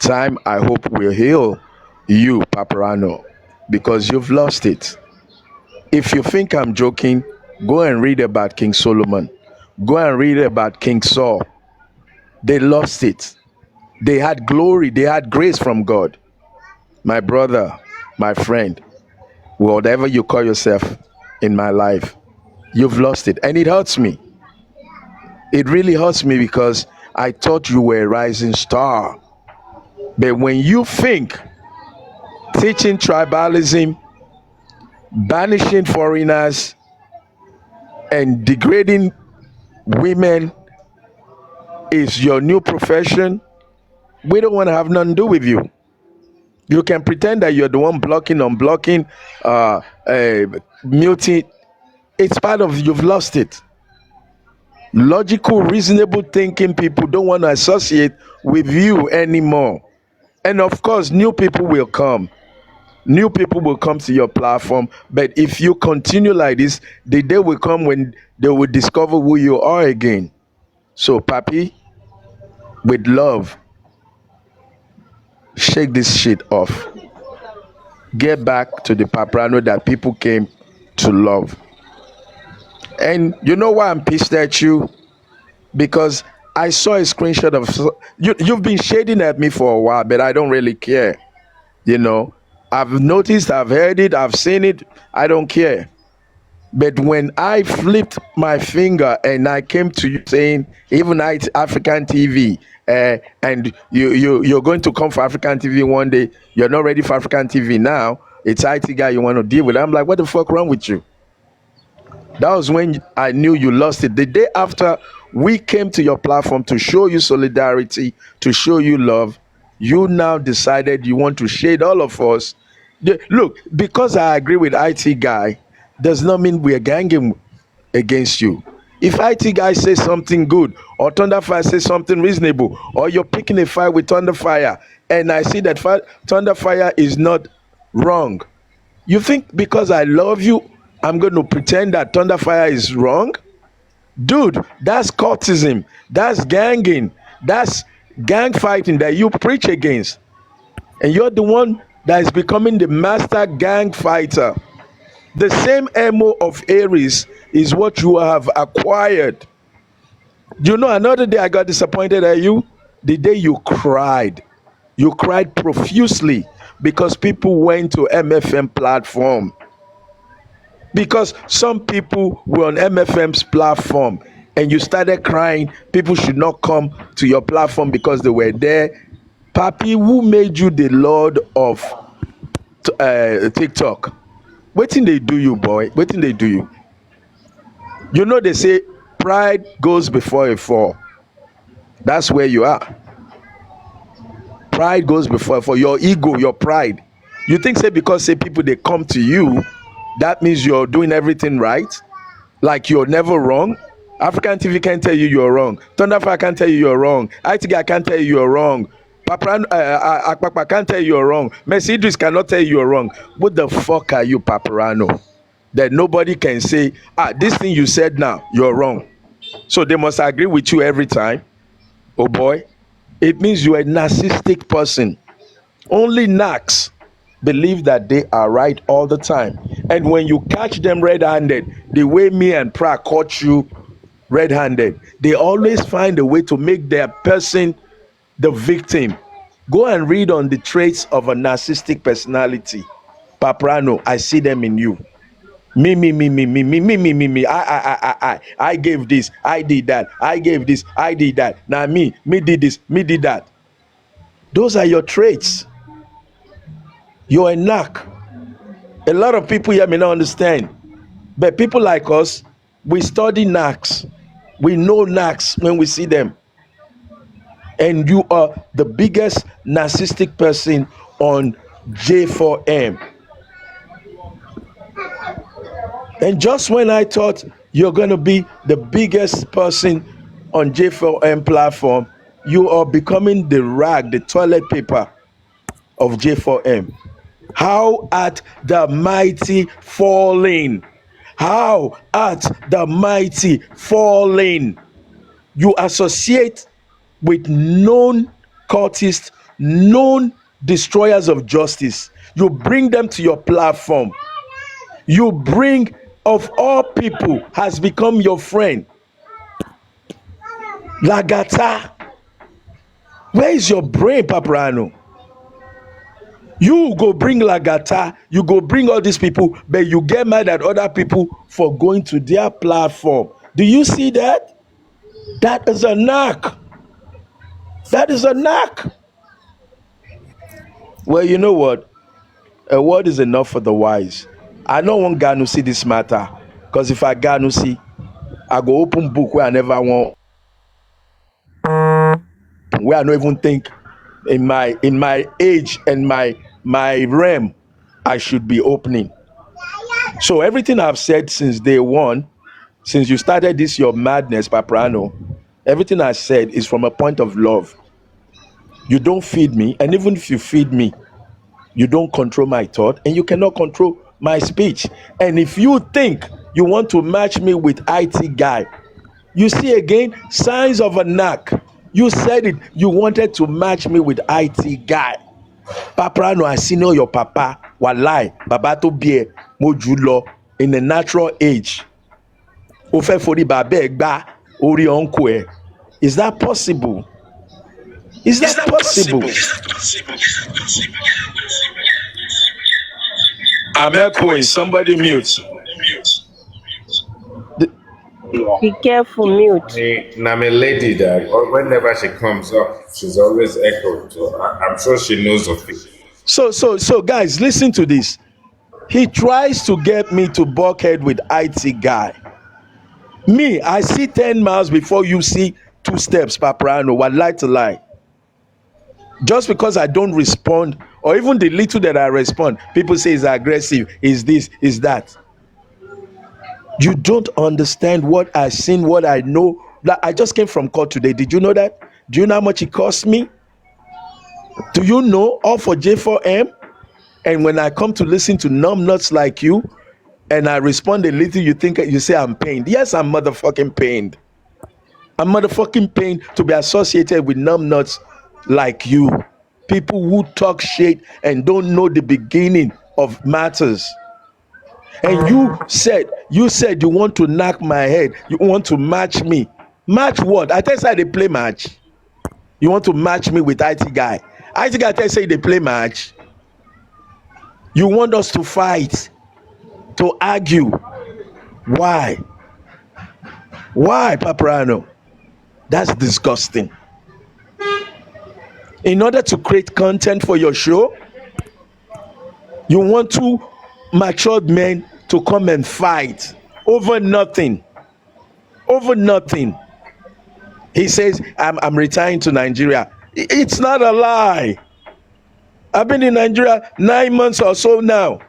Time, I hope, will heal you, Papariano, because you've lost it. If you think I'm joking, Go and read about King Solomon. Go and read about King Saul. They lost it. They had glory, they had grace from God. My brother, my friend, whatever you call yourself in my life, you've lost it. And it hurts me. It really hurts me because I thought you were a rising star. But when you think teaching tribalism, banishing foreigners, and degrading women is your new profession, we don't want to have nothing to do with you. You can pretend that you're the one blocking, unblocking, muting. It's part of, you've lost it. Logical, reasonable thinking people don't want to associate with you anymore. And of course, new people will come. New people will come to your platform. But if you continue like this, the day will come when they will discover who you are again. So, Papi, with love, shake this shit off. Get back to the papariano that people came to love. And you know why I'm pissed at you? Because I saw a screenshot of you've been shading at me for a while, but I don't really care. You know, I've noticed, I've heard it, I've seen it, I don't care. But when I flipped my finger and I came to you saying, even African TV, and you're going to come for African TV one day, you're not ready for African TV now, it's IT guy you want to deal with. I'm like, what the fuck wrong with you? That was when I knew you lost it. The day after we came to your platform to show you solidarity, to show you love, you now decided you want to shade all of us. Look, because I agree with IT guy, does not mean we are ganging against you. If IT guy says something good, or Thunderfire says something reasonable, or you're picking a fight with Thunderfire, and I see that Thunderfire is not wrong, you think because I love you, I'm going to pretend that Thunderfire is wrong? Dude, that's cultism. That's ganging. That's gang fighting that you preach against. And you're the one that is becoming the master gang fighter. The same MO of Aries is what you have acquired. You know, another day I got disappointed at you. The day you cried. You cried profusely because people went to MFM platform. Because some people were on MFM's platform and you started crying, people should not come to your platform because they were there. Papi, who made you the lord of TikTok? Wetin they do you, boy? Wetin they do you? You know they say pride goes before a fall. That's where you are. Pride goes before a fall. Your ego, your pride. You think say because say people they come to you, that means you're doing everything right? Like you're never wrong? African TV can't tell you you're wrong. Thunderfire can't tell you you're wrong. ITG can't tell you you're wrong. Akpakpa can't tell you you're wrong. Messi Idris cannot tell you you're wrong. What the fuck are you, papariano? That nobody can say, this thing you said now, you're wrong. So they must agree with you every time. Oh boy. It means you're a narcissistic person. Only narcs believe that they are right all the time. And when you catch them red-handed, the way me and Pra caught you red-handed, they always find a way to make their person the victim. Go and read on the traits of a narcissistic personality. Paparano, I see them in you. Me. I gave this, I did that. I gave this, I did that. Now me did this, me did that. Those are your traits. You're a knack. A lot of people here may not understand. But people like us, we study knacks. We know knacks when we see them. And you are the biggest narcissistic person on J4M. And just when I thought you're going to be the biggest person on J4M platform, you are becoming the rag, the toilet paper of J4M. How art the mighty falling? How art the mighty falling? You associate with known cultists, known destroyers of justice. You bring them to your platform. You bring of all people has become your friend? Lagata. Where is your brain, Papariano? You go bring Lagata, you go bring all these people, but you get mad at other people for going to their platform. Do you see that? That is a knack. That is a knack. Well, you know what? A word is enough for the wise. I don't want God to see this matter. Because if I God to see, I go open book where I never want, where I don't even think in my age and my realm I should be opening. So everything I've said since day one, since you started this your madness, Paprano, everything I said is from a point of love. You don't feed me, and even if you feed me, you don't control my thought, and you cannot control my speech. And if you think you want to match me with IT guy, you see again signs of a knack. You said it. You wanted to match me with IT guy. Paprano, I senior your papa. Walai, baba to be mojulo in a natural age. Ofe fori babe egba ori uncle ẹ. Is that possible? Is that possible? I'm echoing. Somebody mute. Be careful, mute. Now, my lady, that whenever she comes up, she's always echoed. So I'm sure she knows of it. So, guys, listen to this. He tries to get me to buckhead with IT guy. Me, I see 10 miles before you see 2 steps, Paprano. What lie to lie? Just because I don't respond, or even the little that I respond, people say is aggressive, is this, is that. You don't understand what I seen, what I know. Like, I just came from court today. Did you know that? Do you know how much it cost me? Do you know all for J4M? And when I come to listen to numbnuts like you, and I respond a little, you say I'm pained. Yes, I'm motherfucking pained. I'm motherfucking pained to be associated with numbnuts like you. People who talk shit and don't know the beginning of matters. And you said you want to knock my head. You want to match me. Match what? I tell you they play match. You want to match me with IT guy. IT guy tell you they play match. You want us to fight, to argue. Why? Why, Paprano? That's disgusting. In order to create content for your show, you want 2 matured men to come and fight over nothing. Over nothing. He says, I'm retiring to Nigeria. It's not a lie. I've been in Nigeria 9 months or so now,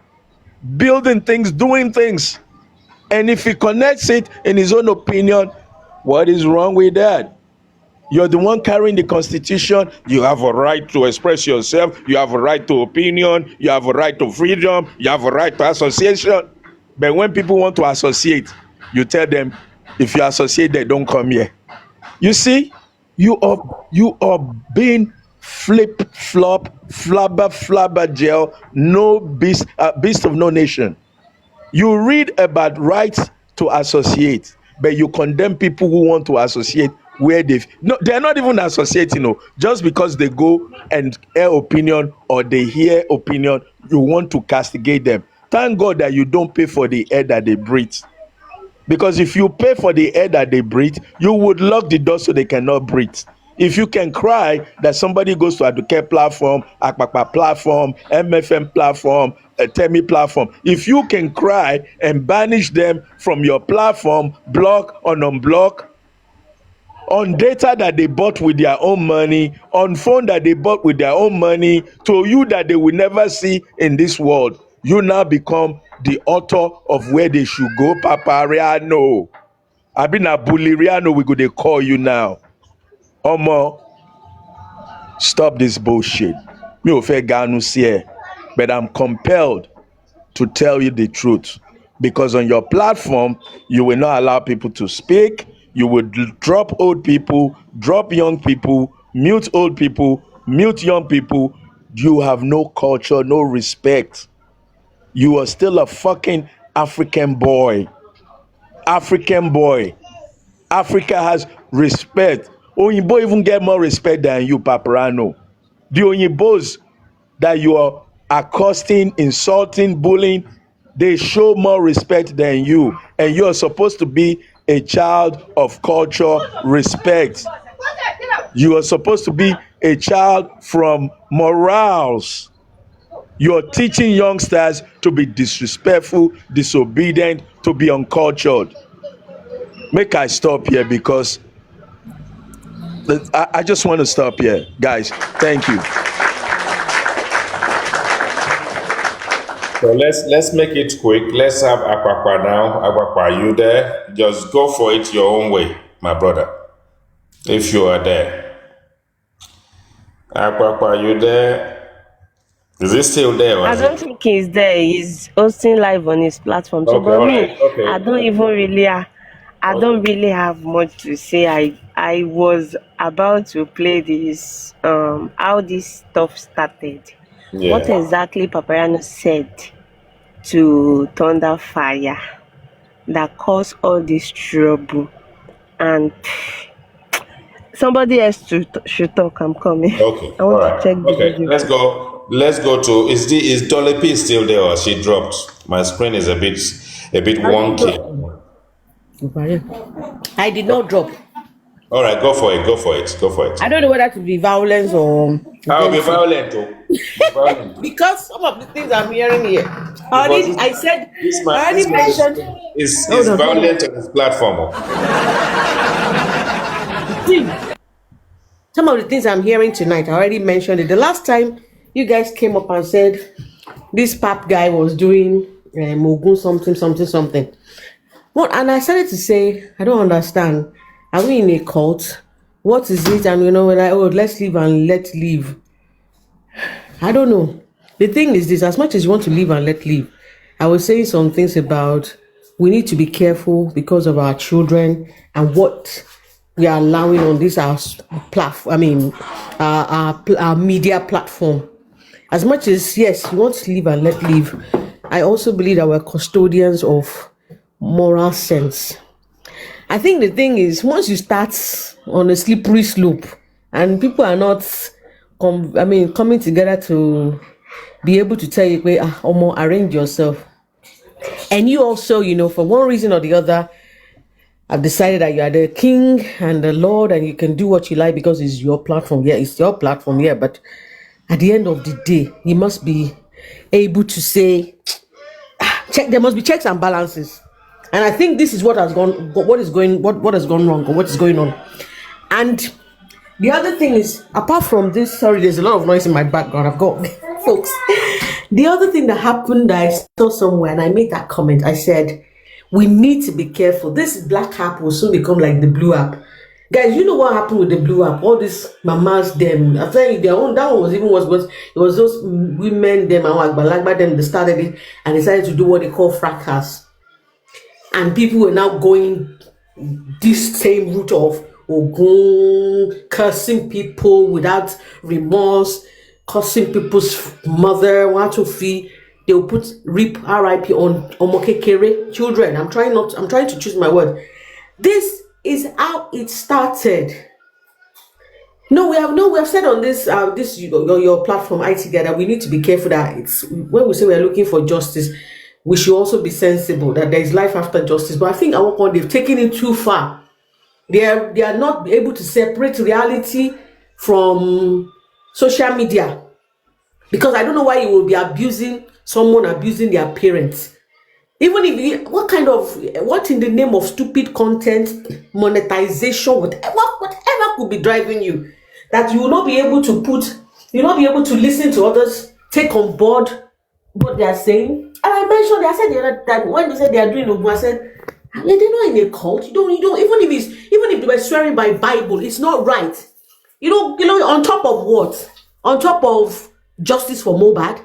building things, doing things. And if he connects it in his own opinion, what is wrong with that? You're the one carrying the constitution. You have a right to express yourself. You have a right to opinion. You have a right to freedom. You have a right to association. But when people want to associate, you tell them, if you associate, they don't come here. You see, you are being flip flop, flabber gel, no beast of no nation. You read about rights to associate, but you condemn people who want to associate where they're not even associating. Just because they go and air opinion or they hear opinion, you want to castigate them. Thank God that you don't pay for the air that they breathe. Because if you pay for the air that they breathe, you would lock the door so they cannot breathe. If you can cry that somebody goes to Aduke platform, Akpakpa platform, MFM platform, Temi platform, if you can cry and banish them from your platform, block or unblock, on data that they bought with their own money, on phone that they bought with their own money, to you that they will never see in this world, you now become the author of where they should go, Papariano. I been a Buliriano, we go they call you now. Omo, stop this bullshit. Me ò fẹ́ ganu sí ẹ, but I'm compelled to tell you the truth. Because on your platform, you will not allow people to speak. You will drop old people, drop young people, mute old people, mute young people. You have no culture, no respect. You are still a fucking African boy. African boy. Africa has respect. Oyinbo even get more respect than you, Paparano. The Oyinbos that you are accosting, insulting, bullying, they show more respect than you. And you are supposed to be a child of culture, respect. You are supposed to be a child from morals. You're teaching youngsters to be disrespectful, disobedient, to be uncultured. Make I stop here because I just want to stop here. Guys, thank you. So let's make it quick. Let's have Akwakwa now. Akwakwa, you there? Just go for it your own way, my brother. If you are there. Akwakwa, you there? Is he still there? I don't think he's there. He's hosting live on his platform. So, Okay, but all me, right. Okay. I don't really have much to say. I was about to play this how this stuff started. Yeah. What exactly Papariano said to Thunder Fire that caused all this trouble, and somebody else should talk. I'm coming. Okay. I want All right. to check the Okay. video. Let's go to is Dolly P still there or she dropped? My screen is a bit wonky. I did not drop. All right, go for it. Go for it. Go for it. I don't know whether to be violence or I'll be violent. Oh. Be violent. because some of the things I'm hearing here. Because I said This I already man mentioned. is Hold on. violent on his platform. Oh. See, some of the things I'm hearing tonight, I already mentioned it. The last time you guys came up and said this pap guy was doing Mogun something. Well, and I started to say, I don't understand. Are we in a cult? What is it? And we're like, oh, let's live and let live. I don't know. The thing is this, as much as you want to live and let live, I was saying some things about we need to be careful because of our children and what we are allowing on this our platform. Our media platform. As much as yes, we want to live and let live, I also believe that we're custodians of moral sense. I think the thing is, once you start on a slippery slope and people are not coming together to be able to tell you, arrange yourself. And you also, for one reason or the other, have decided that you are the king and the Lord and you can do what you like because it's your platform. Yeah, it's your platform, yeah, but at the end of the day, you must be able to say, there must be checks and balances. And I think this is what has gone wrong, or what is going on. And the other thing is, apart from this, sorry, there's a lot of noise in my background. I've got folks. The other thing that happened that I saw somewhere, and I made that comment, I said, we need to be careful. This black app will soon become like the blue app. Guys, you know what happened with the blue app? All these mamas, them, I'm telling you, that one was even worse, because it was those women, them, and them, they started it and decided to do what they call fracas. And people were now going this same route of Ogun, cursing people without remorse, cursing people's mother, Watofi. They will put RIP on Omokekere children. I'm trying to choose my word. This is how it started. We have said on this your platform IT Guy that we need to be careful that it's when we say we are looking for justice, we should also be sensible that there is life after justice. But I think at one point they've taken it too far. They are not able to separate reality from social media, because I don't know why you will be abusing someone abusing their parents. Even if what in the name of stupid content, monetization, whatever could be driving you, that you will not be able to listen to others, take on board what they are saying. And I said the other time when they said they are doing Ogun, I said, they're not in a cult. You don't even if they were swearing by Bible, it's not right. On top of what? On top of justice for Mohbad,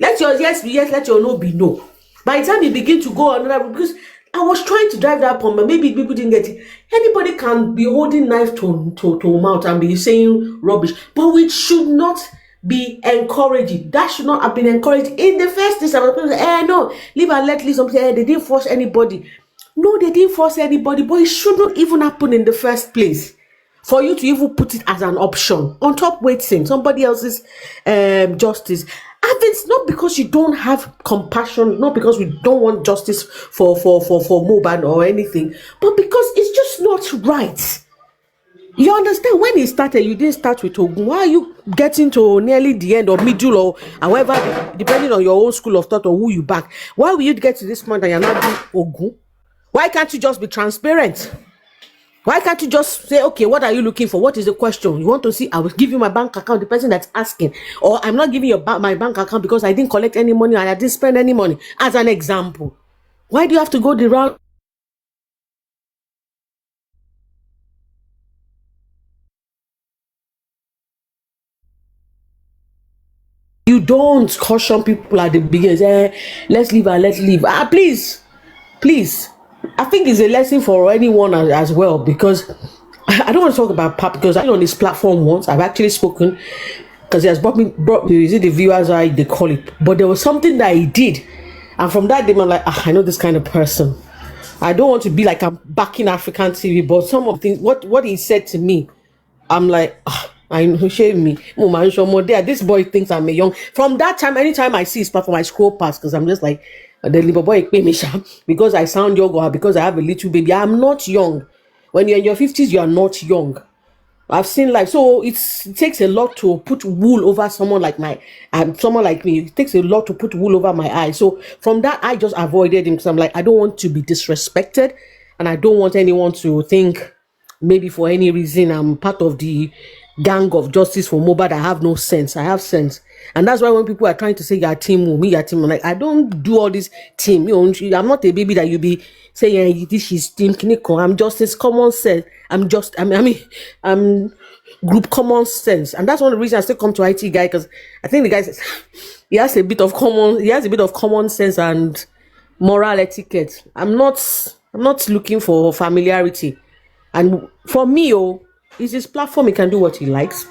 let your yes be yes, let your no be no. By the time you begin to go on, because I was trying to drive that point, but maybe people didn't get it. Anybody can be holding knife to mouth and be saying rubbish, but we should not be encouraging. That should not have been encouraged in the first place. No, live and let live. Something. They didn't force anybody. No, they didn't force anybody, but it shouldn't even happen in the first place. For you to even put it as an option on top waiting somebody else's justice. And it's not because you don't have compassion, not because we don't want justice for Mohbad or anything, but because it's just not right. You understand, when it started, you didn't start with Ogun. Why are you getting to nearly the end or middle or however, depending on your own school of thought or who you back? Why will you get to this point and you're not doing Ogun? Why can't you just be transparent? Why can't you just say, okay, what are you looking for? What is the question? You want to see, I will give you my bank account, the person that's asking. Or I'm not giving you my bank account because I didn't collect any money and I didn't spend any money. As an example. Why do you have to go the route? You don't caution people at the beginning. Say, let's leave and let's leave. Please. I think it's a lesson for anyone as well, because I don't want to talk about Pap because I'm on this platform once. I've actually spoken because he has brought me, is it the viewers I they call it? But there was something that he did, and from that day I'm like, I know this kind of person. I don't want to be like I'm backing African TV, but some of the things what he said to me, I'm like, I know, shame me. This boy thinks I'm a young. From that time, anytime I see his platform, I scroll past because I'm just like, the little boy pay me because I sound young or because I have a little baby. I'm not young. When you're in your 50s, you are not young. I've seen life, so it takes a lot to put wool over someone like someone like me. It takes a lot to put wool over my eyes. So from that, I just avoided him because I'm like, I don't want to be disrespected, and I don't want anyone to think maybe for any reason I'm part of the gang of justice for Mohbad. I have no sense. I have sense. And that's why when people are trying to say you're team, I'm like, I don't do all this team. I'm not a baby that you be saying this is team clinical. I'm justice common sense. I'm group common sense. And that's one of the reasons I still come to IT guy, because I think the guy says he has a bit of common sense and moral etiquette. I'm not looking for familiarity. And for me, it's his platform, he can do what he likes.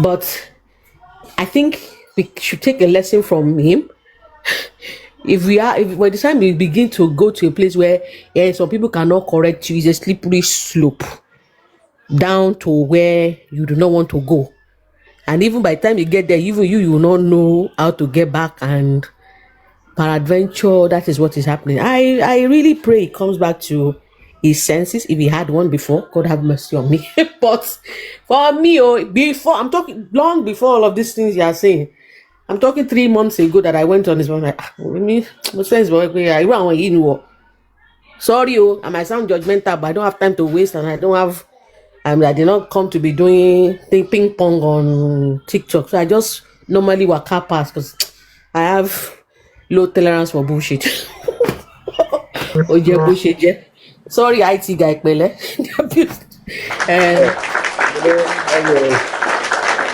But I think we should take a lesson from him. If by the time we begin to go to a place where some people cannot correct you, it's a slippery slope down to where you do not want to go. And even by the time you get there, even you will not know how to get back, and peradventure, that is what is happening. I really pray it comes back to his senses, if he had one before. God have mercy on me. But for me, I'm talking long before all of these things you are saying. I'm talking 3 months ago that I went on this one. Sorry, I might sound judgmental, but I don't have time to waste, and I did not come to be doing ping pong on TikTok. So I just normally walk past because I have low tolerance for bullshit. Sorry, IT guy, Pele. I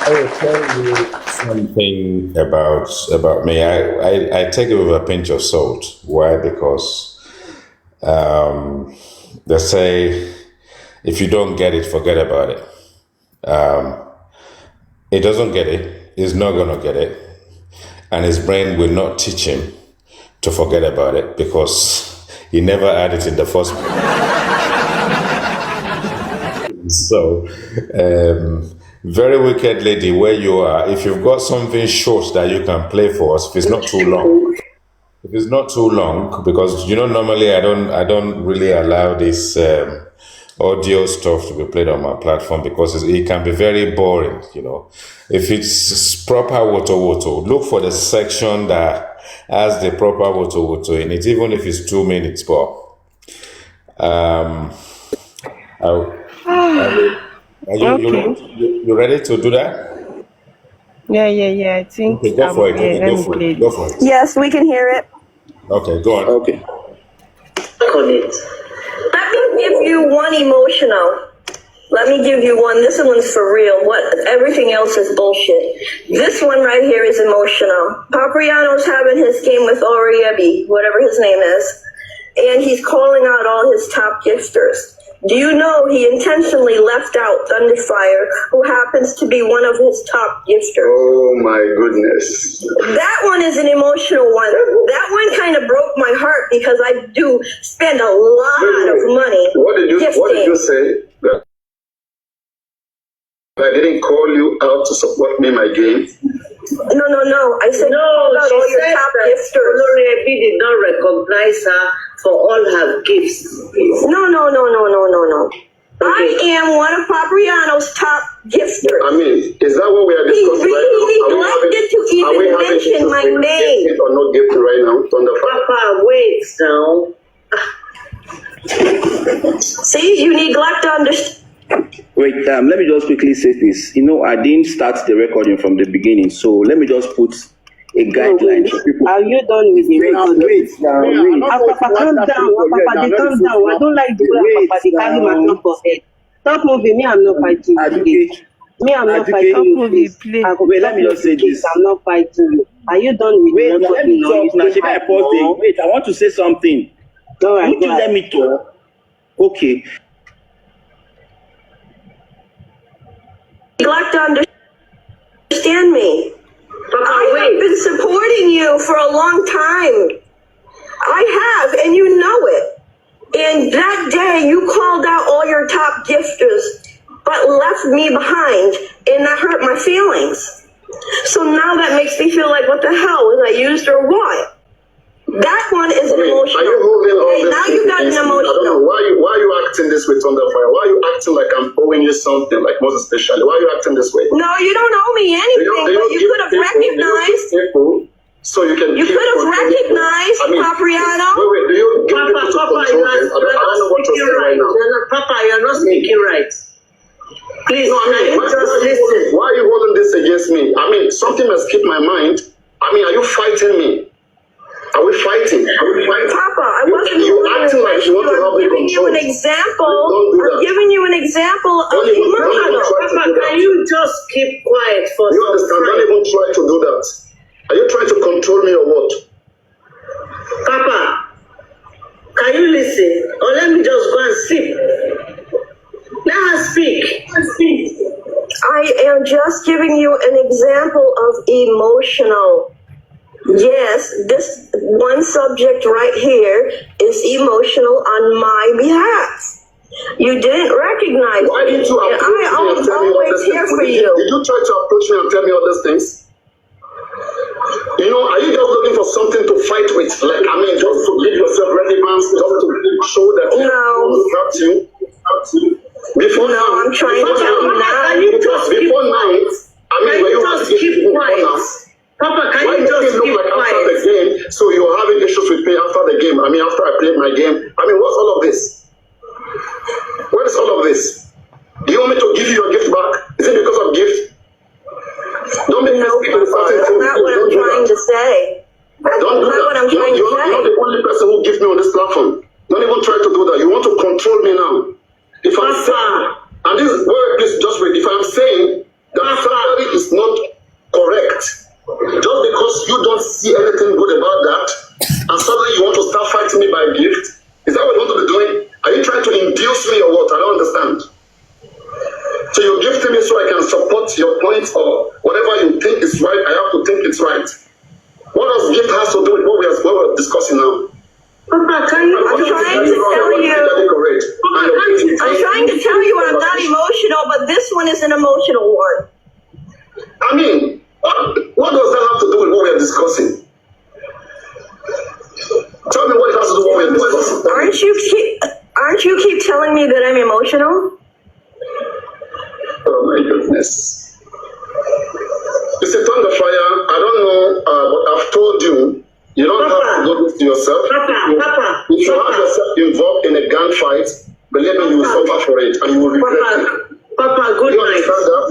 will tell you something about me. I take it with a pinch of salt. Why? Because they say if you don't get it, forget about it. He doesn't get it. He's not gonna get it, and his brain will not teach him to forget about it because he never had it in the first place. So, very wicked lady, where you are, if you've got something short that you can play for us, if it's not too long. If it's not too long, because normally I don't really allow this audio stuff to be played on my platform because it can be very boring. If it's proper wotowoto, look for the section that has the proper wotowoto in it, even if it's 2 minutes. But you ready to do that? Yeah. I think. Okay, go for it. Go for it. Yes, we can hear it. Okay, go on. Okay. Let me give you one emotional. Let me give you one. This one's for real. Everything else is bullshit. This one right here is emotional. Papariano's having his game with Oriebi, whatever his name is, and he's calling out all his top gifters. Do you know he intentionally left out Thunderfire, who happens to be one of his top gifters? Oh my goodness. That one is an emotional one. That one kind of broke my heart because I do spend a lot of money. What did you say? That I didn't call you out to support me in my game? No. I said, No, all she your said top that gifters. Oloriebi did not recognize her for all her gifts. No. I am one of Papariano's top gifters. I mean, is that what we are discussing right now? He neglected to even mention my name. Gift or not gift right now? Thunderfire. Papa, wait now. See, you neglect to understand. Wait, let me just quickly say this. You know, I didn't start the recording from the beginning, so let me just put a guideline for people. Are you done with the recording? Wait. Papa, calm down. Papa, calm down. I don't like the way Papa they carry my top for head. Stop moving. Me, I'm not fighting you. Me, I'm not fighting you. Wait, let me just say this. I'm not fighting you. Are you done with the recording? Let me talk now. She can't pause it. Wait, I want to say something. All right, Would you let me talk? Okay. Neglect to understand me. Papa, I have been supporting you for a long time. I have, and you know it. And that day you called out all your top gifters, but left me behind, and that hurt my feelings. So now that makes me feel like, what the hell, was I used or what? That one is an emotional. Are you holding all this? Now you got an I don't know. emotional. Why are you acting this way, Thunderfire? Why are you acting like I'm owing you something, like most especially? Why are you acting this way? No, you don't owe me anything, but you could have recognized. So you can. You could have recognized, Papariano. Wait, do you give people to control them? I don't know what you're saying right now. Papa, you're not speaking right. Please, No, I mean, why are you holding this against me? I mean, something must keep my mind. I mean, are you fighting me? Are we fighting? Papa, I wasn't You acting like you want to help me giving you control. an example. Don't do that. I'm giving you an example of Don't even emotional. try to Papa, do that. can you just keep quiet for You some understand? Don't time? even try to do that. Are you trying to control me or what? Papa, can you listen? Or let me just go and sip. Let her speak. I am just giving you an example of emotional. Yes, this one subject right here is emotional on my behalf. You didn't recognize Why me, didn't you and approach me I and am tell me all always these here things? for you. Did you try to approach me and tell me all these things? You know, are you just looking for something to fight with? Like, I mean, just to give yourself relevance, just to show that No. hurt you? Before No, now, I'm trying to tell you now. Can you just keep before now, quiet? I mean, Can when you you just were keep before quiet? now, Papa, can why you did it just look keep like after quiet? the game, so you're having issues with me after the game? I mean, after I played my game. I mean, what's all of this? What is all of this? Do you want me to give you your gift back? Is it because of gift? Don't make me No, speak to the Papa, certain that's thing. not what I'm Don't do trying that. to say. That's Don't do not what that. I'm trying to You're not say. the only person who gives me on this platform. Don't even try to do that. You want to control me now. If I'm saying, and this is where, please just wait. If I'm saying that salary is not correct, just because you don't see anything good about that, and suddenly you want to start fighting me by gift, is that what you want to be doing? Are you trying to induce me or what? I don't understand. So you're gifting me so I can support your point or whatever you think is right, I have to think it's right. What does gift has to do with what we're discussing now? Papa, can you? I'm trying to tell you. I'm trying to tell you I'm not emotional, but this one is an emotional one. I mean, what does that have to do with what we're discussing? Tell me what it has to do with what we're discussing. Aren't you keep telling me that I'm emotional? Oh my goodness. Mr. Thunderfire, I don't know, but I've told you, you don't have to do this to yourself. If you have yourself involved in a gunfight, believe me, you will suffer for it and you will regret it. Papa, good You night. understand that?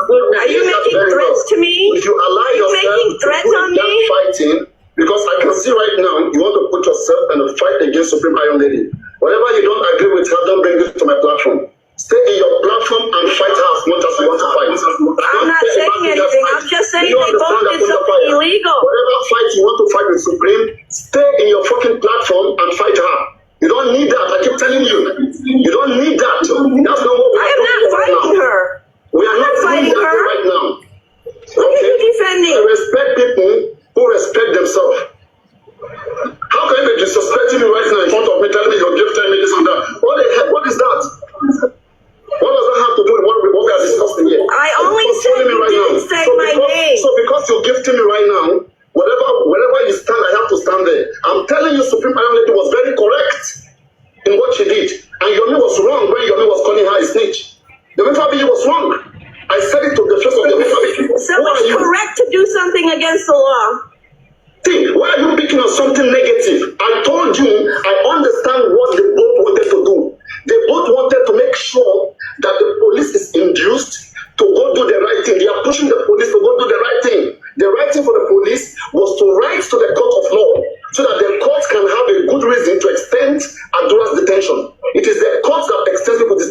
Good Are night. you making threats to me? If you allow Are you yourself making to threats do on me? gunfighting, because I can see right now you want to put yourself in a fight against Supreme Iron Lady. Whatever you don't agree with her, don't bring it to my platform. Stay in your platform and fight her as much as you want to fight. I'm not saying anything. I'm just saying they both did something illegal. Whatever fight you want to fight with Supreme, stay in your fucking platform and fight her. You don't need that. I keep telling you. You don't need what you're gifting me right now, wherever you stand, I have to stand there. I'm telling you, Supreme Madam Lady was very correct in what she did. And Yomi was wrong when Yomi was calling her a snitch. Yomi Fabiyi was wrong. I said it to the face of Yomi Fabiyi. So it's correct to do something against the law. See, why are you picking on something negative? I told you, I understand what they both wanted to do. They both wanted to make sure that the police is induced to go do the right thing. They are pushing the police to go do the right thing. The right thing for the police was to write to the court of law so that the court can have a good reason to extend Adura's detention. It is the court that extends people's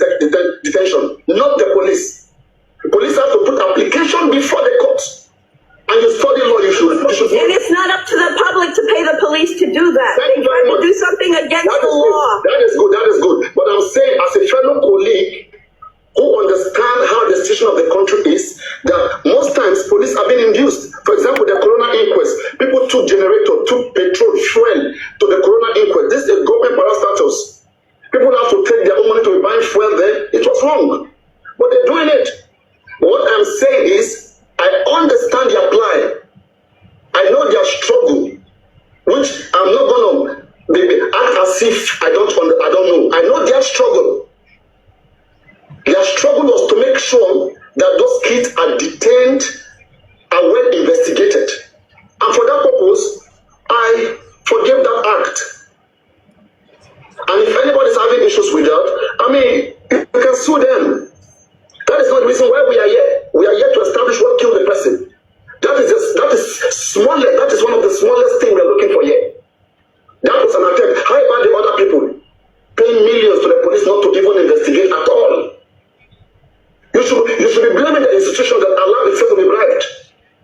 detention, not the police. The police have to put application before the court. And you study law, you should. And it's not up to the public to pay the police to do that. Thank they try to do something against the law. That is good. But I'm saying, as a fellow colleague who understand how the situation of the country is, that most times police are being induced. For example, the corona inquest, people took generator, took petrol, fuel to the corona inquest. This is a government parastatus. People have to take their own money to buy fuel there. It was wrong. But they're doing it. What I'm saying is, I understand their plight. I know their struggle, which I'm not going to act as if I don't know. I know their struggle. Their struggle was to make sure that those kids are detained and well investigated. And for that purpose, I forgave that act. And if anybody's having issues with that, you can sue them. That is not the reason why we are here. We are here to establish what killed the person. That is one of the smallest things we are looking for here. That was an attempt. How about the other people paying millions to the police not to even investigate at all? You should be blaming the institution that allowed itself to be bribed.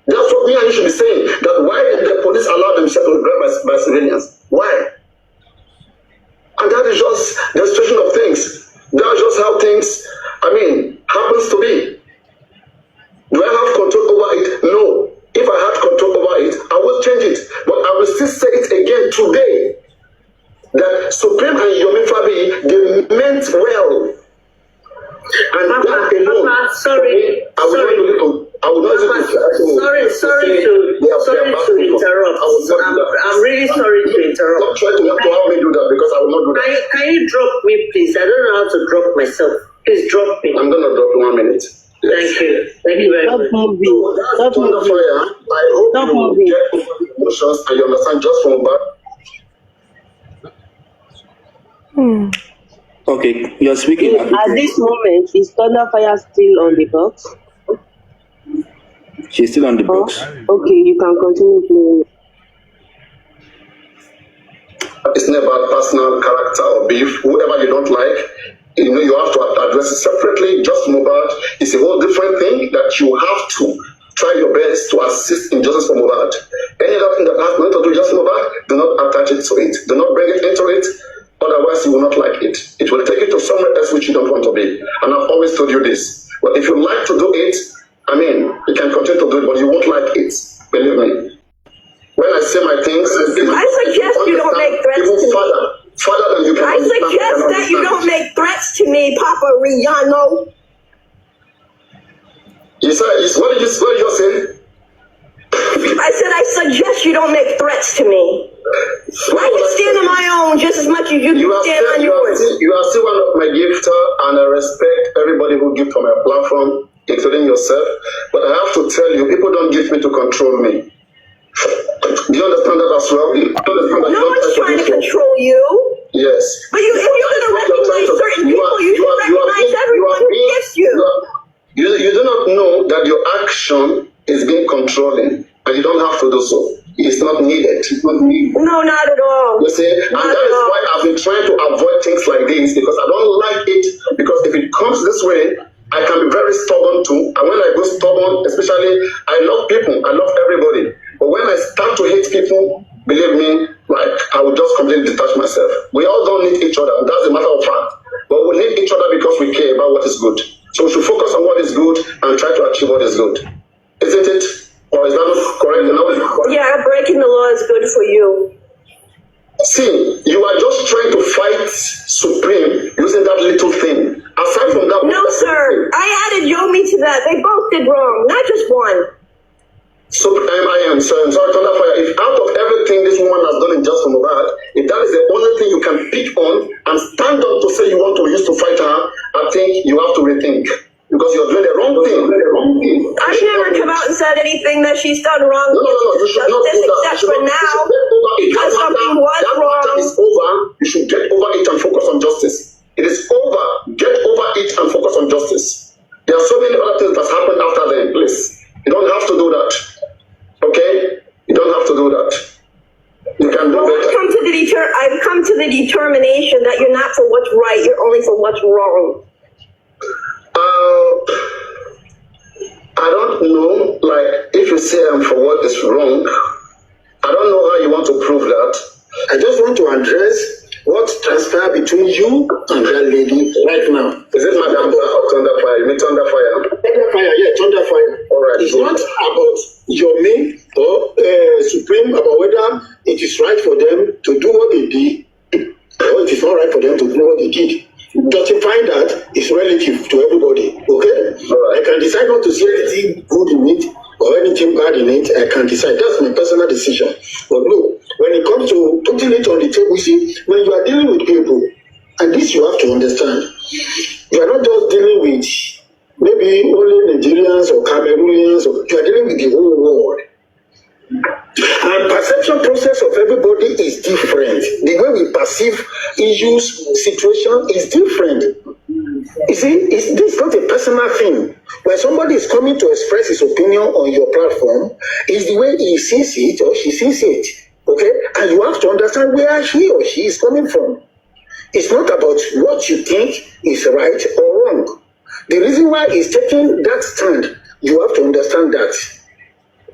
That's what me and you should be saying. That why did the police allow themselves to be bribed by civilians? Why? And that is just the situation of things. That's just how things, happens to be. Do I have control over it? No. If I had control over it, I will change it. But I will still say it again today. That Supreme and Yomi Fabiyi, they meant well. And Papa, that alone. Papa, sorry. I will not interrupt. I'm really sorry to interrupt. Don't try to have me do that because I will not do that. Can you drop me, please? I don't know how to drop myself. Please drop me. I'm going to drop 1 minute. Thank you. Thank you very much. Stop moving. I hope you get emotions and you understand just from back. Okay, you're speaking. At this moment, is Thunderfire still on the box? She's still on the box. Okay, you can continue playing. It's not about personal character or beef. Whoever you don't like, you have to address it separately. Just Mohbad is a whole different thing that you have to try your best to assist in justice for Mohbad. Any other thing that has nothing to do with justice for Mohbad, do not attach it to it. Do not bring it into it. Otherwise, you will not like it. It will take you to somewhere else which you don't want to be. And I've always told you this. But if you like to do it, you can continue to do it, but you won't like it. Believe me. When I say my things, I suggest you don't make threats to me. Father than you can. I suggest that you don't make threats to me, papariano. You said, what did you say? I said I suggest you don't make threats to me. I can stand on my own just as much as you can stand on yours. You are still one of my gifter, and I respect everybody who gives on my platform, including yourself. But I have to tell you, people don't give me to control me. Do you understand that as well? No one's trying to control you. Yes. But if you're going to recognize certain people, you should recognize everyone who gets you. You do not know that your action is being controlling, and you don't have to do so. It's not needed. No, not at all. You see, and that is why I've been trying to avoid things like this, because I don't like it. Because if it comes this way, I can be very stubborn too. And when I go stubborn, especially, I love people, I love everybody. But when I start to hate people, believe me, I will just completely detach myself. We all don't need each other, and that's a matter of fact. But we need each other because we care about what is good. So we should focus on what is good and try to achieve what is good. Isn't it? Or is that not correct? Yeah, breaking the law is good for you. See, you are just trying to fight Supreme using that little thing. Aside from that... No, sir. I added Yomi to that. They both did wrong, not just one. So I am sorry, Thunderfire. If out of everything this woman has done in just for Mohbad, if that is the only thing you can pick on and stand up to say you want to use to fight her, I think you have to rethink. Because you're doing the wrong thing. I've never come out and said anything that she's done wrong. No, you should not do that. Except for now, because something was that wrong. matter is over. You should get over it and focus on justice. It is over. Get over it and focus on justice. There are so many other things that's happened after then. Please, you don't have to do that. Okay? You don't have to do that. You can do better. I've come to the determination that you're not for what's right. You're only for what's wrong. I don't know, like, if you say I'm for what is wrong, I don't know how you want to prove that. I just want to address what transpired between you and that lady right now. Is it Madam Thunderfire? You mean Thunderfire? Thunderfire, yeah, Thunderfire. All right. It's not about your main or Supreme about whether it is right for them to do what they did or it is not right for them to do what they did. Justifying that is relative to everybody, okay? Right. I can decide not to see anything good in it or anything bad in it. I can decide. That's my personal decision. But look, when it comes to putting it on the table, see, when you are dealing with people, and this you have to understand, you are not just dealing with maybe only Nigerians or Cameroonians, you are dealing with the whole world. And perception process of everybody is different. The way we perceive issues, situation is different. You see, this is not a personal thing. When somebody is coming to express his opinion on your platform, is the way he sees it or she sees it. Okay? And you have to understand where he or she is coming from. It's not about what you think is right or wrong. The reason why he's taking that stand, you have to understand that.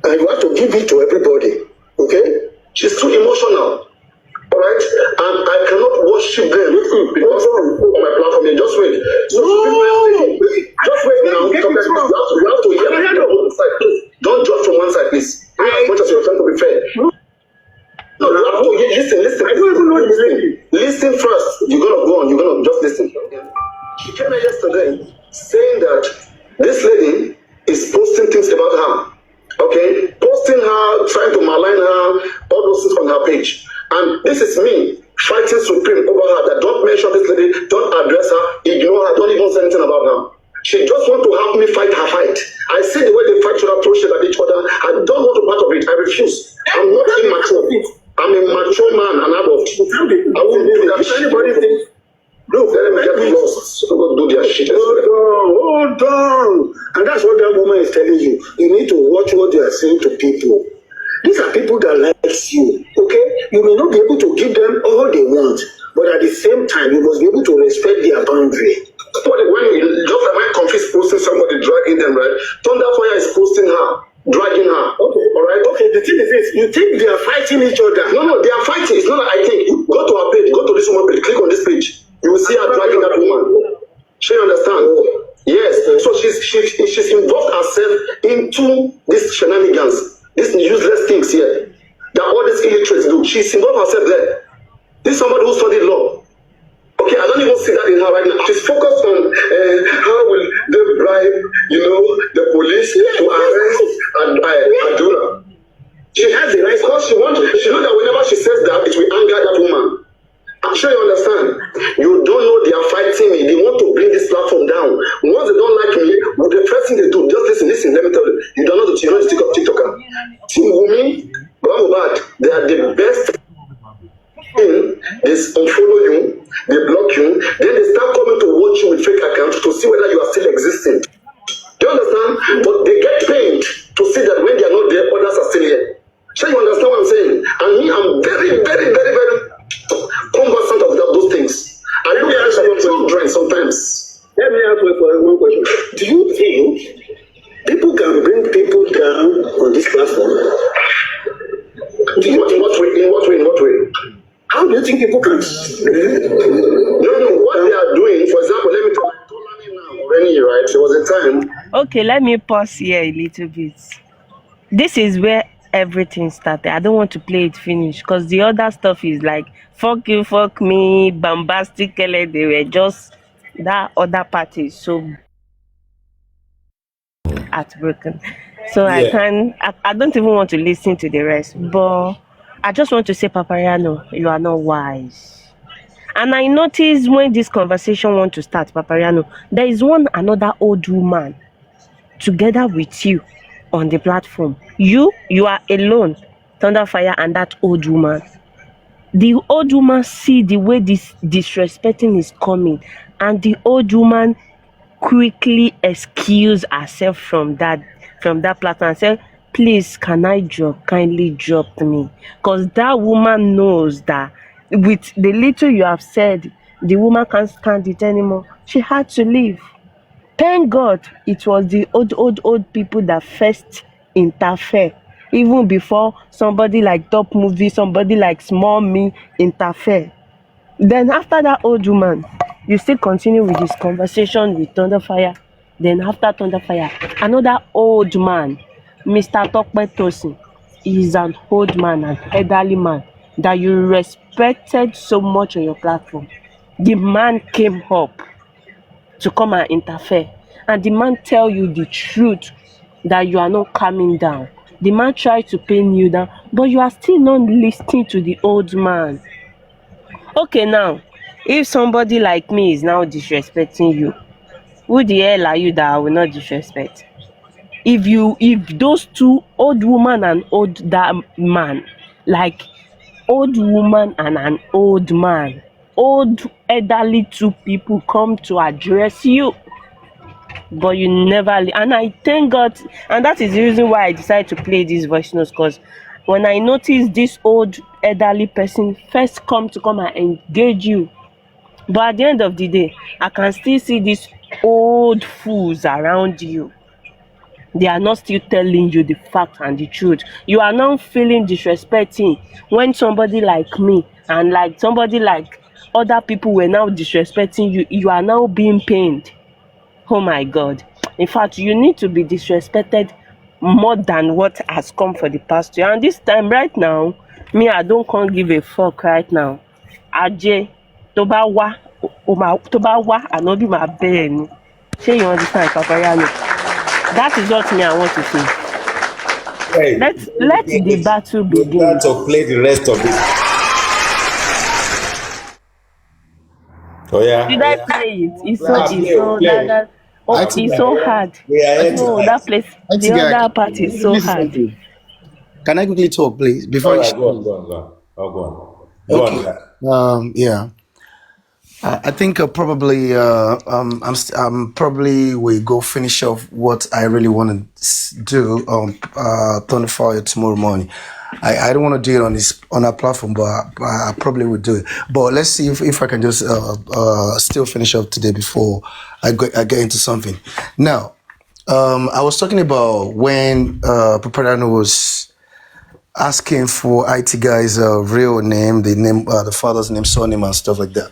And you have to give it to everybody. Okay? She's too emotional. Alright? And I cannot worship them because on my platform. Just wait. So just wait now. You have to hear from one side, please. Don't judge from one side, please. As much as you're trying to be fair. No, you have to listen. I don't even know this thing. Listen first. You're gonna go on. You're gonna just listen. She came here yesterday saying that this lady is posting things about her. Okay, posting her, trying to malign her, all those things on her page. And this is me fighting supreme over her that don't mention this lady, don't address her, ignore her, don't even say anything about her. She just want to help me fight her fight. I see the way they fight each other, throw shit at each other. I don't want to part of it. I refuse. I'm not immature. I'm a mature man, an adult. I won't do that. Anybody think? Look, let them get lost. So go do their shit. Hold on. And that's what that woman is telling you. You need to watch what they are saying to people. These are people that likes you, okay? You may not be able to give them all they want, but at the same time, you must be able to respect their boundary. But when you just like when Confis posting somebody dragging them, right? Thunderfire is posting her, dragging her. Okay, all right. Okay, the thing is this: you think they are fighting each other? No, they are fighting. It's not like I think. You go to her page, go to this woman page, click on this page. You will see her dragging that woman. She understand? Yes. So she's involved herself into these shenanigans, these useless things here that all these illiterates do. She's involved herself there. This is somebody who studied law. Okay, I don't even see that in her right now. She's focused on how will they bribe, the police to arrest Adura. She has the right because she knows that whenever she says that, it will anger that woman. I'm sure you understand. You don't know they are fighting me. They want to bring this platform down. Once they don't like me, well, the first thing they do, just listen, let me tell you. You don't know the TikToker. Team Wumi, Bad, they are the best thing. They unfollow you, they block you, then they start coming to watch you with fake accounts to see whether you are still existing. Do you understand? But they get paid to see that when they are not there, others are still here. So you understand what I'm saying? And me, I'm very, very, very, very conversant of those things. I look at your children sometimes. Let me ask you one question. Do you think people can bring people down on this platform? In what way? How do you think people can? No, what they are doing, for example, let me tell you now, Rennie, right? There was a time. Okay, let me pause here a little bit. This is where everything started. I don't want to play it finish because the other stuff is like fuck you, fuck me, bombastic. They were just that other party. So heartbroken. So I Yeah. can't. I don't even want to listen to the rest. But I just want to say, Papariano, you are not wise. And I noticed when this conversation want to start, Papariano, there is one another old woman together with you on the platform. You are alone, Thunderfire and that old woman. The old woman see the way this disrespecting is coming, and the old woman quickly excuse herself from that platform and say, please, can I drop? Kindly drop me. Because that woman knows that with the little you have said, the woman can't stand it anymore. She had to leave. Thank God it was the old people that first interfere. Even before somebody like Top Movie, somebody like Small Me interfere. Then after that old woman, you still continue with this conversation with Thunderfire. Then after Thunderfire, another old man, Mr. Tokpe Tosin, is an old man, an elderly man that you respected so much on your platform. The man came up to come and interfere, and the man tell you the truth that you are not calming down. The man tried to pin you down, but you are still not listening to the old man. Okay, now, if somebody like me is now disrespecting you, who the hell are you that I will not disrespect? If those two, old woman and old that man, like old woman and an old man, old elderly two people come to address you, but you never and I thank God, and that is the reason why I decided to play these voice notes, because when I noticed this old elderly person first come and engage you, but at the end of the day, I can still see these old fools around you. They are not still telling you the fact and the truth. You are now feeling disrespecting when somebody like me and like somebody like other people were now disrespecting you. You are now being pained. Oh my God. In fact, you need to be disrespected more than what has come for the past year. And this time right now, me, I don't can't give a fuck right now. Ajay, tó bá wá, ànábì máa bẹ́ ẹ ni. Ṣé you understand, Papariano? That is what me I want to say. Hey, Let the battle you begin. plan to play the rest of it. Oh yeah. Should I play it? It's so Play. that it's so hard. We are here No, tonight. that place, I the think other part let is me so say hard. something. Can I quickly talk, please, before All you? right, go on. Oh, go on. Go Okay. on, guy. Yeah. I think I'm probably will go finish off what I really want to do on Thunderfire tomorrow morning. I don't want to do it on our platform, but I probably will do it. But let's see if I can just still finish up today before I get into something. Now, I was talking about when Papariano was asking for IT guy's real name, the father's name, surname, and stuff like that.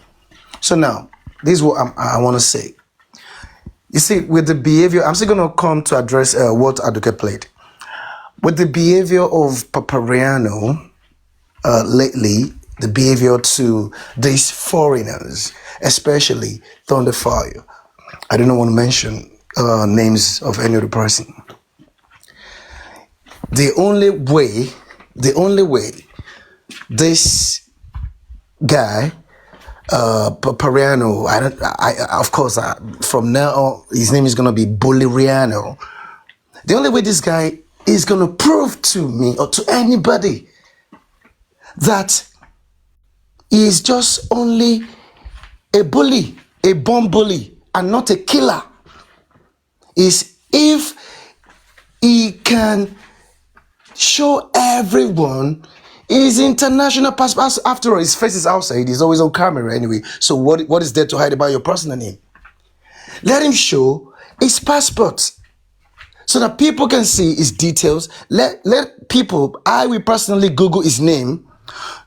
So now, this is what I want to say. You see, with the behavior, I'm still going to come to address what Aduke played. With the behavior of Papariano lately, the behavior to these foreigners, especially Thunderfire, I don't want to mention names of any other person. The only way this guy Papariano, of course, from now on, his name is going to be Bolivariano. The only way this guy is going to prove to me or to anybody that he is just only a bully, a bomb bully, and not a killer is if he can show everyone his international passport. After all, his face is outside. He's always on camera anyway. So what is there to hide about your personal name? Let him show his passport so that people can see his details. Let people, I will personally Google his name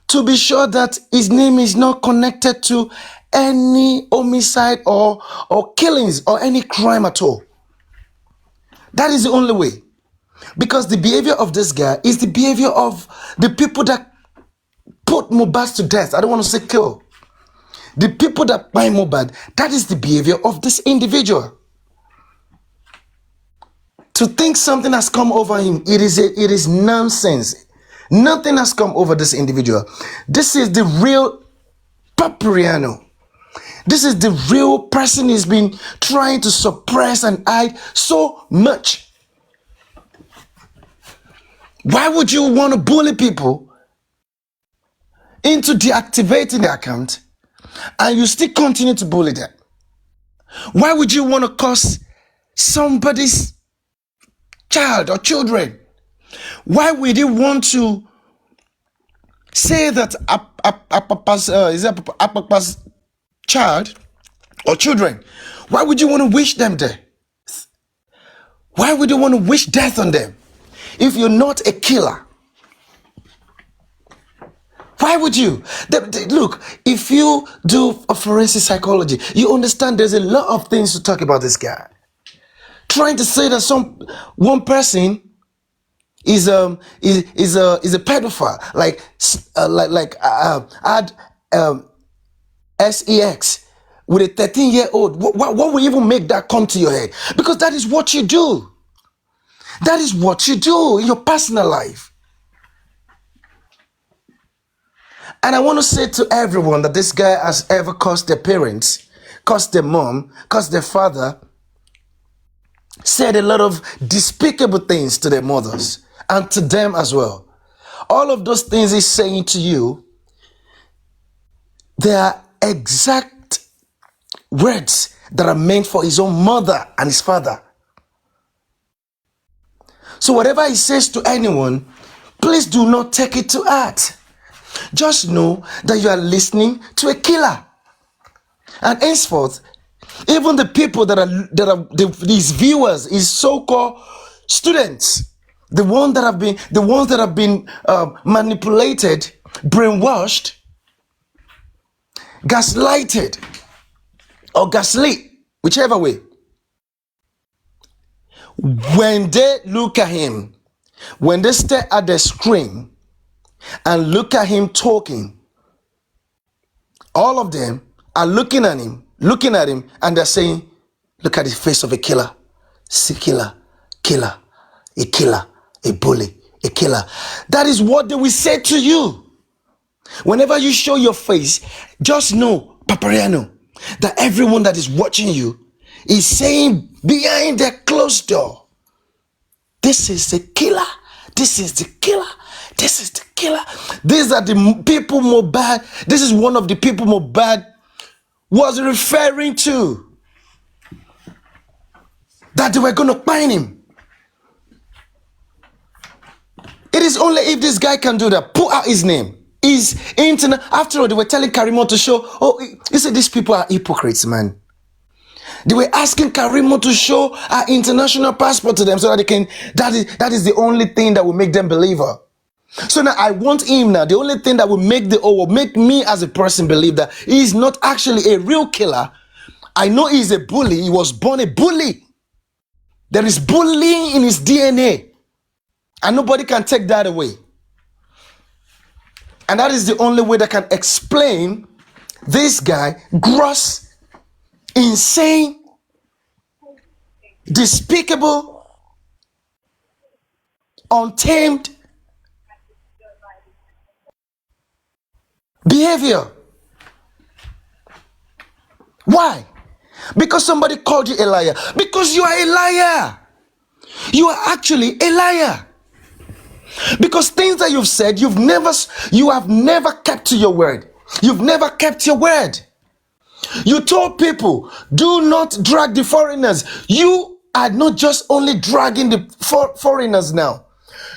to be sure that his name is not connected to any homicide or killings or any crime at all. That is the only way. Because the behavior of this guy is the behavior of the people that put Mohbad to death. I don't want to say kill. The people that buy Mohbad, that is the behavior of this individual. To think something has come over him, it is nonsense. Nothing has come over this individual. This is the real papariano. This is the real person he's been trying to suppress and hide so much. Why would you want to bully people into deactivating the account and you still continue to bully them? Why would you want to cause somebody's child or children? Why would you want to say that a papa's child or children? Why would you want to wish them death? Why would you want to wish death on them if you're not a killer? Why would you? Look, if you do a forensic psychology, you understand there's a lot of things to talk about this guy. Trying to say that one person is a pedophile, add sex with a 13-year-old. What will even make that come to your head? Because that is what you do. That is what you do in your personal life. And I want to say to everyone that this guy has ever caused their parents, caused their mom, caused their father, said a lot of despicable things to their mothers and to them as well. All of those things he's saying to you, they are exact words that are meant for his own mother and his father. So whatever he says to anyone, please do not take it to heart. Just know that you are listening to a killer. And henceforth, even the people that are these viewers, his so-called students, the ones that have been manipulated, brainwashed, gaslighted, or gaslit, whichever way. When they look at him, when they stare at the screen and look at him talking, all of them are looking at him, and they're saying, look at the face of a killer. See, killer, a bully, a killer. That is what they will say to you. Whenever you show your face, just know, papariano, that everyone that is watching you is saying behind their closed door, this is the killer, this is the killer, this is the killer. These are the people Mohbad. This is one of the people Mohbad was referring to, that they were going to find him. It is only if this guy can do that, put out his name. After all, they were telling Karimo to show, you see, these people are hypocrites, man. They were asking Karimo to show her international passport to them so that they can, that is the only thing that will make them believer. So now I want him now, the only thing that will make me as a person believe that he is not actually a real killer. I know he's a bully. He was born a bully. There is bullying in his DNA. And nobody can take that away. And that is the only way that can explain this guy, gross, insane, despicable, untamed behavior. Why? Because somebody called you a liar. Because you are a liar. You are actually a liar. Because things that you've said, you have never kept to your word. You've never kept your word. You told people, do not drag the foreigners. You are not just only dragging the foreigners now.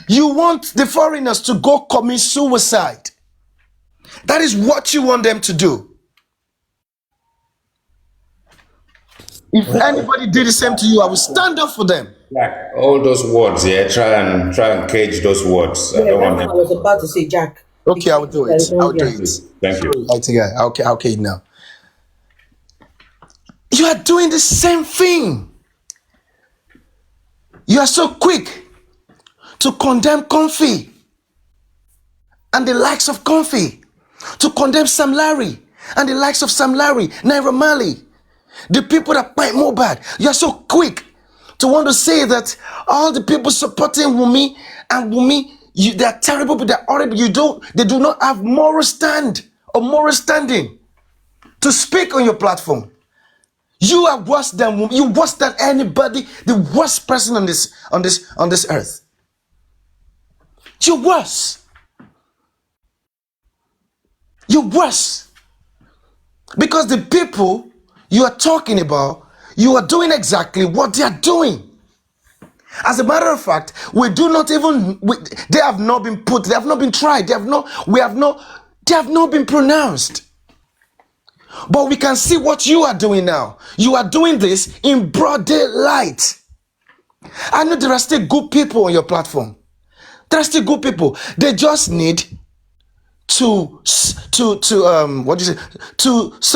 You want the foreigners to go commit suicide. That is what you want them to do. If anybody did the same to you, I will stand up for them. Jack, all those words, try and cage those words. I don't want them. I was about to say, Jack. Okay, I will do it. I'll do it. Thank you. Okay, now. You are doing the same thing. You are so quick to condemn Comfy and the likes of Comfy, to condemn Sam Larry and the likes of Sam Larry, Naira Marley, the people that fight Mohbad. You are so quick to want to say that all the people supporting Wumi and Wumi, they're terrible, but they're horrible. They do not have moral stand or moral standing to speak on your platform. You are worse than Wumi. You're worse than anybody, the worst person on this earth. You're worse. You're worse. Because the people you are talking about, you are doing exactly what they are doing. As a matter of fact, they have not been put, they have not been tried, they have not been pronounced. But we can see what you are doing now. You are doing this in broad daylight. I know there are still good people on your platform. There are still good people. They just need to sort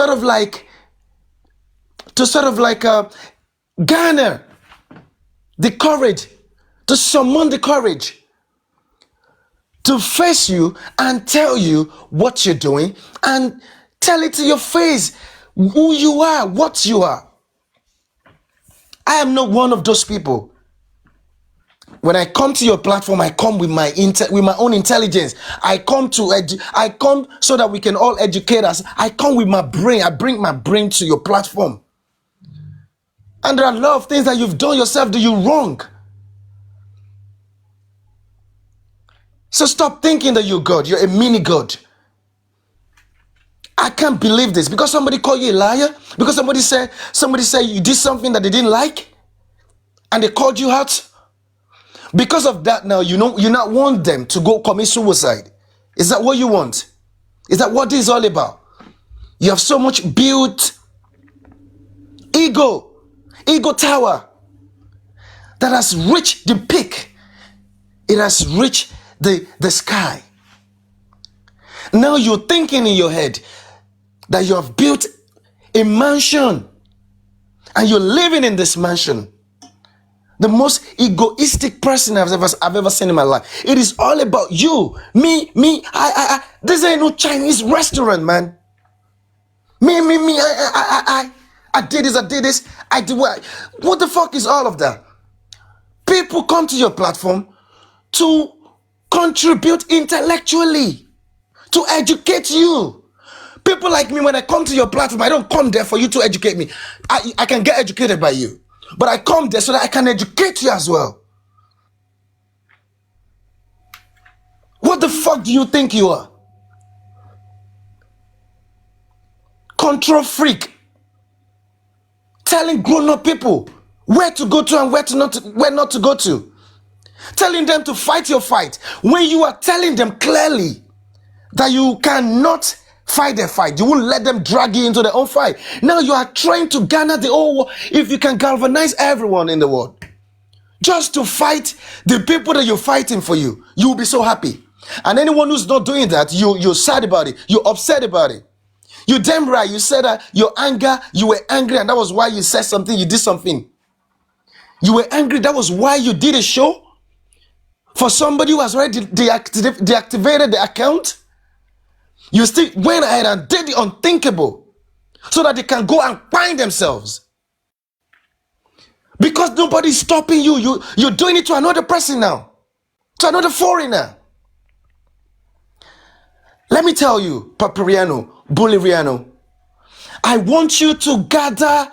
of like garner the courage, to summon the courage to face you and tell you what you're doing and tell it to your face who you are, what you are. I am not one of those people. When I come to your platform, I come with my own intelligence. I come so that we can all educate us. I come with my brain. I bring my brain to your platform. And there are a lot of things that you've done yourself that you're wrong. So stop thinking that you're God. You're a mini God. I can't believe this. Because somebody called you a liar? Because somebody said you did something that they didn't like? And they called you out? Because of that now, you not want them to go commit suicide. Is that what you want? Is that what this is all about? You have so much built ego tower that has reached the peak. It has reached the sky. Now you're thinking in your head that you have built a mansion and you're living in this mansion. The most egoistic person I've ever seen in my life. It is all about you, me, I. This ain't no Chinese restaurant, man. Me, I did this, I did what? What the fuck is all of that? People come to your platform to contribute intellectually, to educate you. People like me, when I come to your platform, I don't come there for you to educate me. I can get educated by you. But I come there so that I can educate you as well. What the fuck do you think you are? Control freak. Telling grown-up people where to go to and where not to go to. Telling them to fight your fight. When you are telling them clearly that you cannot fight their fight. You won't let them drag you into their own fight. Now you are trying to garner the whole world. If you can galvanize everyone in the world just to fight the people that you're fighting for you, will be so happy. And anyone who's not doing that, you're sad about it. You're upset about it. You damn right. You said that you were angry, and that was why you said something, you did something. You were angry, that was why you did a show for somebody who has already deactivated the account. You still went ahead and did the unthinkable so that they can go and find themselves. Because nobody's stopping you. You're doing it to another person now, to another foreigner. Let me tell you, papariano, bolivariano, I want you to gather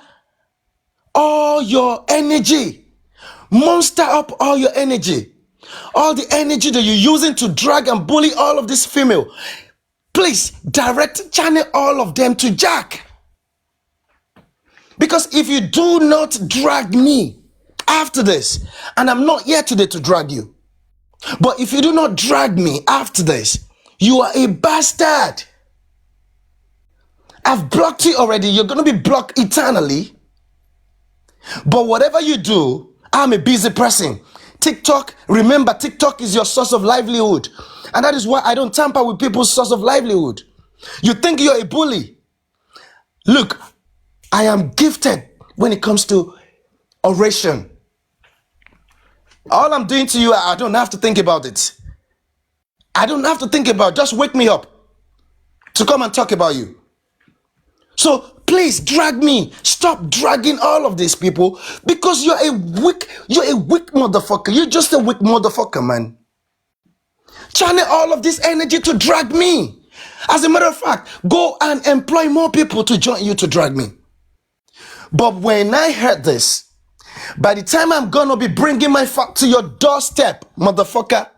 all your energy, monster up all your energy, all the energy that you're using to drag and bully all of this female. Please channel all of them to Jack. Because if you do not drag me after this, and I'm not here today to drag you, but if you do not drag me after this, you are a bastard. I've blocked you already. You're going to be blocked eternally. But whatever you do, I'm a busy person. TikTok, remember, TikTok is your source of livelihood. And that is why I don't tamper with people's source of livelihood. You think you're a bully. Look, I am gifted when it comes to oration. All I'm doing to you, I don't have to think about it. I don't have to think about it. Just wake me up to come and talk about you. So Please drag me. Stop dragging all of these people because you're a weak motherfucker. You're just a weak motherfucker, man. Channel all of this energy to drag me. As a matter of fact, go and employ more people to join you to drag me. But when I heard this, by the time I'm gonna be bringing my fuck to your doorstep, motherfucker,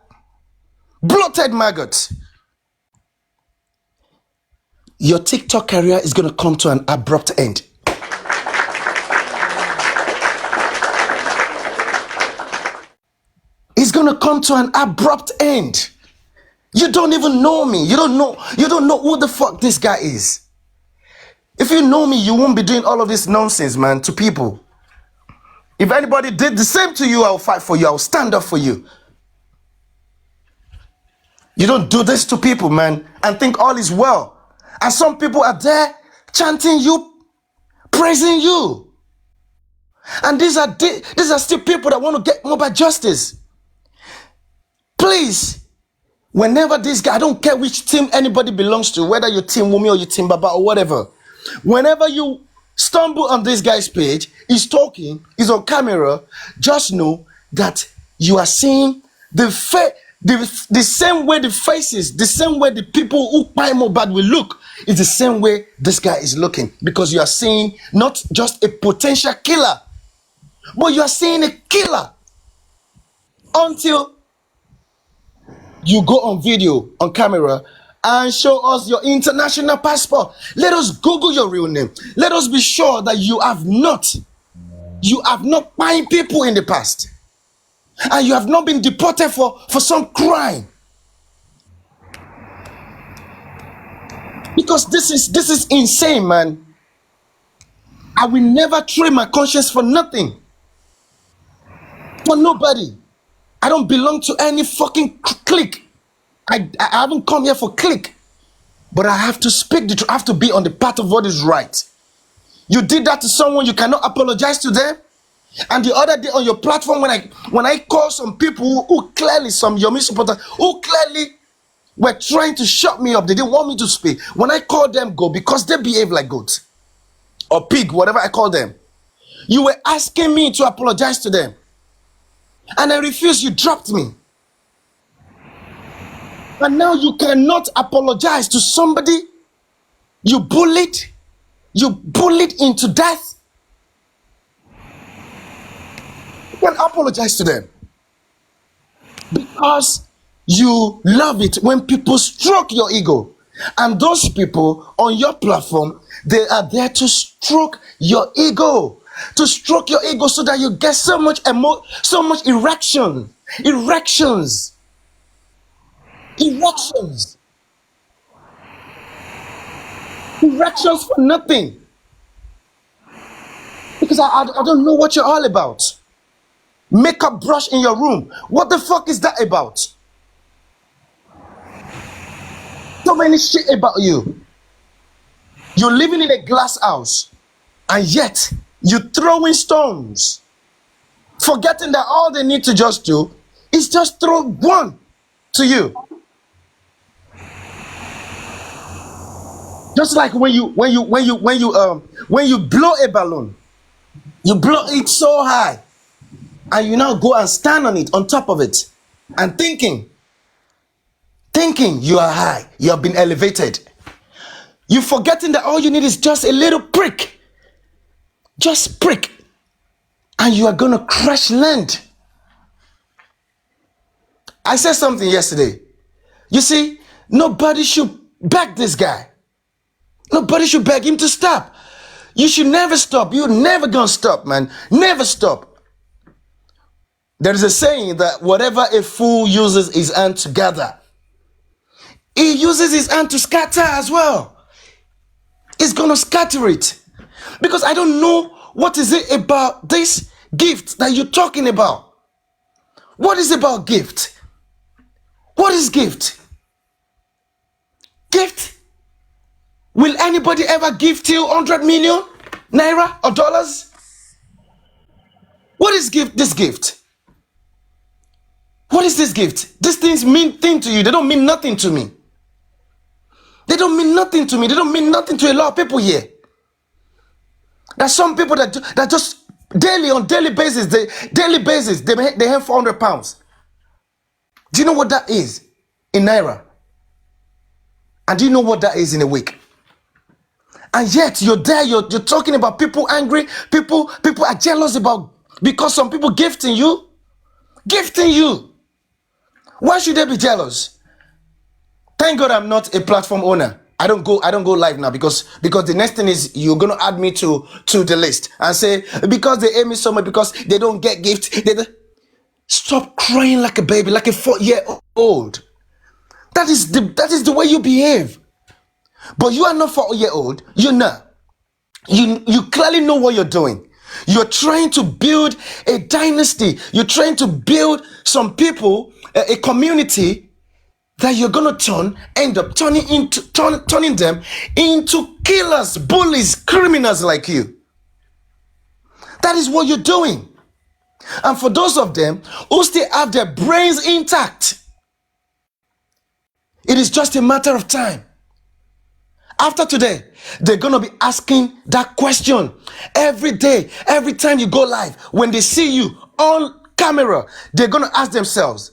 bloated maggot, your TikTok career is gonna come to an abrupt end. It's gonna come to an abrupt end. You don't even know me. You don't know who the fuck this guy is. If you know me, you won't be doing all of this nonsense, man, to people. If anybody did the same to you, I'll fight for you. I'll stand up for you. You don't do this to people, man, and think all is well. And some people are there chanting you, praising you. And these are still people that want to get mobile justice. Please, whenever this guy, I don't care which team anybody belongs to, whether you team Wumi or you team Baba or whatever, whenever you stumble on this guy's page, he's talking, he's on camera, just know that you are seeing the same way the faces, the same way the people who buy mobile will look, is the same way this guy is looking, because you are seeing not just a potential killer, but you are seeing a killer until you go on video, on camera, and show us your international passport. Let us Google your real name. Let us be sure that you have not buying people in the past. And you have not been deported for some crime. Because this is insane, man. I will never trade my conscience for nothing. For nobody. I don't belong to any fucking clique. I haven't come here for clique. But I have to speak the truth. I have to be on the path of what is right. You did that to someone, you cannot apologize to them. And the other day on your platform, when I call some people who clearly, some Yomi supporters, who clearly were trying to shut me up, they didn't want me to speak. When I called them go, because they behave like goats or pig, whatever I call them, you were asking me to apologize to them. And I refused, you dropped me. And now you cannot apologize to somebody you bullied into death. You can apologize to them. Because you love it when people stroke your ego. And those people on your platform, they are there to stroke your ego. To stroke your ego so that you get so much erections. Erections for nothing. Because I don't know what you're all about. Makeup brush in your room. What the fuck is that about? So many shit about you. You're living in a glass house. And yet, you're throwing stones. Forgetting that all they need to just do is just throw one to you. Just like when you blow a balloon, you blow it so high, and you now go and stand on it, on top of it, and thinking you are high, you have been elevated. You're forgetting that all you need is just a little prick, just prick, and you are gonna crash land. I said something yesterday. You see, nobody should beg this guy. Nobody should beg him to stop. You should never stop. You're never gonna stop, man. Never stop. There is a saying that whatever a fool uses his hand to gather, he uses his hand to scatter as well. He's gonna scatter it. Because I don't know what is it about this gift that you're talking about. What is about gift? What is gift? Gift? Will anybody ever gift you 100 million naira or dollars? What is gift? This gift? What is this gift? These things mean thing to you. They don't mean nothing to me. They don't mean nothing to me. They don't mean nothing to a lot of people here. There's some people that just on daily basis, they have 400 pounds. Do you know what that is in Naira? And do you know what that is in a week? And yet you're there, you're talking about people angry, people are jealous about, because some people gifting you. Why should they be jealous? Thank God I'm not a platform owner. I don't go live now because the next thing is you're gonna add me to the list and say because they hate me so much because they don't get gifts. Stop crying like a baby, like a 4-year-old. That is the way you behave. But you are not 4-year-old. You're not. You clearly know what you're doing. You're trying to build a dynasty. You're trying to build some people, a community that you're gonna end up turning them into killers, bullies, criminals like you. That is what you're doing. And for those of them who still have their brains intact, it is just a matter of time. After today, they're gonna be asking that question every day, every time you go live. When they see you on camera, they're gonna ask themselves,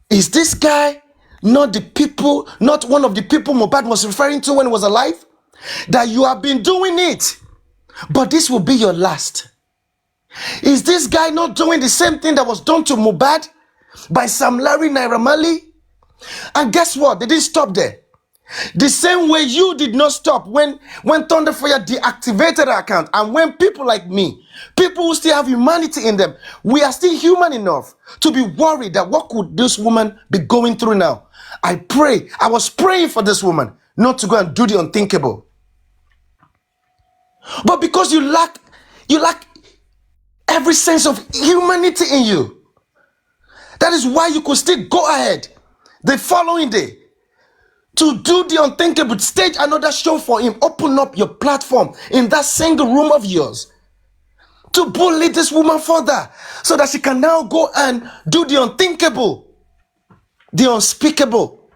is this guy not one of the people Mohbad was referring to when he was alive? That you have been doing it, but this will be your last. Is this guy not doing the same thing that was done to Mohbad by Sam Larry Naira Marley? And guess what? They didn't stop there. The same way you did not stop when Thunderfire deactivated our account, and when people like me, people who still have humanity in them, we are still human enough to be worried that what could this woman be going through now? I was praying for this woman not to go and do the unthinkable. But because you lack every sense of humanity in you, that is why you could still go ahead the following day to do the unthinkable, stage another show for him, open up your platform in that single room of yours to bully this woman further so that she can now go and do the unthinkable, the unspeakable,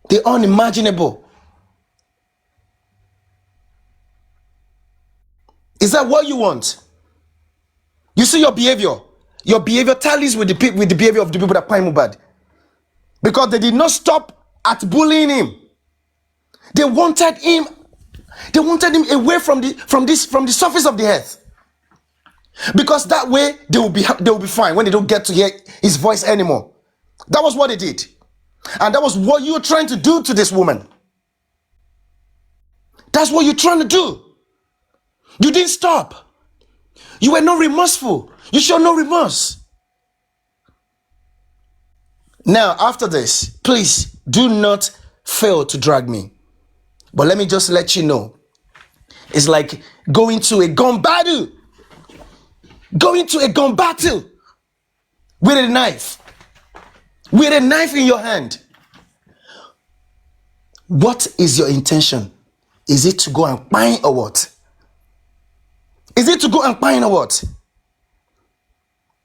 the unimaginable. Is that what you want? You see your behavior tallies with the behavior of the people that find Mohbad, because they did not stop at bullying him. They wanted him away from the surface of the earth, because that way they will be fine when they don't get to hear his voice anymore. That was what they did, and that was what you were trying to do to this woman. That's what you're trying to do. You didn't stop. You were not remorseful. You showed no remorse. Now, after this, please do not fail to drag me. But let me just let you know, it's like going to a gun battle. Going to a gun battle with a knife. With a knife in your hand. What is your intention? Is it to go and pine or what? Is it to go and pine or what?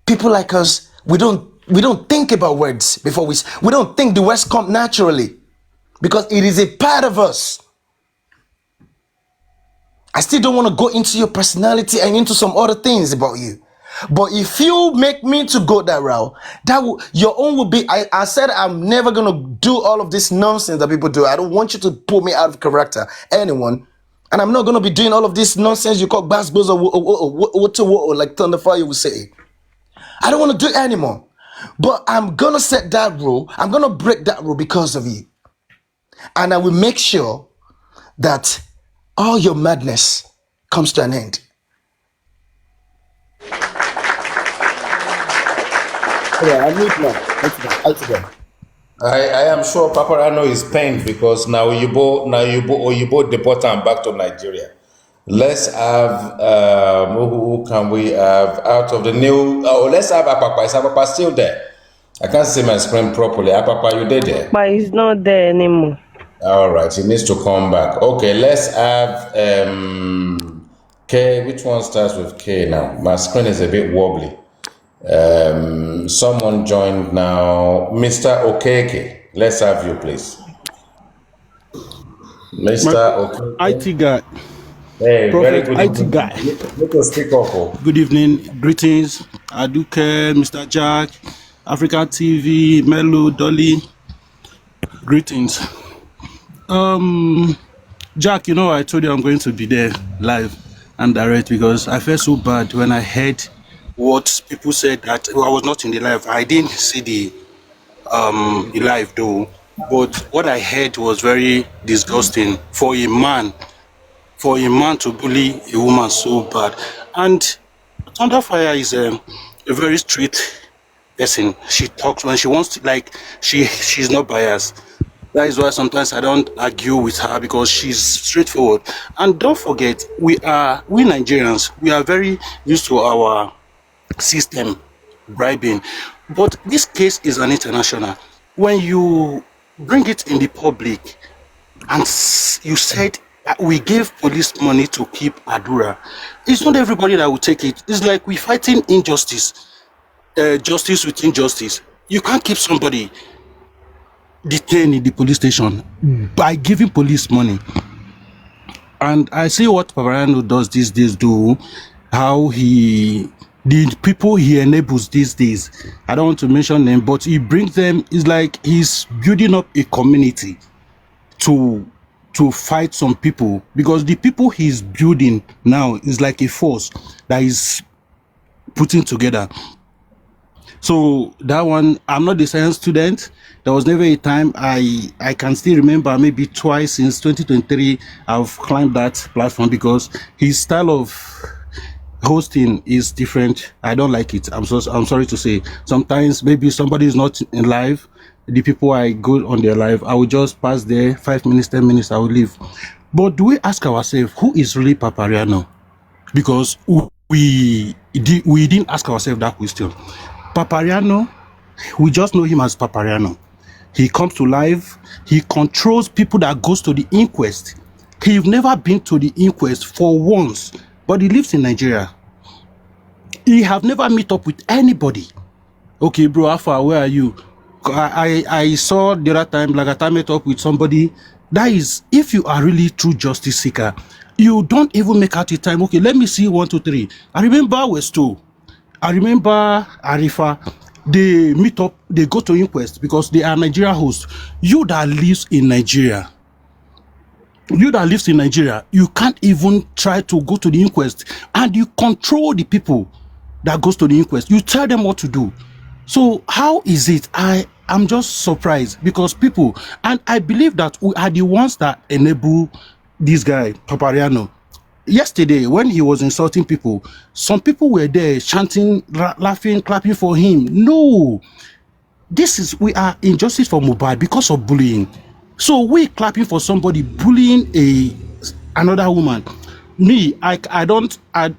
People like us, we don't think about words before we don't think the words come naturally, because it is a part of us. I still don't want to go into your personality and into some other things about you. But if you make me to go that route, your own will be, I said I'm never going to do all of this nonsense that people do. I don't want you to pull me out of character, anyone. And I'm not going to be doing all of this nonsense you call bass-boos or wotowoto, like Thunderfire will say. I don't want to do it anymore. But I'm going to set that rule. I'm going to break that rule because of you. And I will make sure that all your madness comes to an end. Yeah, I need now. I am sure Papariano is pained because now Oyibo deport him back to Nigeria. Let's have who can we have out of the new? Oh, let's have Apapa. Is Apapa still there? I can't see my screen properly. Apapa, you there? But he's not there anymore. All right, he needs to come back. Okay, let's have K. Which one starts with K now? My screen is a bit wobbly. Someone joined now. Mr. Okeke, let's have you, please. Mr. Okeke. IT guy. Hey, very Prophet good IT evening. guy. Let us speak up. Oh. Good evening, greetings, Aduke, Mr. Jack, African TV, Melo, Dolly, greetings. Jack, you know I told you I'm going to be there live and direct because I felt so bad when I heard what people said that I was not in the live. I didn't see the live though, but what I heard was very disgusting for a man. For a man to bully a woman so bad. And Thunderfire is a very straight person. She talks when she wants to, like, she's not biased. That is why sometimes I don't argue with her because she's straightforward. And don't forget, we Nigerians, we are very used to our system bribing. But this case is an international. When you bring it in the public, and you said we gave police money to keep Adura. It's not everybody that will take it. It's like we're fighting injustice, justice with injustice. You can't keep somebody detained in the police station by giving police money. And I see what Papariano does these days, do how the people he enables these days. I don't want to mention them, but he brings them. It's like he's building up a community to fight some people, because the people he's building now is like a force that is putting together. So that one, I'm not the science student. There was never a time I can still remember, maybe twice since 2023 I've climbed that platform, because his style of hosting is different. I don't like it. I'm sorry to say. Sometimes maybe somebody is not in live, the people I go on their live, I will just pass there 5 minutes, 10 minutes, I will leave. But do we ask ourselves who is really Papariano? Because we didn't ask ourselves that question. Papariano, we just know him as Papariano. He comes to live, he controls people that goes to the inquest. He's never been to the inquest for once, but he lives in Nigeria. He have never met up with anybody. Okay, bro, Alpha, where are you? I saw the other time, like I met up with somebody. That is, if you are really true justice seeker, you don't even make out the time. Okay, let me see 1, 2, 3. I remember Westo. I remember Arifa. They meet up, they go to inquest because they are Nigeria hosts. You that lives in Nigeria, you can't even try to go to the inquest, and you control the people that goes to the inquest. You tell them what to do. So how is it? I'm just surprised, because people, and I believe that we are the ones that enable this guy, Papariano. Yesterday, when he was insulting people, some people were there chanting, laughing, clapping for him. No, we are injustice for Mohbad because of bullying. So we clapping for somebody bullying another woman. Me,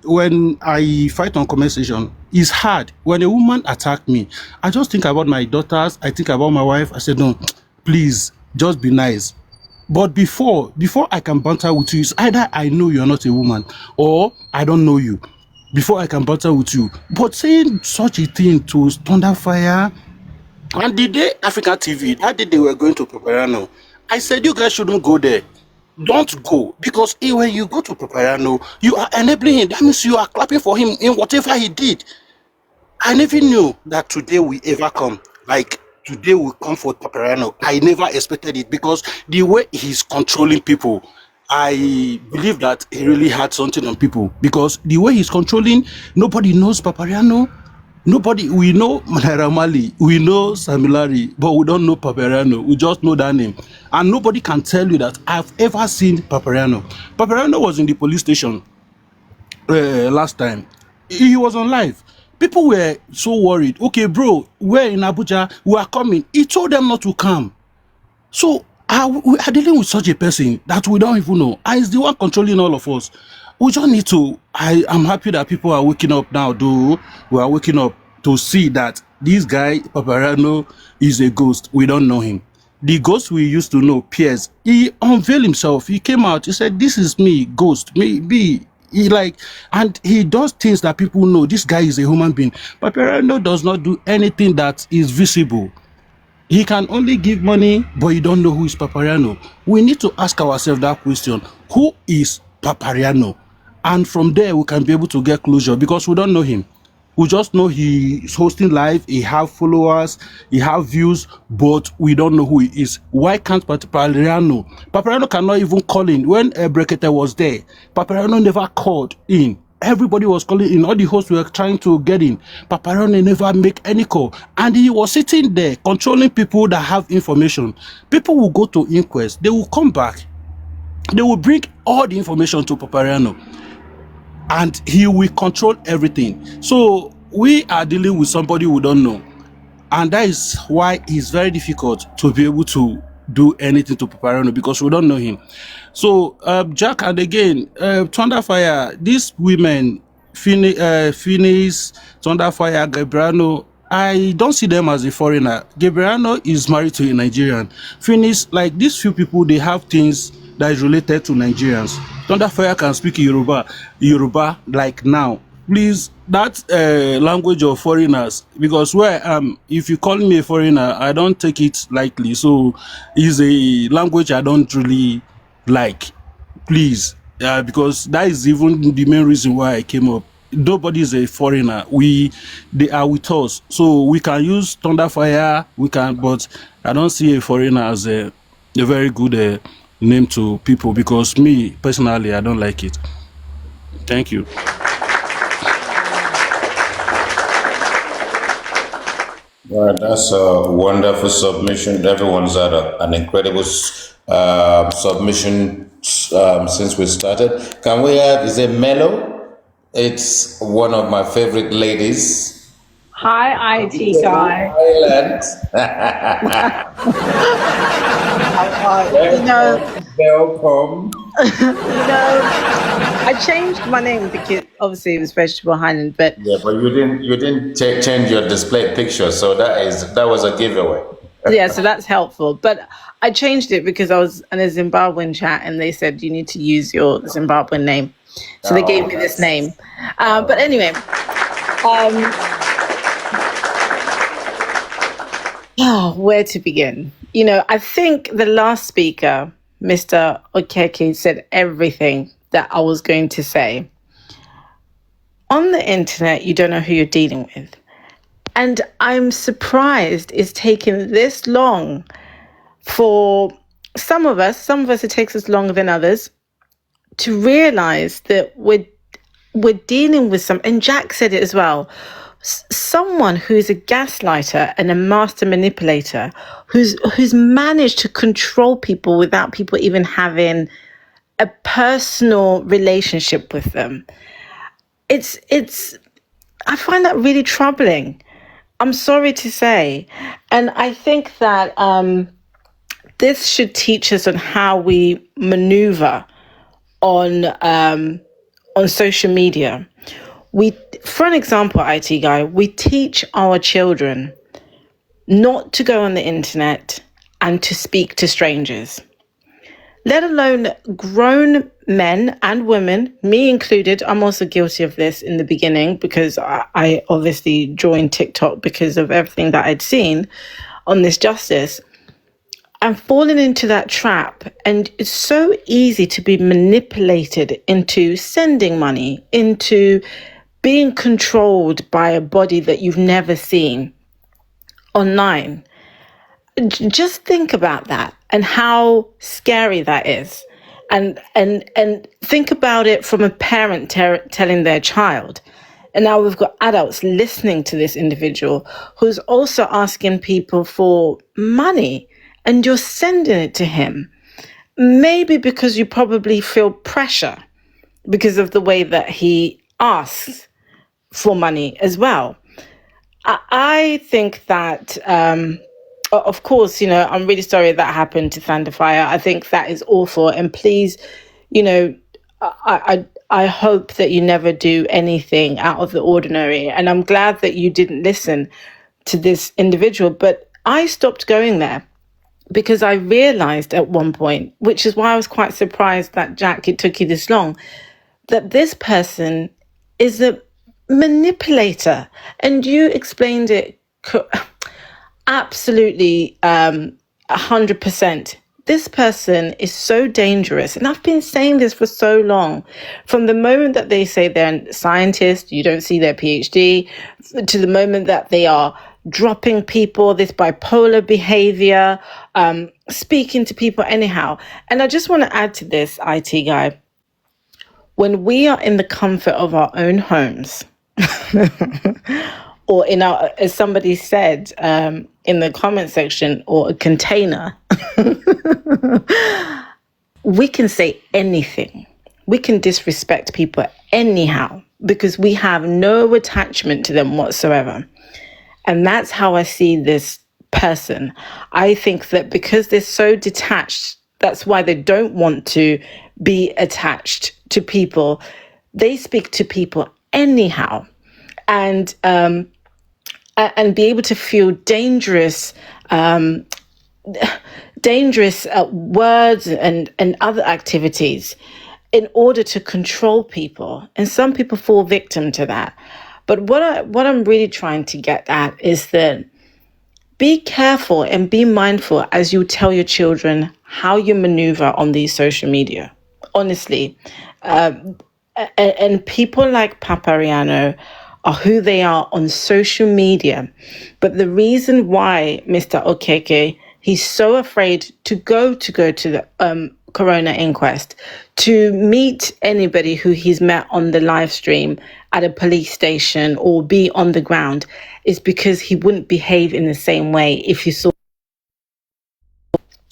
when I fight on conversation, it's hard. When a woman attack me, I just think about my daughters, I think about my wife. I said, no, please, just be nice. But before I can banter with you, it's either I know you're not a woman or I don't know you before I can banter with you. But saying such a thing to Thunderfire, and the day African TV, that day they were going to Papariano, I said, you guys shouldn't go there. Don't go, because when you go to Papariano, you are enabling him. That means you are clapping for him in whatever he did. I never knew that today will ever come. Like, today will come for Papariano. I never expected it, because the way he's controlling people, I believe that he really had something on people, because the way he's controlling, nobody knows Papariano. Nobody, we know Naira Marley, we know Samilari, but we don't know Papariano. We just know that name. And nobody can tell you that I've ever seen Papariano. Papariano was in the police station last time. He was on live. People were so worried. Okay, bro, we're in Abuja, we are coming. He told them not to come. So we are dealing with such a person that we don't even know. And it's the one controlling all of us. We just need to, I'm happy that people are waking up now, though. We are waking up to see that this guy, Papariano, is a ghost. We don't know him. The ghost we used to know, Piers, he unveiled himself. He came out, he said, this is me, ghost, me. And he does things that people know. This guy is a human being. Papariano does not do anything that is visible. He can only give money, but you don't know who is Papariano. We need to ask ourselves that question. Who is Papariano. And from there, we can be able to get closure because we don't know him. We just know he's hosting live, he have followers, he have views, but we don't know who he is. Why can't Papariano? Papariano cannot even call in. When Brekete was there, Papariano never called in. Everybody was calling in. All the hosts were trying to get in. Papariano never make any call. And he was sitting there controlling people that have information. People will go to inquest. They will come back. They will bring all the information to Papariano. And he will control everything. So we are dealing with somebody we don't know. And that is why it's very difficult to be able to do anything to Papariano because we don't know him. So, Jack, and again, Thunderfire, these women, Phineas, Thunderfire, Gabriano, I don't see them as a foreigner. Gabriano is married to a Nigerian. Phineas, like these few people, they have things that is related to Nigerians. Thunderfire can speak Yoruba like now. Please, that language of foreigners, because where I am, if you call me a foreigner, I don't take it lightly. So it's a language I don't really like. Please, because that is even the main reason why I came up. Nobody is a foreigner. They are with us, so we can use Thunderfire. We can, but I don't see a foreigner as a very good name to people because me personally, I don't like it. Thank you. All right, that's a wonderful submission. Everyone's had an incredible submission since we started. Can we have, is it Mello? It's one of my favorite ladies. Hi, IT guy. Island. Welcome. I changed my name because obviously it was Vegetable Highland, but Yeah, but you didn't change your display picture, so that was a giveaway. yeah, so that's helpful. But I changed it because I was in a Zimbabwean chat and they said you need to use your Zimbabwean name, so they gave me this name. But anyway, where to begin? I think the last speaker, Mr. Okeke, said everything that I was going to say. On the internet, you don't know who you're dealing with. And I'm surprised it's taken this long for some of us it takes us longer than others, to realize that we're dealing with and Jack said it as well, someone who's a gaslighter and a master manipulator, who's managed to control people without people even having a personal relationship with them. I find that really troubling. I'm sorry to say. And I think that this should teach us on how we maneuver on social media. For an example, IT guy, we teach our children not to go on the internet and to speak to strangers, let alone grown men and women, me included. I'm also guilty of this in the beginning because I obviously joined TikTok because of everything that I'd seen on this justice. I'm falling into that trap, and it's so easy to be manipulated into sending money, into being controlled by a body that you've never seen online. Just think about that and how scary that is. And think about it from a parent telling their child. And now we've got adults listening to this individual who's also asking people for money, and you're sending it to him. Maybe because you probably feel pressure because of the way that he asks for money as well. I think that, of course, I'm really sorry that happened to Thunderfire. I think that is awful. And please, I hope that you never do anything out of the ordinary. And I'm glad that you didn't listen to this individual. But I stopped going there because I realized at one point, which is why I was quite surprised that Jack, it took you this long, that this person is a manipulator. And you explained it absolutely 100% this person is so dangerous. And I've been saying this for so long. From the moment that they say they're a scientist, you don't see their PhD, to the moment that they are dropping people, this bipolar behavior, speaking to people anyhow. And I just want to add to this, IT guy, when we are in the comfort of our own homes, or in our, as somebody said in the comment section, or a container, we can say anything. We can disrespect people anyhow because we have no attachment to them whatsoever. And that's how I see this person. I think that because they're so detached, that's why they don't want to be attached to people. They speak to people anyhow, and be able to feel dangerous words and other activities in order to control people. And some people fall victim to that. But what I'm really trying to get at is that be careful and be mindful as you tell your children how you maneuver on these social media. Honestly, and people like Papariano are who they are on social media. But the reason why Mr. Okeke, he's so afraid to go to the Corona inquest, to meet anybody who he's met on the live stream at a police station or be on the ground, is because he wouldn't behave in the same way if you saw.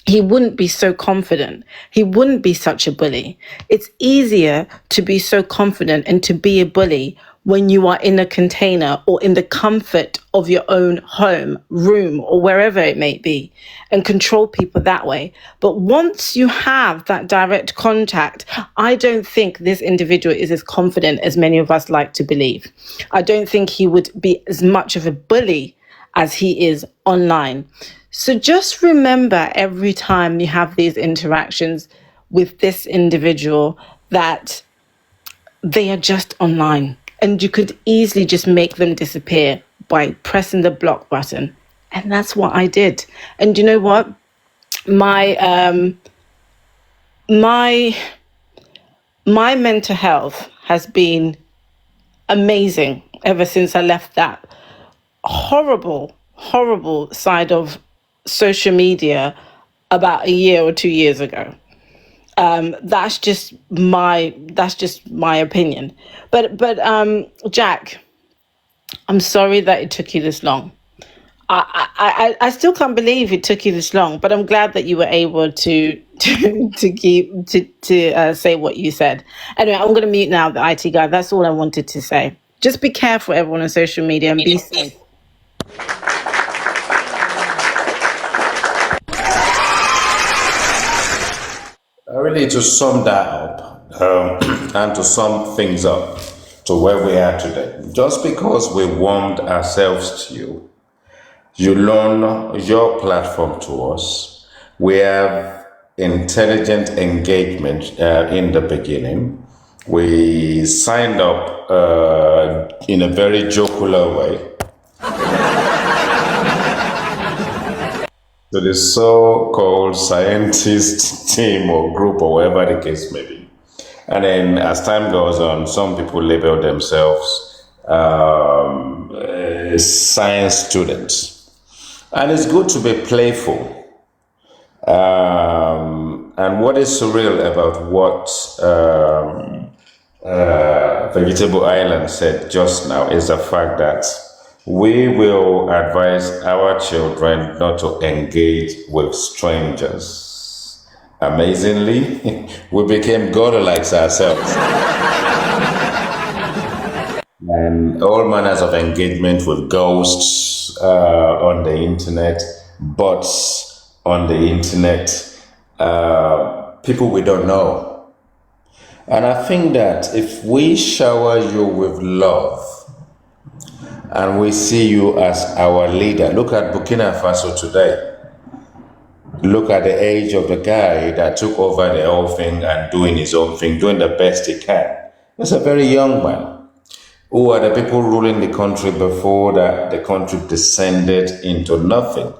He wouldn't be so confident. He wouldn't be such a bully. It's easier to be so confident and to be a bully when you are in a container or in the comfort of your own home, room, or wherever it may be, and control people that way. But once you have that direct contact, I don't think this individual is as confident as many of us like to believe. I don't think he would be as much of a bully as he is online. So just remember every time you have these interactions with this individual that they are just online, and you could easily just make them disappear by pressing the block button. And that's what I did. And you know what? My mental health has been amazing ever since I left that horrible side of social media about a year or 2 years ago. That's just my opinion. But Jack, I'm sorry that it took you this long. I still can't believe it took you this long, but I'm glad that you were able to say what you said. Anyway, I'm going to mute now, the IT guy. That's all I wanted to say. Just be careful, everyone, on social media, and be safe. Really, to sum that up and to sum things up to where we are today, just because we warmed ourselves to you, you loan your platform to us. We have intelligent engagement in the beginning. We signed up in a very jocular way to the so-called scientist team or group or whatever the case may be. And then as time goes on, some people label themselves science students. And it's good to be playful. And what is surreal about what Vegetable Island said just now is the fact that we will advise our children not to engage with strangers. Amazingly, we became godlikes ourselves. And all manners of engagement with ghosts on the internet, bots on the internet, people we don't know. And I think that if we shower you with love, and we see you as our leader. Look at Burkina Faso today. Look at the age of the guy that took over the whole thing and doing his own thing, doing the best he can. He's a very young man. Who are the people ruling the country before that the country descended into nothing?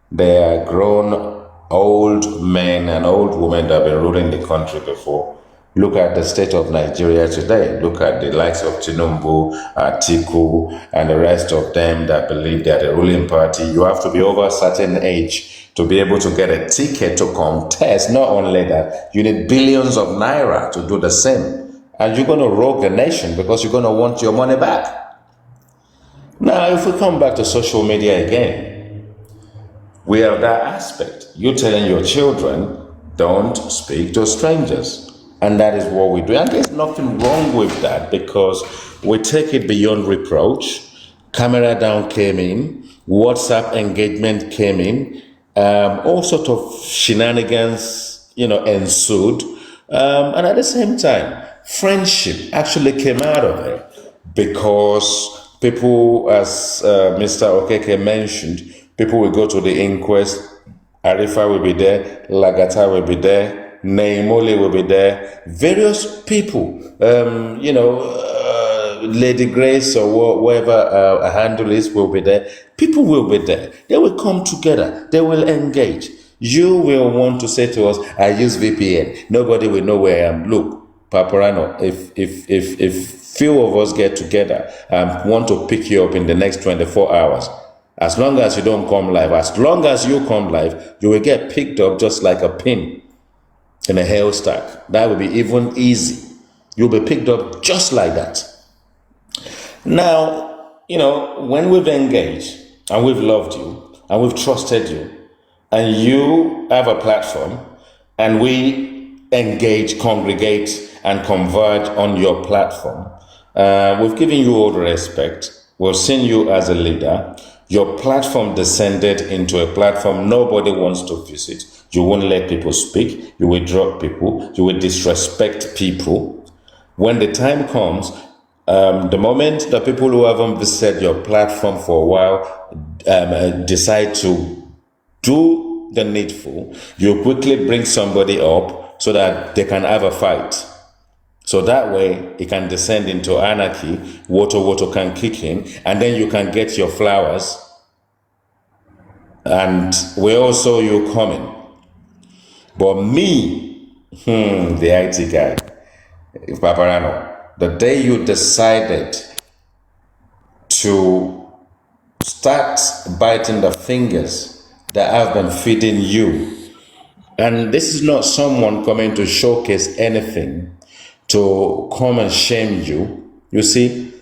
They are grown old men and old women that have been ruling the country before. Look at the state of Nigeria today. Look at the likes of Tinubu, Atiku, and the rest of them that believe they're the ruling party. You have to be over a certain age to be able to get a ticket to contest. Not only that, you need billions of naira to do the same. And you're going to rogue the nation because you're going to want your money back. Now, if we come back to social media again, we have that aspect. You're telling your children, don't speak to strangers. And that is what we do. And there's nothing wrong with that because we take it beyond reproach. Camera down came in, WhatsApp engagement came in, all sorts of shenanigans, ensued. And at the same time, friendship actually came out of it because people, as Mr. Okeke mentioned, people will go to the inquest. Arifa will be there, Lagata will be there, Neimole will be there, various people, Lady Grace or whatever a handle is will be there. People will be there. They will come together. They will engage. You will want to say to us, I use VPN. Nobody will know where I am. Look, Papariano, if few of us get together and want to pick you up in the next 24 hours, as long as you don't come live, as long as you come live, you will get picked up just like a pin in a hailstack. That will be even easy. You'll be picked up just like that. Now, when we've engaged and we've loved you and we've trusted you and you have a platform and we engage, congregate and converge on your platform, we've given you all the respect. We've seen you as a leader. Your platform descended into a platform nobody wants to visit. You won't let people speak. You will drop people. You will disrespect people. When the time comes, the moment the people who haven't visited your platform for a while decide to do the needful, you quickly bring somebody up so that they can have a fight. So that way, it can descend into anarchy, wotowoto can kick in, and then you can get your flowers. And we all saw you coming. But me, the IT guy, Papariano, the day you decided to start biting the fingers that have been feeding you, and this is not someone coming to showcase anything, to come and shame you. You see,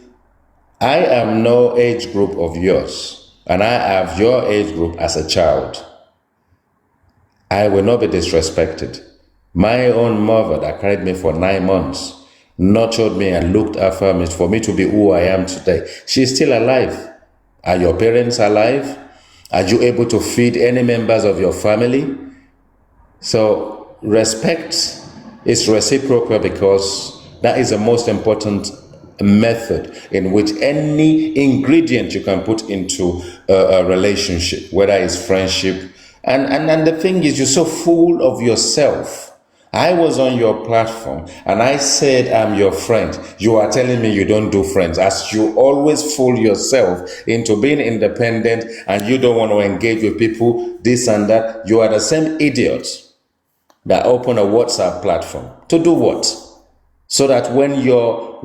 I am no age group of yours, and I have your age group as a child. I will not be disrespected. My own mother that carried me for 9 months, nurtured me and looked after me for me to be who I am today. She's still alive. Are your parents alive? Are you able to feed any members of your family? So respect is reciprocal because that is the most important method in which any ingredient you can put into a relationship, whether it's friendship. And the thing is, you're so full of yourself. I was on your platform and I said, I'm your friend. You are telling me you don't do friends, as you always fool yourself into being independent and you don't want to engage with people, this and that. You are the same idiots that open a WhatsApp platform to do what? So that when your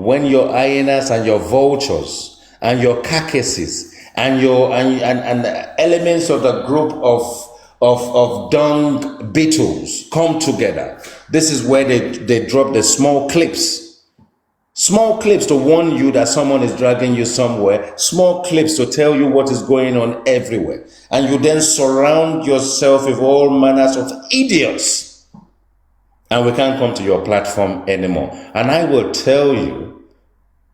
hyenas and your vultures and your carcasses and and elements of the group of dung beetles come together, this is where they drop the small clips to warn you that someone is dragging you somewhere, small clips to tell you what is going on everywhere, and you then surround yourself with all manners of idiots. And we can't come to your platform anymore. And I will tell you,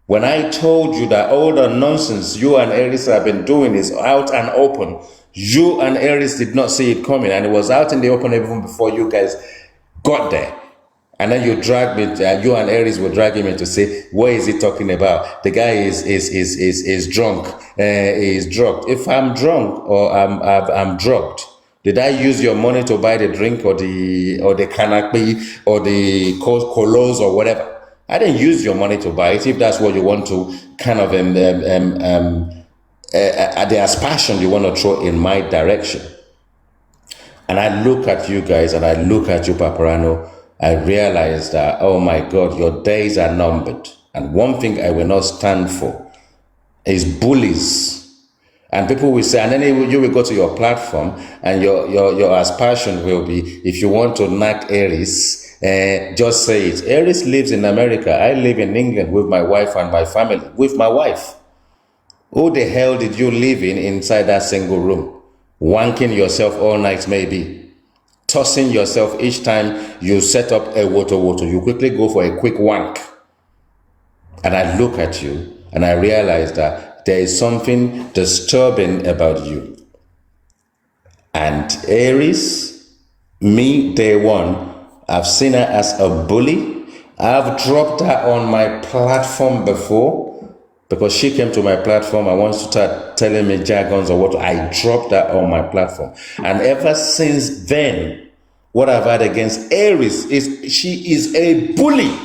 when I told you that all the nonsense you and Aries have been doing is out and open, you and Aries did not see it coming, and it was out in the open even before you guys got there. And then you dragged me, you and Aries were dragging me to say, what is he talking about? The guy is drunk. He's drugged. If I'm drunk or I'm drugged, did I use your money to buy the drink or the canapé or the colos or whatever? I didn't use your money to buy it. If that's what you want to kind of the aspersion you want to throw in my direction. And I look at you guys and I look at you, Papariano. I realize that, oh my God, your days are numbered. And one thing I will not stand for is bullies. And people will say, and then you will go to your platform and your aspersion will be, if you want to knock Aries, just say it. Aries lives in America. I live in England with my wife and my family, with my wife. Who the hell did you live inside that single room? Wanking yourself all night maybe. Tossing yourself each time you set up a wotowoto. You quickly go for a quick wank. And I look at you and I realize that there is something disturbing about you. And Aries, me, day one, I've seen her as a bully. I've dropped her on my platform before because she came to my platform. I want to start telling me jargons or what. I dropped her on my platform. And ever since then, what I've had against Aries is she is a bully.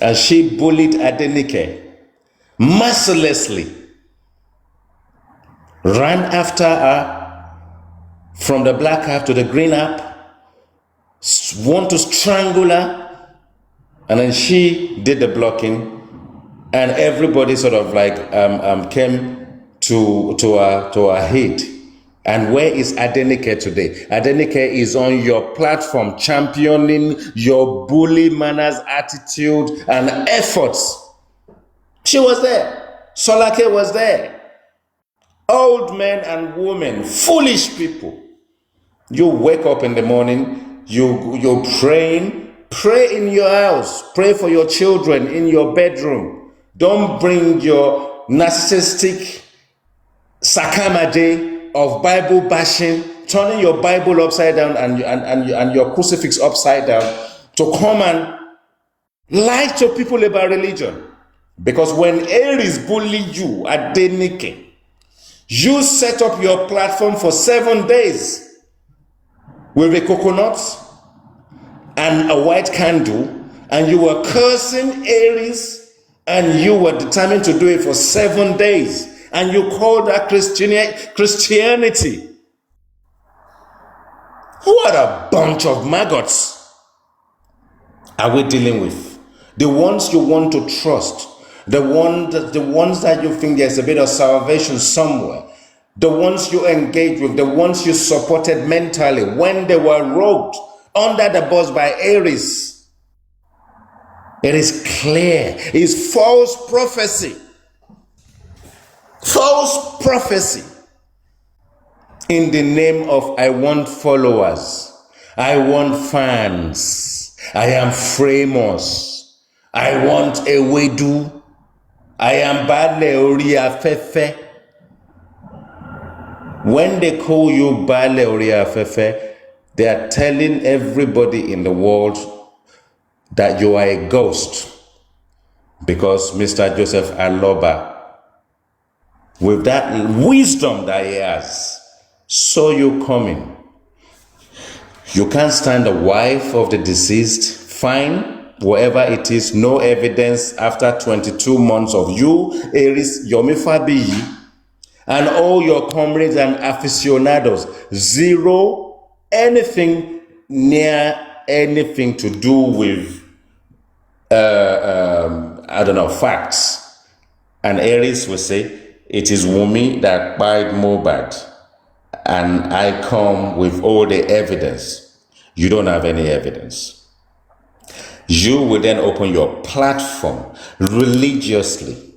And she bullied Adenike mercilessly. Ran after her from the black app to the green app, want to strangle her, and then she did the blocking, and everybody sort of like came to her aid. And where is Adenike today? Adenike is on your platform championing your bully manners, attitude, and efforts. She was there. Solake was there. Old men and women, foolish people. You wake up in the morning, you're praying, pray in your house, pray for your children in your bedroom. Don't bring your narcissistic sakamade of Bible bashing, turning your Bible upside down and your crucifix upside down to come and lie to people about religion. Because when Aries bully you at Denike, you set up your platform for 7 days with a coconut and a white candle, and you were cursing Aries, and you were determined to do it for 7 days. And you call that Christianity. What a bunch of maggots are we dealing with? The ones you want to trust, the ones that you think there's a bit of salvation somewhere, the ones you engage with, the ones you supported mentally when they were robbed under the bus by Aries. It is clear. It's false prophecy. False prophecy in the name of I want followers, I want fans, I am famous, I want a wedu, I am Bale Ori Afefe. When they call you Bale Ori Afefe, they are telling everybody in the world that you are a ghost, because Mr. Joseph Aloba, with that wisdom that he has, saw you coming. You can't stand the wife of the deceased. Fine, whatever it is, no evidence after 22 months of you, Aries, Yomi Fabiyi, and all your comrades and aficionados. Zero anything near anything to do with, I don't know, facts. And Aries will say, it is Wumi that buyed Mobad, and I come with all the evidence. You don't have any evidence. You will then open your platform religiously,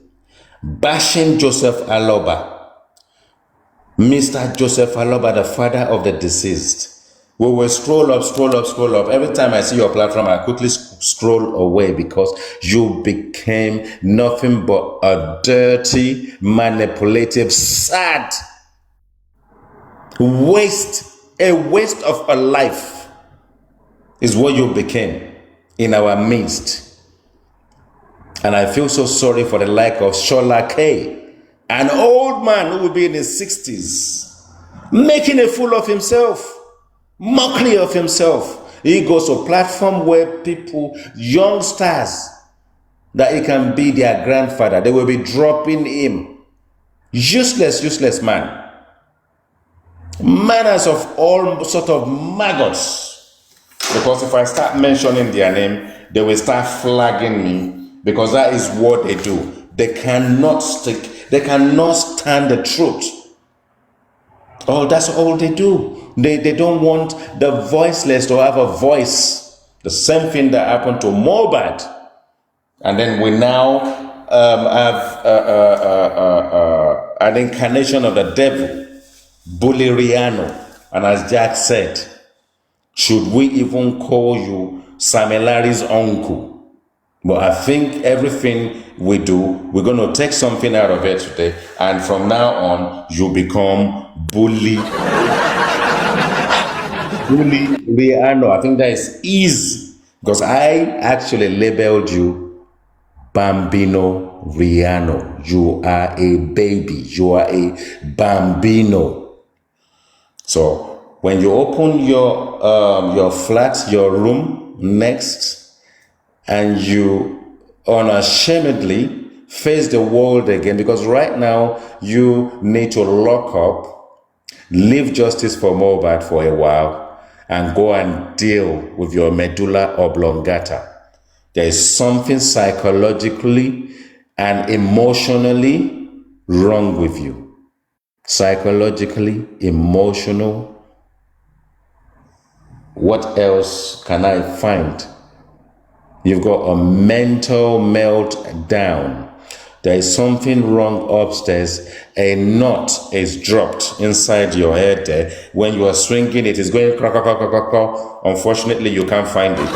bashing Joseph Aloba, Mr. Joseph Aloba, the father of the deceased. We will scroll up, scroll up, scroll up. Every time I see your platform, I quickly scroll away because you became nothing but a dirty, manipulative, sad waste. A waste of a life is what you became in our midst. And I feel so sorry for the like of Shola K, an old man who will be in his 60s, making a fool of himself. Mockery of himself. He goes to a platform where people, youngsters, that he can be their grandfather, they will be dropping him. Useless man. Manners of all sort of maggots. Because if I start mentioning their name, they will start flagging me, because that is what they do. They cannot stand the truth. Oh, that's all they do. They don't want the voiceless to have a voice. The same thing that happened to Mobad. And then we now have an incarnation of the devil, Buleriano. And as Jack said, should we even call you Samilari's uncle? But I think everything we do, we're going to take something out of it today. And from now on, you become Buleriano. I think that is easy. Because I actually labeled you Bambino Riano. You are a baby. You are a bambino. So when you open your flat, your room next, and you unashamedly face the world again, because right now you need to lock up, leave justice for Mobad for a while, and go and deal with your medulla oblongata. There is something psychologically and emotionally wrong with you. Psychologically, emotional. What else can I find? You've got a mental meltdown. There is something wrong upstairs. A knot is dropped inside your head there. When you are swinging, it is going crack, crack, crack, crack, crack. Unfortunately, you can't find it.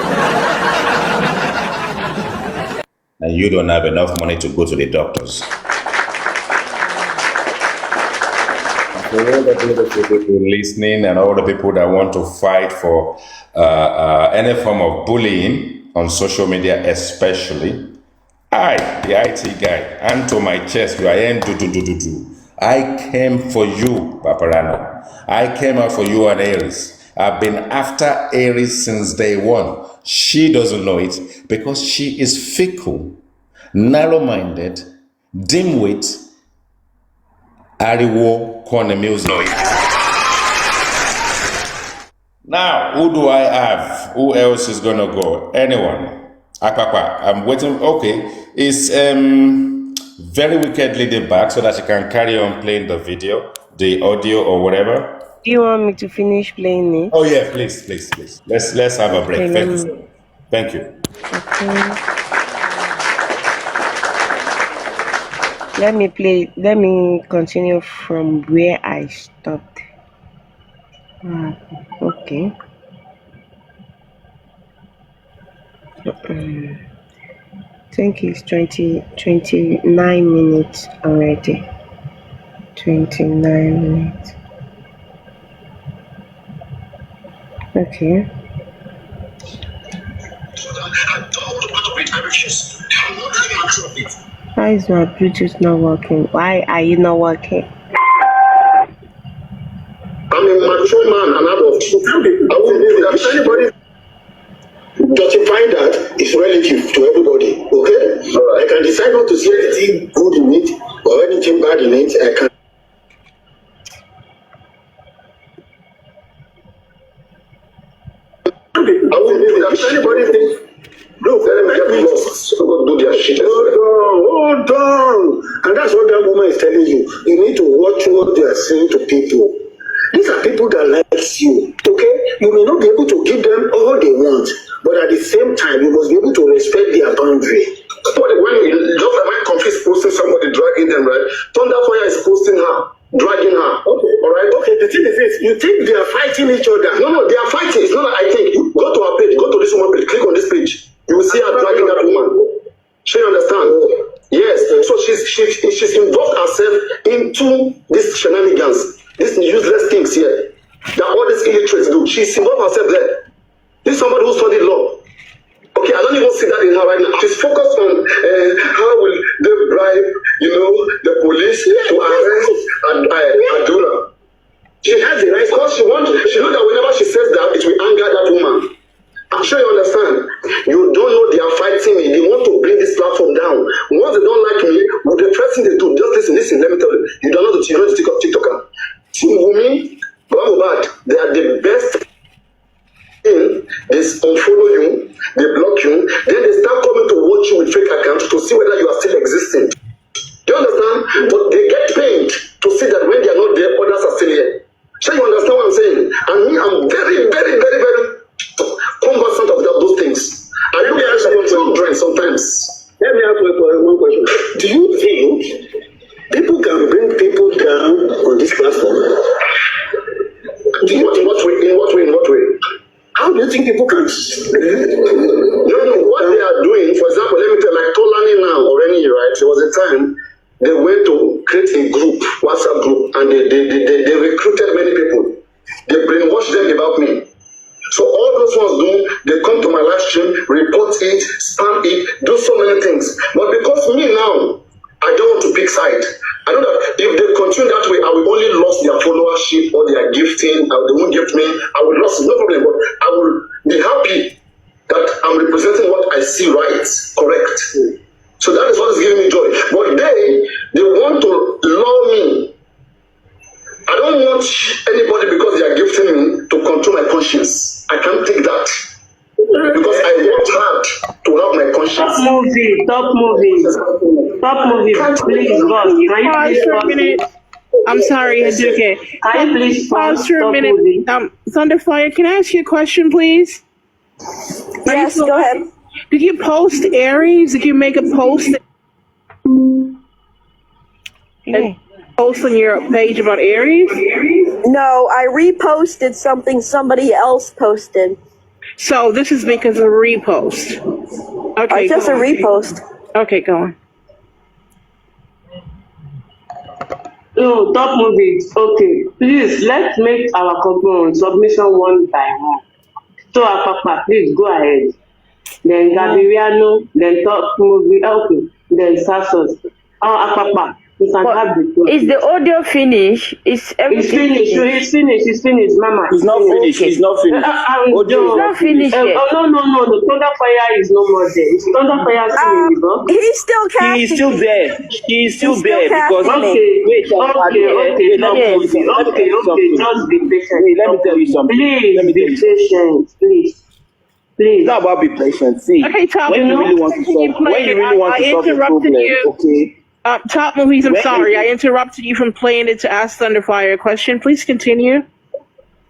And you don't have enough money to go to the doctors. For all the beautiful people listening and all the people that want to fight for any form of bullying on social media, especially, I, the IT guy, hand to my chest, I came for you, Papariano. I came out for you and Aries. I've been after Aries since day one. She doesn't know it because she is fickle, narrow-minded, dim-wit, ariwo, corner music. Now, who do I have? Who else is gonna go? Anyone? Akpakpa, I'm waiting. Okay, it's very wickedly the back so that she can carry on playing the video, the audio or whatever. Do you want me to finish playing it? Oh yeah, please. Let's have a break. Okay, Thank you. Okay. Let me continue from where I stopped. Okay. I think it's 29 minutes already. 29 minutes. Okay. Why is my Bluetooth not working? Why are you not working? I'm a mature man and adult. I won't believe that anybody justifying that is relative to everybody. Okay? I can decide not to see anything good in it or anything bad in it. I can. I won't believe that anybody thinks. Look, let me get lost. Do their shit. Hold on. And that's what that woman is telling you. You need to watch what they are saying to people. These are people that likes you, okay? You may not be able to give them all they want, but at the same time, you must be able to respect their boundary. When just like when Comfy is posting somebody dragging them, right? Thunderfire is posting her, dragging her. Okay, all right. Okay, the thing is this: you think they are fighting each other? No, they are fighting. It's not like I think. Go to her page. Go to this woman page. Click on this page. You will see her dragging that woman. She understand? Yes. So she's involved herself into these shenanigans, these useless things here that all these illiterates do. She's involved herself there. This is somebody who studied law. Okay, I don't even see that in her right now. She's focused on how will they bribe, the police to arrest Adura. She has the right because she knows that whenever she says that, it will anger that woman. I'm sure you understand. You don't know they are fighting me. They want to bring this platform down. Once they don't like me, the first thing they do, just listen, let me tell you. You don't know you're not the TikToker. See Wumi, God still here. So you understand what I'm saying? And me, I'm very, very, very, very conversant of those things. And let me ask you children sometimes. Let me ask you one question. Do you think people can bring people down on this platform? In what way? How do you think people can? What they are doing, for example, let me tell like Tolani now or any right? There was a time they went to create a group, WhatsApp group, and they recruited many people. They brainwashed them about me. So all those ones do, they come to my live stream, report it, spam it, do so many things. But because me now, I don't want to pick side. I know that if they continue that way, I will only lose their followership or their gifting, or they won't gift me. I will lose it, no problem. But I will be happy that I'm representing what I see right, correct. So that is what is giving me joy. But they want to lure me. I don't want anybody because they are gifting me to control my conscience. I can't take that. Because I worked hard to have my conscience. Top movie. Please, boss. Can you please For a minute. I'm sorry, Aduke. Can you please pause for a minute? Thunderfire, can I ask you a question, please? Yes, go ahead. Did you post Aries? Did you make a post? Post on your page about Aries? No, I reposted something somebody else posted. So this is because of a repost. Okay, just a repost. Okay, go on. No, top movie. Okay, please let's make our submission one by one. So, Papa, please go ahead. Then Papariano, then top movie. Okay, then Sasos. Papa. You can have the floor. Is the audio finished? Is everything It's finished, Mama. It's not finished. It's not finished. It's not finished yet. No. The Thunderfire is no more there. Is Thunderfire still in the book? He's still casting. He is still there. He is still there because Okay. Let me tell you something. Just be patient. Let me tell you something. Please be patient. Please. It's not about be patient. See, Okay, Top, when you really want to solve a problem, okay. Top Movies, I'm sorry. I interrupted you from playing it to ask Thunderfire a question. Please continue.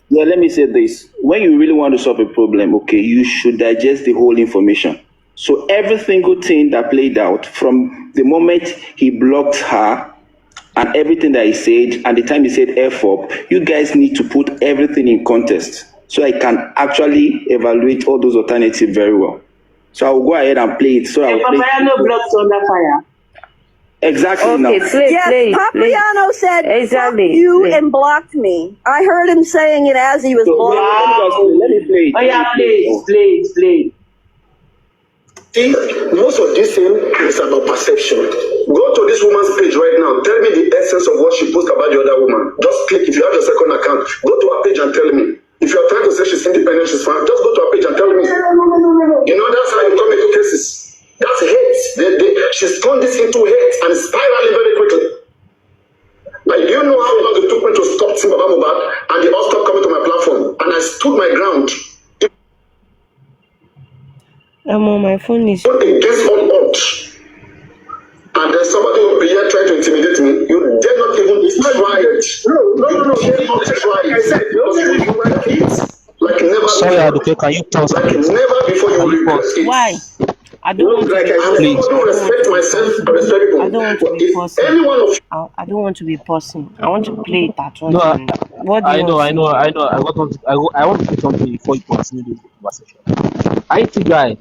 Yeah, let me say this. When you really want to solve a problem, okay, you should digest the whole information. So every single thing that played out from the moment he blocked her and everything that he said and the time he said F up, you guys need to put everything in context so I can actually evaluate all those alternatives very well. So I will go ahead and play it. So I will play Papariano blocked Thunderfire. Exactly. Okay, Yes, Papariano said, exactly. Fuck you and blocked me. I heard him saying it as he was blocked. Let me play it. Oh yeah, please. See, most of this thing is about perception. Go to this woman's page right now. Tell me the essence of what she posted about the other woman. Just click. If you have your second account, go to her page and tell me. If you're trying to say she's independent, she's fine, just go to her page and tell me. You know, that's how you come into cases. That's hate. She's turned this into hate and spiraling very quickly. Like, do you know how long it took me to stop Simba Mubad and they all stopped coming to my platform? And I stood my ground. I'm on my phone. Is against all odds. And then somebody will be here trying to intimidate me. You dare not even try it. No. You dare not try it. I said, you like it. Like never Sorry, before. Aduke, can you pause? Like never before you will regret it. why? I don't want to Like be I want to respect myself and respect people. I don't want to be If person. anyone of I don't want to be person. I want to play it at once. No, What do you I know. I want to say something before you continue this conversation. IT guy,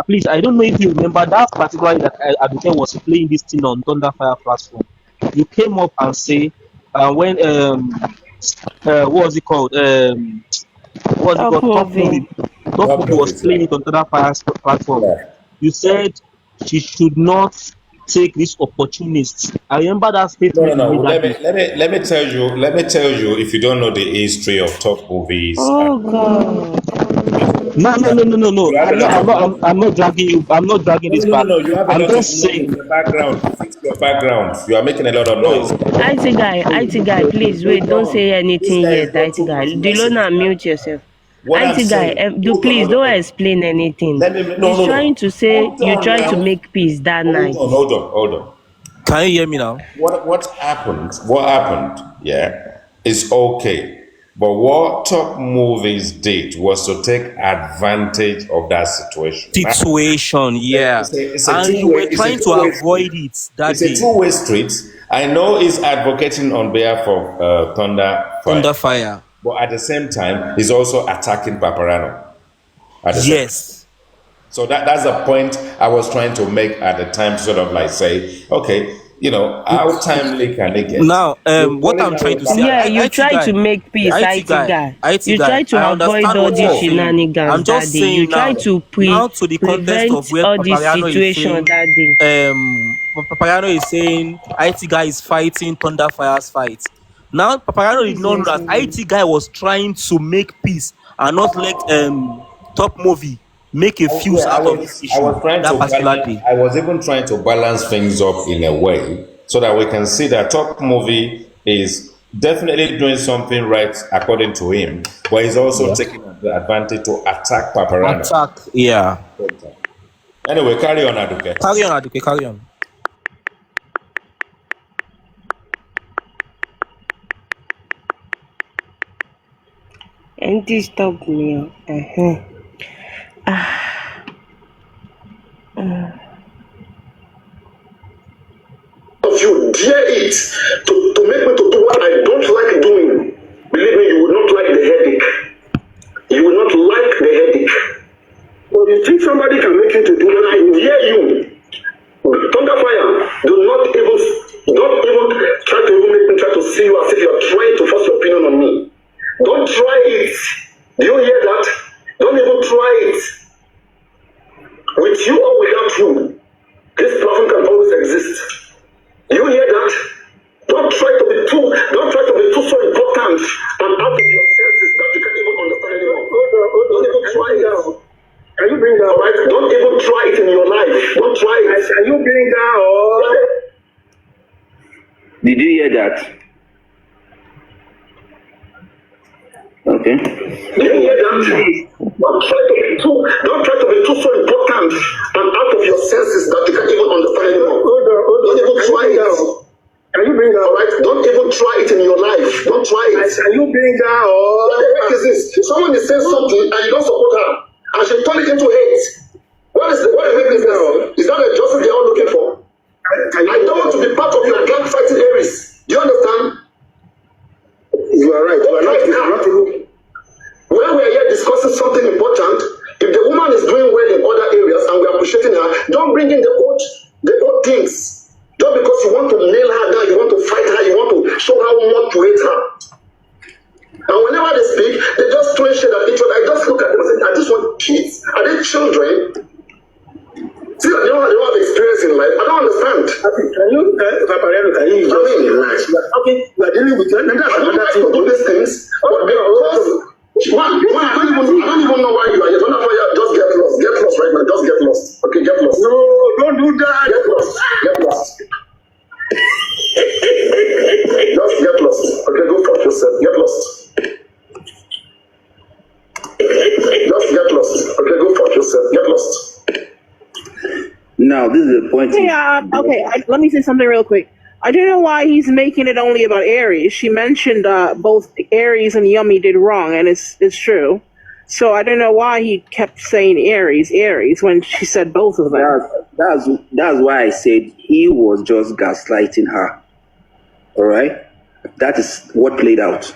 please, I don't know if you remember that particular that Aduke was playing this thing on Thunderfire platform. You came up and say, when what was it called? Top Movie was playing it on Thunderfire's platform. Yeah. You said she should not take this opportunist. I remember that statement. No. Let me tell you. If you don't know the history of top movies. Oh God. No. I'm not dragging you. I'm not dragging this back. No. You have I'm just saying. Your background. Fix your background. You are making a lot of noise. IT guy, please wait. Don't say anything yet. IT guy, Delona, mute yourself. IT guy, please don't explain anything. He's trying to say you tried to make peace that night. Hold on. Can you hear me now? What happened? Yeah. is okay. But what top movies did was to take advantage of that situation. Situation, yeah. It's a And you two-way. were It's a trying to two-way avoid street. it that It's a day. two-way street. I know he's advocating on behalf of Thunder Under Fire, fire. but at the same time, he's also attacking Papariano. At the same time. Yes. So that's the point I was trying to make at the time, sort of like say, okay, how timely can they get? Now, what I'm trying to say, Yeah, you IT try guy, to make peace, IT guy. You try to I avoid understand all what you're these saying. I'm shenanigans that just day. You saying try now, to now to the context of prevent where all this Papariano is situation saying, that day. Papariano is saying IT guy is fighting Thunder Fire's fight. Now, Papariano did not know that IT guy was trying to make peace and not let top movie make a fuse out of this I issue was trying that to particular balance. day. I was even trying to balance things up in a way so that we can see that top movie is definitely doing something right according to him, but he's also taking the advantage to attack Paparano. Attack, yeah. Anyway, carry on, Aduke. Carry on, Aduke, carry on. And this stop me. If you dare it to make me to do what I don't like doing, believe me, you will not like the headache. You will not like the headache. But you think somebody can make you to do what I dare you? Thunderfire, don't even try to make me try to see you as if you are trying to force your opinion on me. Don't try it. Do you hear that? Don't even try it. With you or without you, this platform can always exist. Do you hear that? Don't try to be too so important and out of your senses that you can't even understand anymore. Don't even try it. Can you bring that? All right? Don't even try it in your life. Don't try it. Can you bring that? Did you hear that? Okay. Do you hear that? Don't try to be too so important and out of your senses that you can't even understand anymore. Don't even try it. Can you bring that? All right? Don't even try it in your life. Don't try it. Can you bring that? What the heck is this? If someone is saying something and you don't support her, and she turn it into hate. What the heck is this? Is that the justice they are all looking for? I don't want to be part of your gang fighting Aries. Do you understand? You are right. You are not even. When we are here discussing something important, if the woman is doing well in other areas and we are appreciating her, don't bring in the old things. Just because you want to nail her down, you want to fight her, you want to show how much you hate her. And whenever they speak, they just throw shit at each other. I just look at them and say, are these what kids? Are they children? See, they don't have experience in life. I don't understand. Can you, Papariano, can you just relax? We are dealing with them. I don't like to do these things. But because I don't even know why you are here. Don't know why you just get lost. Get lost right now. Just get lost. Okay, get lost. No, don't do that. Get lost. Get lost. Just get lost. Okay, go fuck yourself. Get lost. Just get lost. Okay, go fuck yourself. Get lost. Now, this is the point. Let me say something real quick. I don't know why he's making it only about Aries. She mentioned both Aries and Yummy did wrong, and it's true. So I don't know why he kept saying Aries when she said both of them. That's why I said he was just gaslighting her. All right? That is what played out.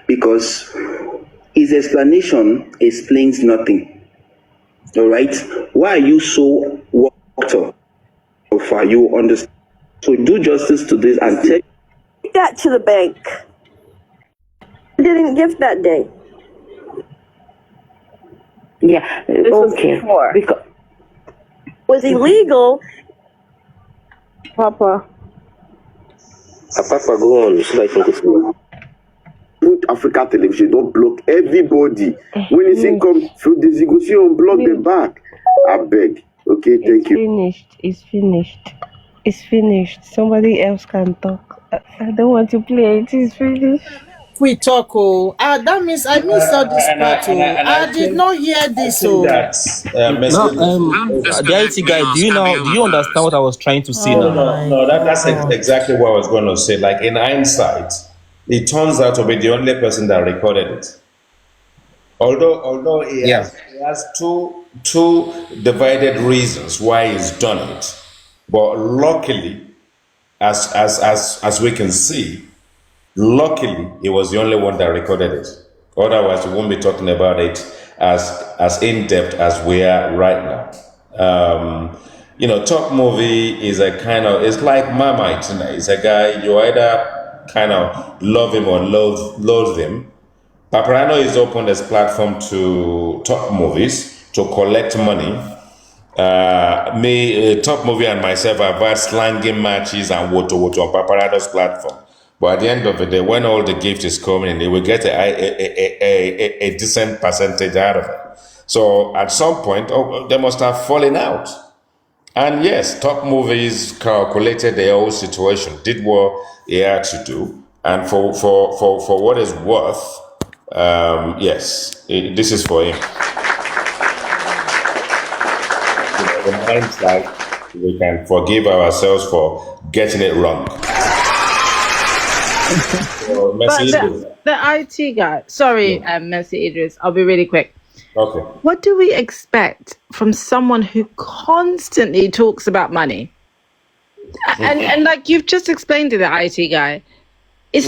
Because his explanation explains nothing. All right? Why are you so worked up? So far, you understand? So do justice to this and take that to the bank. I didn't gift that day. Yeah, okay. Because it was illegal. Papa, go on. So I can go. Put Africa television, don't block everybody. When you say come through this, you go see and block them back. I beg. Okay, thank you. It's finished. Somebody else can talk. I don't want to play. It is finished. We talk. That means I missed all this part. I did not hear this. The IT guy, do you understand what I was trying to say now? No, that's exactly what I was going to say. Like in hindsight, It turns out to be the only person that recorded it. Although Yeah. he has two divided reasons why he's done it, but luckily, as we can see, luckily he was the only one that recorded it. Otherwise, we won't be talking about it as in depth as we are right now. Top movie is a kind of, it's like Marmite. It's a guy you either kind of love him or loathe him. Papariano is opened this platform to top movies to collect money. Top movie and myself have had slanging matches and wotowoto on Papariano's platform. But at the end of the day, when all the gift is coming in, they will get a decent percentage out of it. So at some point, they must have fallen out. And yes, top movies calculated their whole situation, did what he had to do, and for what it's worth, yes, this is for him. In hindsight, we can forgive ourselves for getting it wrong. So, But Messi, the IT guy, sorry, Messi Idris, I'll be really quick. okay. What do we expect from someone who constantly talks about money? And like you've just explained to the IT guy, it's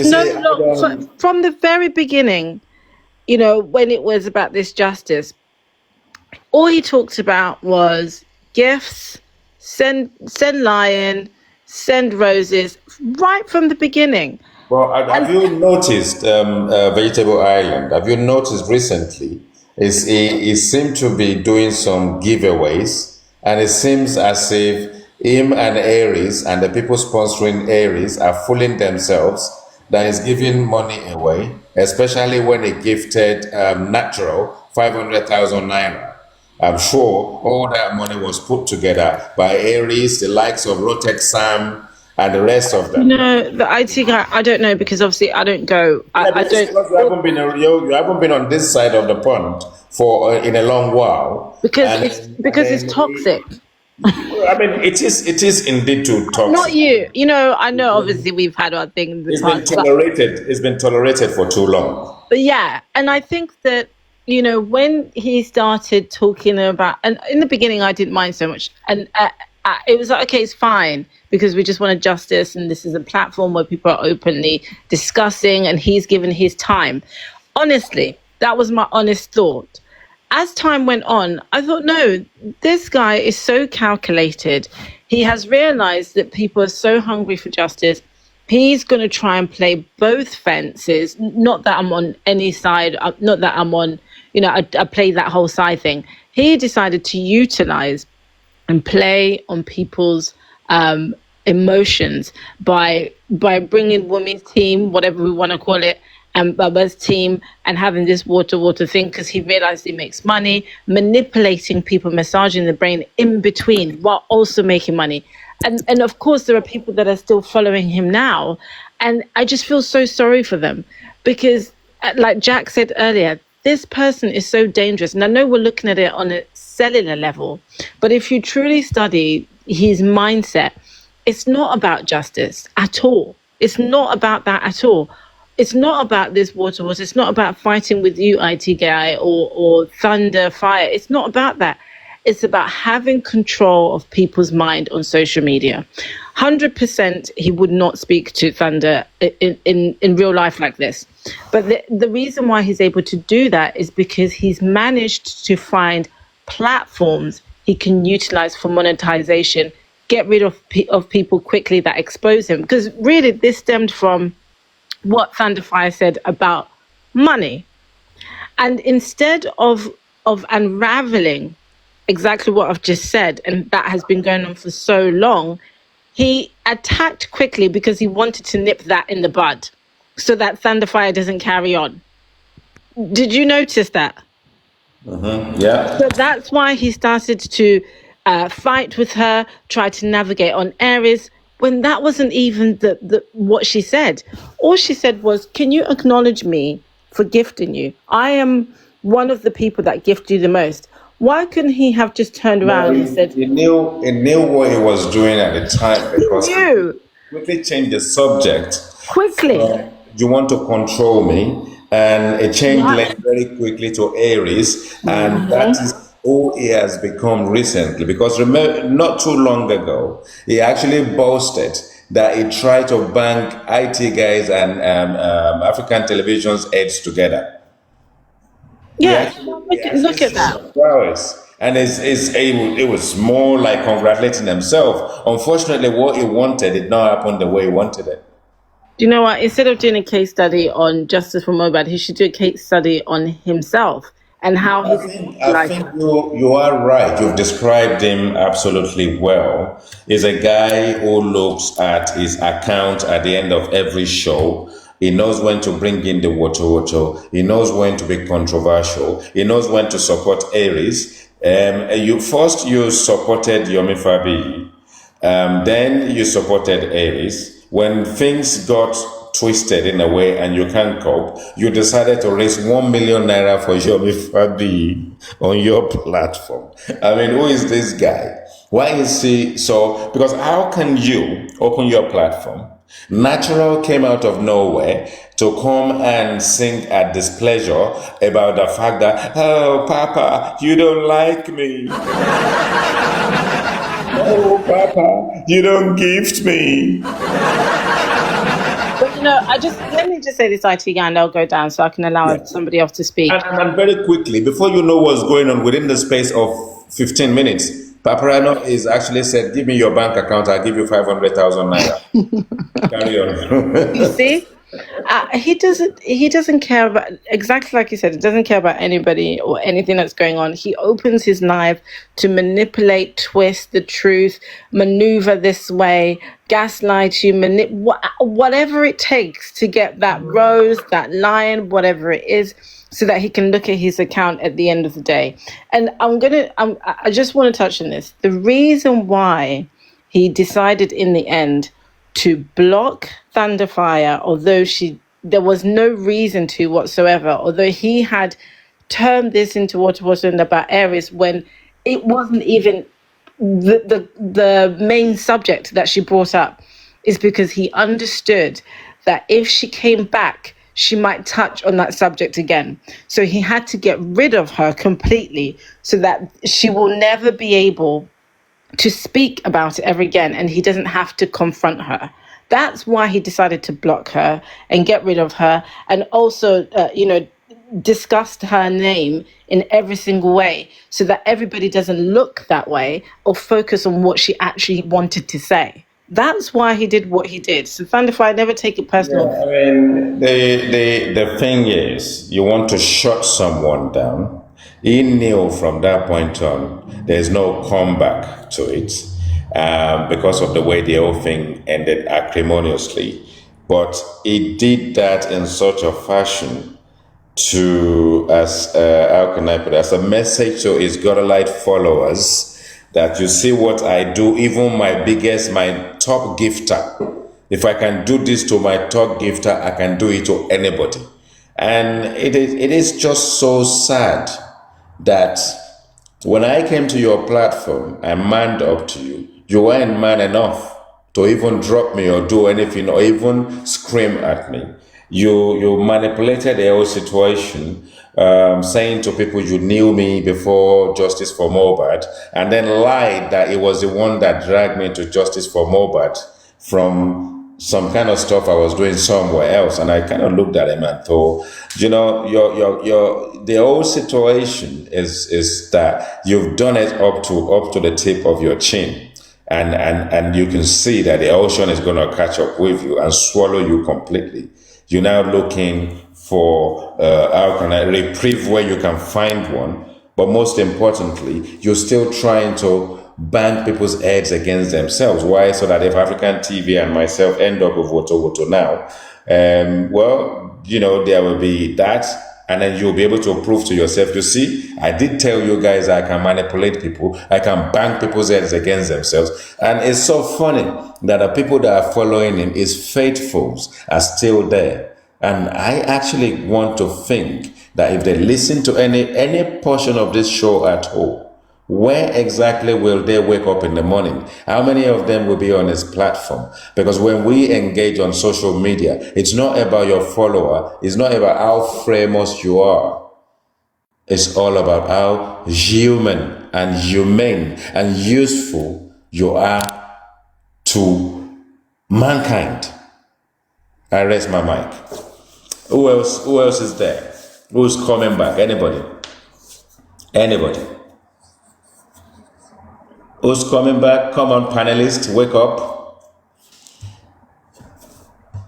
from the very beginning, when it was about this justice, all he talked about was gifts, send lion, send roses, right from the beginning. Well, have you noticed, Vegetable Island? Have you noticed recently? He seemed to be doing some giveaways, and it seems as if him and Aries and the people sponsoring Aries are fooling themselves that he's giving money away, especially when he gifted Natural 500,000 naira. I'm sure all that money was put together by Aries, the likes of Rotex Sam, and the rest of them. The IT guy, I don't know, because obviously I don't go. I don't. Because you haven't been on this side of the pond for in a long while. Because it's toxic. I mean, it is indeed too toxic. Not you. I know obviously we've had our thing in the It's past. been tolerated. It's been tolerated for too long. But yeah, and I think that when he started talking about, and in the beginning I didn't mind so much, and it was like, okay, it's fine, because we just wanted justice, and this is a platform where people are openly discussing, and he's given his time. Honestly, that was my honest thought. As time went on, I thought, no, this guy is so calculated. He has realized that people are so hungry for justice. He's going to try and play both fences. Not that I'm on any side, not that I'm on, I play that whole side thing. He decided to utilize and play on people's emotions by bringing women's team, whatever we want to call it, and Baba's team, and having this water thing, because he realized he makes money, manipulating people, massaging the brain in between while also making money. And of course, there are people that are still following him now. And I just feel so sorry for them, because like Jack said earlier, this person is so dangerous. And I know we're looking at it on a cellular level, but if you truly study his mindset, it's not about justice at all. It's not about that at all. It's not about this water. It's not about fighting with you, IT guy, or thunder, fire. It's not about that. It's about having control of people's mind on social media. 100% he would not speak to Thunder in real life like this. But the reason why he's able to do that is because he's managed to find platforms he can utilize for monetization, get rid of people quickly that expose him. Because really, this stemmed from what Thunderfire said about money. And instead of unraveling exactly what I've just said, and that has been going on for so long, he attacked quickly because he wanted to nip that in the bud so that Thunderfire doesn't carry on. Did you notice that? Yeah. So that's why he started to fight with her, try to navigate on Aries, when that wasn't even the what she said. All she said was, can you acknowledge me for gifting you? I am one of the people that gift you the most. Why couldn't he have just turned around and said... He knew what he was doing at the time, because he quickly changed the subject. Quickly. you want to control me, and it changed lane very quickly to Aries, and that is who he has become recently. Because remember, not too long ago, he actually boasted that he tried to bank IT guys and African television's heads together. Yeah, look at that. Prowess. And it was more like congratulating himself. Unfortunately, what he wanted did not happen the way he wanted it. Do you know what? Instead of doing a case study on justice for Mobad, he should do a case study on himself and how I think you are right. You've described him absolutely well. He's a guy who looks at his account at the end of every show. He knows when to bring in the wotowoto. He knows when to be controversial. He knows when to support Aries. You supported Yomi Fabi. Then you supported Aries. When things got twisted in a way and you can't cope, you decided to raise 1 million naira for Yomi Fabi on your platform. I mean, who is this guy? Why is he so? Because how can you open your platform? Natural came out of nowhere to come and sing at displeasure about the fact that, oh, Papa, you don't like me. Oh, Papa, you don't gift me. But let me just say this IT guy and I'll go down so I can allow somebody else to speak. And very quickly, before you know what's going on within the space of 15 minutes, Papariano is actually said, give me your bank account, I'll give you 500,000 naira. Carry on. You see? He doesn't care about, exactly like you said, he doesn't care about anybody or anything that's going on. He opens his knife to manipulate, twist the truth, maneuver this way, gaslight you, whatever it takes to get that rose, that lion, whatever it is, so that he can look at his account at the end of the day. And I just want to touch on this. The reason why he decided in the end to block Thunderfire, although there was no reason to whatsoever, although he had turned this into wotowoto and about Aries when it wasn't even the main subject that she brought up, is because he understood that if she came back, she might touch on that subject again. So he had to get rid of her completely so that she will never be able to speak about it ever again, and he doesn't have to confront her. That's why he decided to block her and get rid of her, and also, discussed her name in every single way so that everybody doesn't look that way or focus on what she actually wanted to say. That's why he did what he did. So Thunderfire, never take it personal. Yeah, I mean, the thing is, you want to shut someone down. He knew from that point on, there's no comeback to it because of the way the whole thing ended acrimoniously. But he did that in such a fashion as a message to his godlike followers that you see what I do, even my top gifter. If I can do this to my top gifter, I can do it to anybody. And it is just so sad that when I came to your platform, I manned up to you. You weren't man enough to even drop me or do anything or even scream at me. You manipulated the whole situation, saying to people you knew me before Justice for Mobad, and then lied that it was the one that dragged me to Justice for Mobad from some kind of stuff I was doing somewhere else. And I kind of looked at him and thought, the whole situation is that you've done it up to the tip of your chin. And you can see that the ocean is going to catch up with you and swallow you completely. You're now looking for reprieve where you can find one. But most importantly, you're still trying to bang people's heads against themselves. Why? So that if African TV and myself end up with wotowoto now, there will be that. And then you'll be able to prove to yourself, you see, I did tell you guys I can manipulate people. I can bang people's heads against themselves. And it's so funny that the people that are following him, his faithfuls, are still there. And I actually want to think that if they listen to any portion of this show at all, Where exactly will they wake up in the morning? How many of them will be on his platform? Because when we engage on social media, it's not about your follower, it's not about how famous you are. It's all about how human and humane and useful you are to mankind. I rest my mic. Who else? Who else is there? Who's coming back? Anybody? Anybody? Who's coming back? Come on, panelists, wake up.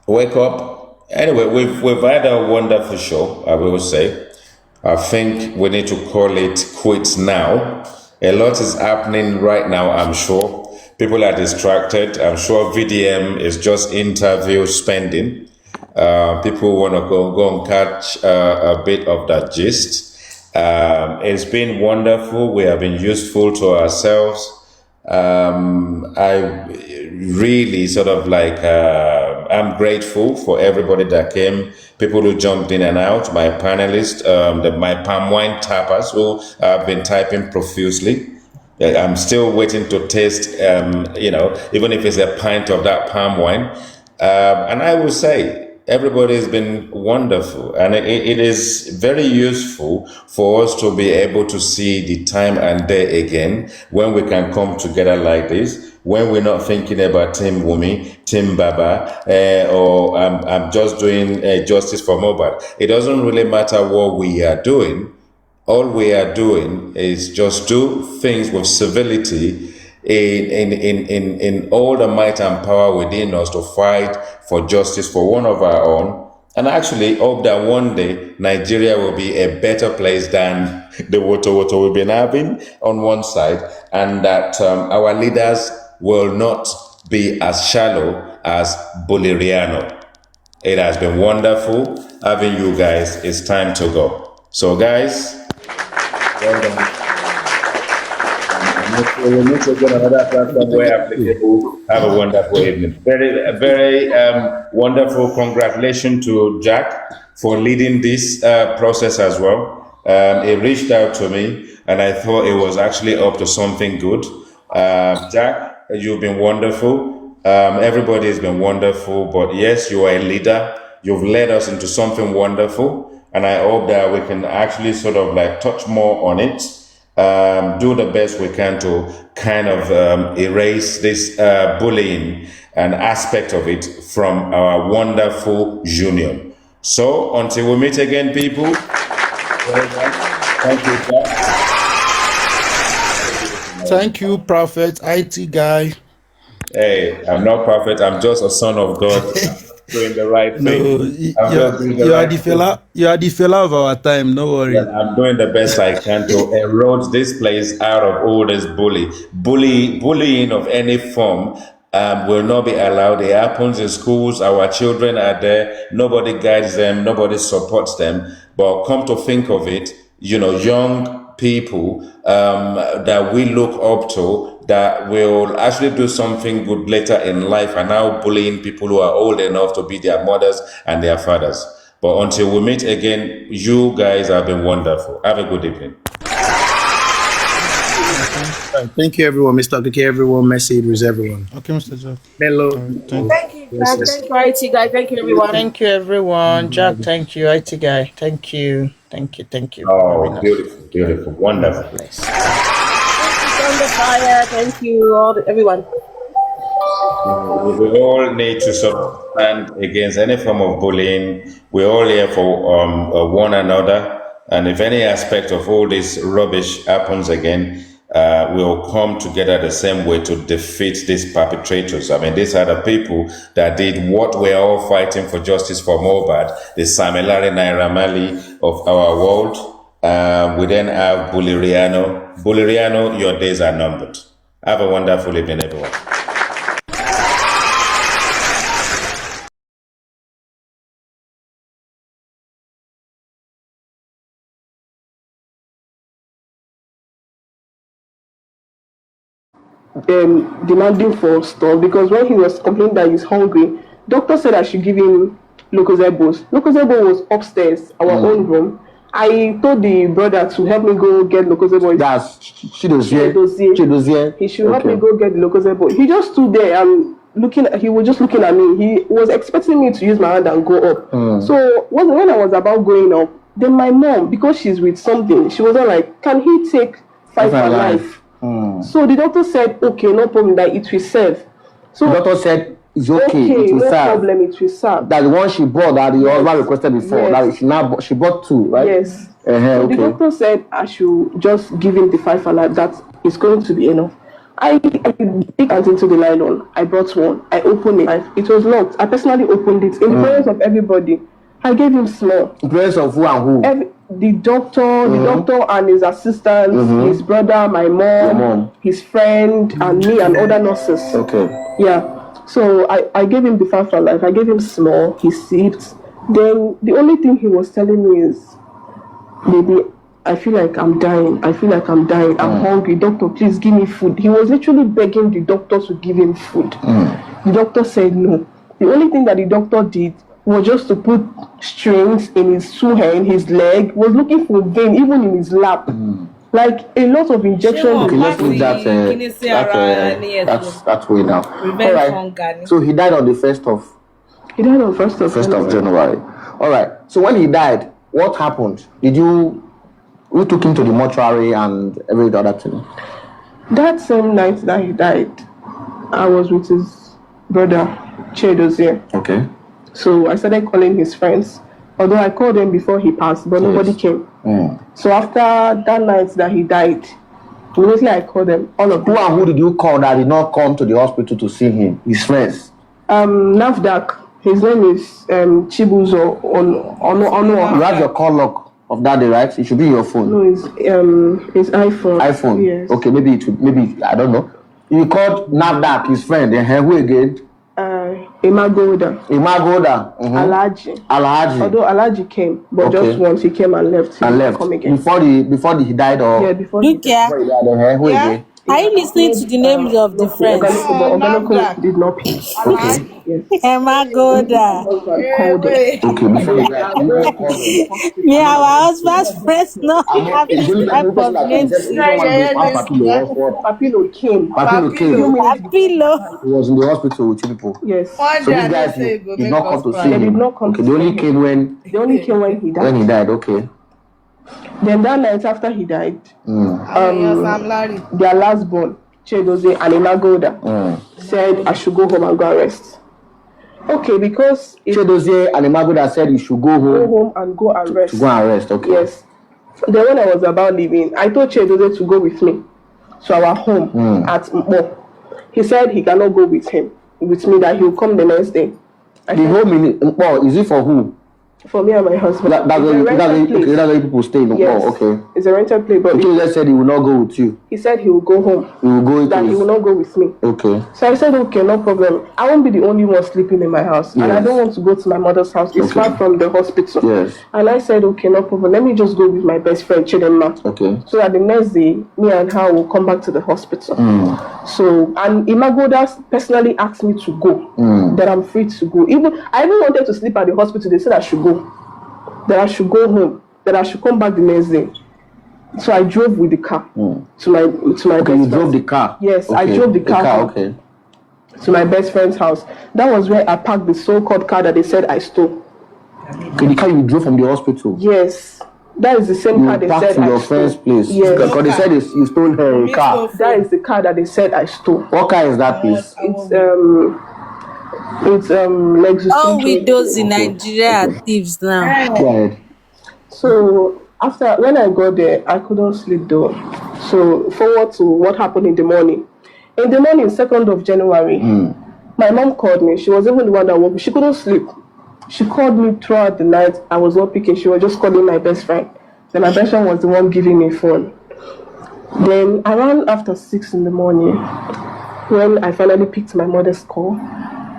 Wake up. Anyway, we've had a wonderful show, I will say. I think we need to call it quits now. A lot is happening right now, I'm sure. People are distracted. I'm sure VDM is just interview spending. People want to go and catch a bit of that gist. It's been wonderful. We have been useful to ourselves. I really sort of like, I'm grateful for everybody that came, people who jumped in and out, my panelists, my palm wine tappers who have been typing profusely. I'm still waiting to taste, even if it's a pint of that palm wine. And I will say, everybody has been wonderful, and it is very useful for us to be able to see the time and day again when we can come together like this, when we're not thinking about Team Wumi, Team Baba, or I'm just doing justice for Mohbad. It doesn't really matter what we are doing. All we are doing is just do things with civility in all the might and power within us to fight for justice for one of our own. And I actually hope that one day Nigeria will be a better place than the wotowoto we've been having on one side, and that our leaders will not be as shallow as Bolivariano. It has been wonderful having you guys. It's time to go. So guys, well done. We'll meet again on another platform where applicable. Have a wonderful evening. Very wonderful. Congratulations to Jack for leading this process as well. He reached out to me and I thought it was actually up to something good. Jack, you've been wonderful. Everybody has been wonderful, but yes, you are a leader. You've led us into something wonderful, and I hope that we can actually sort of like touch more on it. Do the best we can to kind of erase this bullying and aspect of it from our wonderful union. So until we meet again, people, thank you, Jack. Thank you, Prophet, IT guy. Hey, I'm not prophet. I'm just a son of God. Doing the right thing. No, you are the fella of our time. No worry. Well, I'm doing the best I can to erode this place out of all this bullying of any form. Will not be allowed. It happens in schools. Our children are there. Nobody guides them. Nobody supports them. But come to think of it, young people that we look up to that will actually do something good later in life are now bullying people who are old enough to be their mothers and their fathers. But until we meet again, you guys have been wonderful. Have a good evening. Thank you, everyone. Mr. KK, everyone. Messi, Idris, everyone. Okay, Mr. Jack. Hello. Thank you, Jack. Thank you, IT guy. Thank you, everyone. Thank you, everyone. Jack, thank you. IT guy, thank you. Thank you. Oh, beautiful, wonderful. Thank you, Fire. Thank you, everyone. We all need to sort of stand against any form of bullying. We're all here for one another. And if any aspect of all this rubbish happens again, we'll come together the same way to defeat these perpetrators. I mean, these are the people that did what we're all fighting for justice for Mohbad, the Samilari Naira Marley of our world. We then have Bolivariano. Bolivariano, your days are numbered. Have a wonderful evening, everyone. Demanding for stuff because when he was complaining that he's hungry, doctor said I should give him Lucozebos. Lucozebo was upstairs, our own room, I told the brother to help me go get Lokoze boy. That's Chidozie. He should help me go get the Lokoze boy. He just stood there and he was just looking at me. He was expecting me to use my hand and go up. So when I was about going up, then my mom, because she's with something, she wasn't like, can he take 5 for life? So the doctor said, okay, no problem, that it will serve. So the doctor said it's okay, it will no serve. Problem, it will serve. That the one she bought that the husband requested before, that she bought 2, right? Yes. So the doctor said I should just give him the 5 for life. That is going to be enough. I picked it into the nylon. I brought one. I opened it. It was locked. I personally opened it in the presence of everybody. I gave him small. In presence of who and who? The doctor and his assistants, his brother, my mom, his friend, and me and other nurses. Okay. Yeah. So I gave him the 5 for life. I gave him small. He sipped. Then the only thing he was telling me is, baby, I feel like I'm dying. I'm hungry. Doctor, please give me food. He was literally begging the doctor to give him food. The doctor said no. The only thing that the doctor did was just to put strings in his 2 hands, his leg, was looking for vein, even in his lap. Like a lot of injections. Okay, let's leave that way now. All right. So he died on the 1st of... He died on 1st of January. All right. So when he died, what happened? We took him to the mortuary and every other thing? That same night that he died, I was with his brother, Chidozie. Okay. So I started calling his friends. Although I called them before he passed, but nobody came. So after that night that he died, immediately I called them, all of them. Who and who did you call that did not come to the hospital to see him? His friends? Navdak. His name is Chibuzo Ono. You have your call log of that day, right? It should be your phone. No, it's iPhone. iPhone. Yes. Okay, maybe I don't know. You called Navdak, his friend, and who again? Imagoda. Alhaji. Although Alhaji came, but just once he came and left. Come again. Before he died, or before he died. Who again? Are you listening to the names of the friends? Did not pick. Emagoda. Okay, before he died. Me, our husband's friends not have this type of names. Papilo came. He was in the hospital with 2 people. Yes. So these guys did not come to see him. They did not come. Okay, they only came when he died. When he died, okay. Then that night after he died, their last born, Chidozie and Imagoda, said I should go home and go and rest. Okay, because Chidozie and Imagoda said you should go home and go and rest. To go and rest, okay. Yes. Then when I was about leaving, I told Chidozie to go with me to our home at Mpo. He said he cannot go with me, that he will come the next day. The home in Mpo, is it for who? For me and my husband. That's where people stay in Mpo. Yes. Okay. It's a rented place. But Chidozie said he will not go with you. He said he will go home. He will go he will not go with me. Okay. So I said, okay, no problem. I won't be the only one sleeping in my house. Yes. And I don't want to go to my mother's house. It's far from the hospital. Yes. And I said, okay, no problem. Let me just go with my best friend, Chidema. Okay. So that the next day, me and her will come back to the hospital. So, and Imagoda personally asked me to go. That I'm free to go. I even wanted to sleep at the hospital. They said I should go. That I should go home. That I should come back the next day. So I drove with the car to my Okay, you drove the car? Yes, okay. I drove the car okay. to my best friend's house. That was where I parked the so-called car that they said I stole. Okay, the car you drove from the hospital? Yes. That is the same car they said I stole. You parked to your friend's place? Yes. Because they said you stole her car. That is the car that they said I stole. What car is that, please? It's Lexus. All widows in Nigeria are thieves now. Go ahead. So when I got there, I couldn't sleep though. So forward to what happened in the morning. In the morning, 2nd of January, my mom called me. She was even the one that woke me. She couldn't sleep. She called me throughout the night. I was not picking. She was just calling my best friend. Then my best friend was the one giving me phone. Then around after 6 in the morning, when I finally picked my mother's call,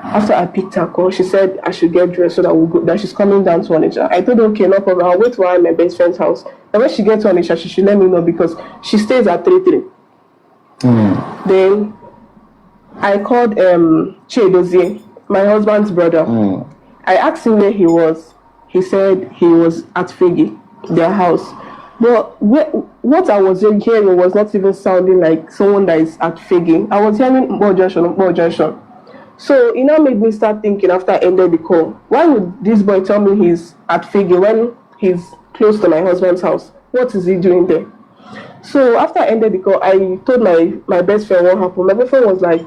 after I picked her call, she said I should get dressed so that we'll go, that she's coming down to Onitsha. I told her, okay, no problem. I'll wait for her at my best friend's house. And when she gets to Onitsha, she should let me know because she stays at 33. Then I called Chidozie, my husband's brother. I asked him where he was. He said he was at Fegi. their house. But what I was hearing was not even sounding like someone that is at Fagin. I was hearing more junction. So it now made me start thinking after I ended the call, why would this boy tell me he's at Fagin when he's close to my husband's house? What is he doing there? So after I ended the call, I told my best friend what happened. My best friend was like,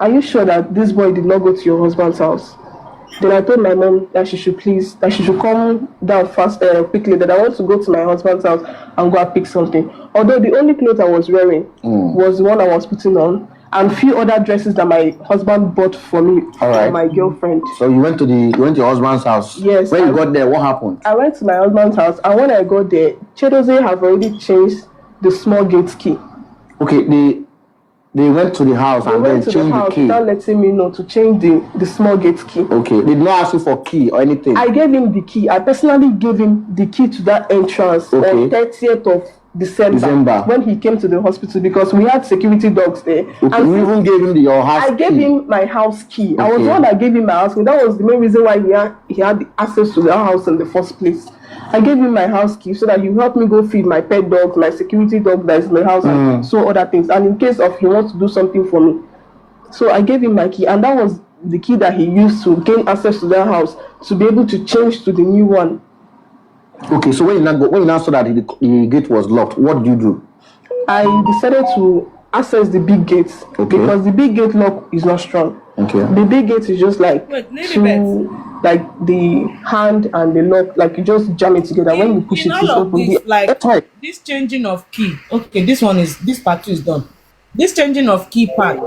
are you sure that this boy did not go to your husband's house? Then I told my mom that she should come down fast quickly, that I want to go to my husband's house and go and pick something. Although the only clothes I was wearing was the one I was putting on, and few other dresses that my husband bought for me for my girlfriend. So you went to your husband's house? Yes. When you got there, what happened? I went to my husband's house, and when I got there, Chedoze have already changed the small gate key. Okay, they went to the house and then changed the key. Without letting me know to change the small gate key. Okay, they did not ask you for key or anything? I gave him the key. I personally gave him the key to that entrance on 30th of December when he came to the hospital, because we had security dogs there. Okay, and you even gave him your house key? I gave him my house key. Okay. I was the one that gave him my house key. That was the main reason why he had the access to the house in the first place. I gave him my house key so that he helped me go feed my pet dog, my security dog that is in the house, and so other things. And in case of he wants to do something for me. So I gave him my key, and that was the key that he used to gain access to that house to be able to change to the new one. Okay, so when you now saw that the gate was locked, what did you do? I decided to access the big gate because the big gate lock is not strong. Okay. The big gate is just like the hand and the lock, like you just jam it together. When you push it, it's open. This changing of key. Okay, this part two is done. This changing of key part.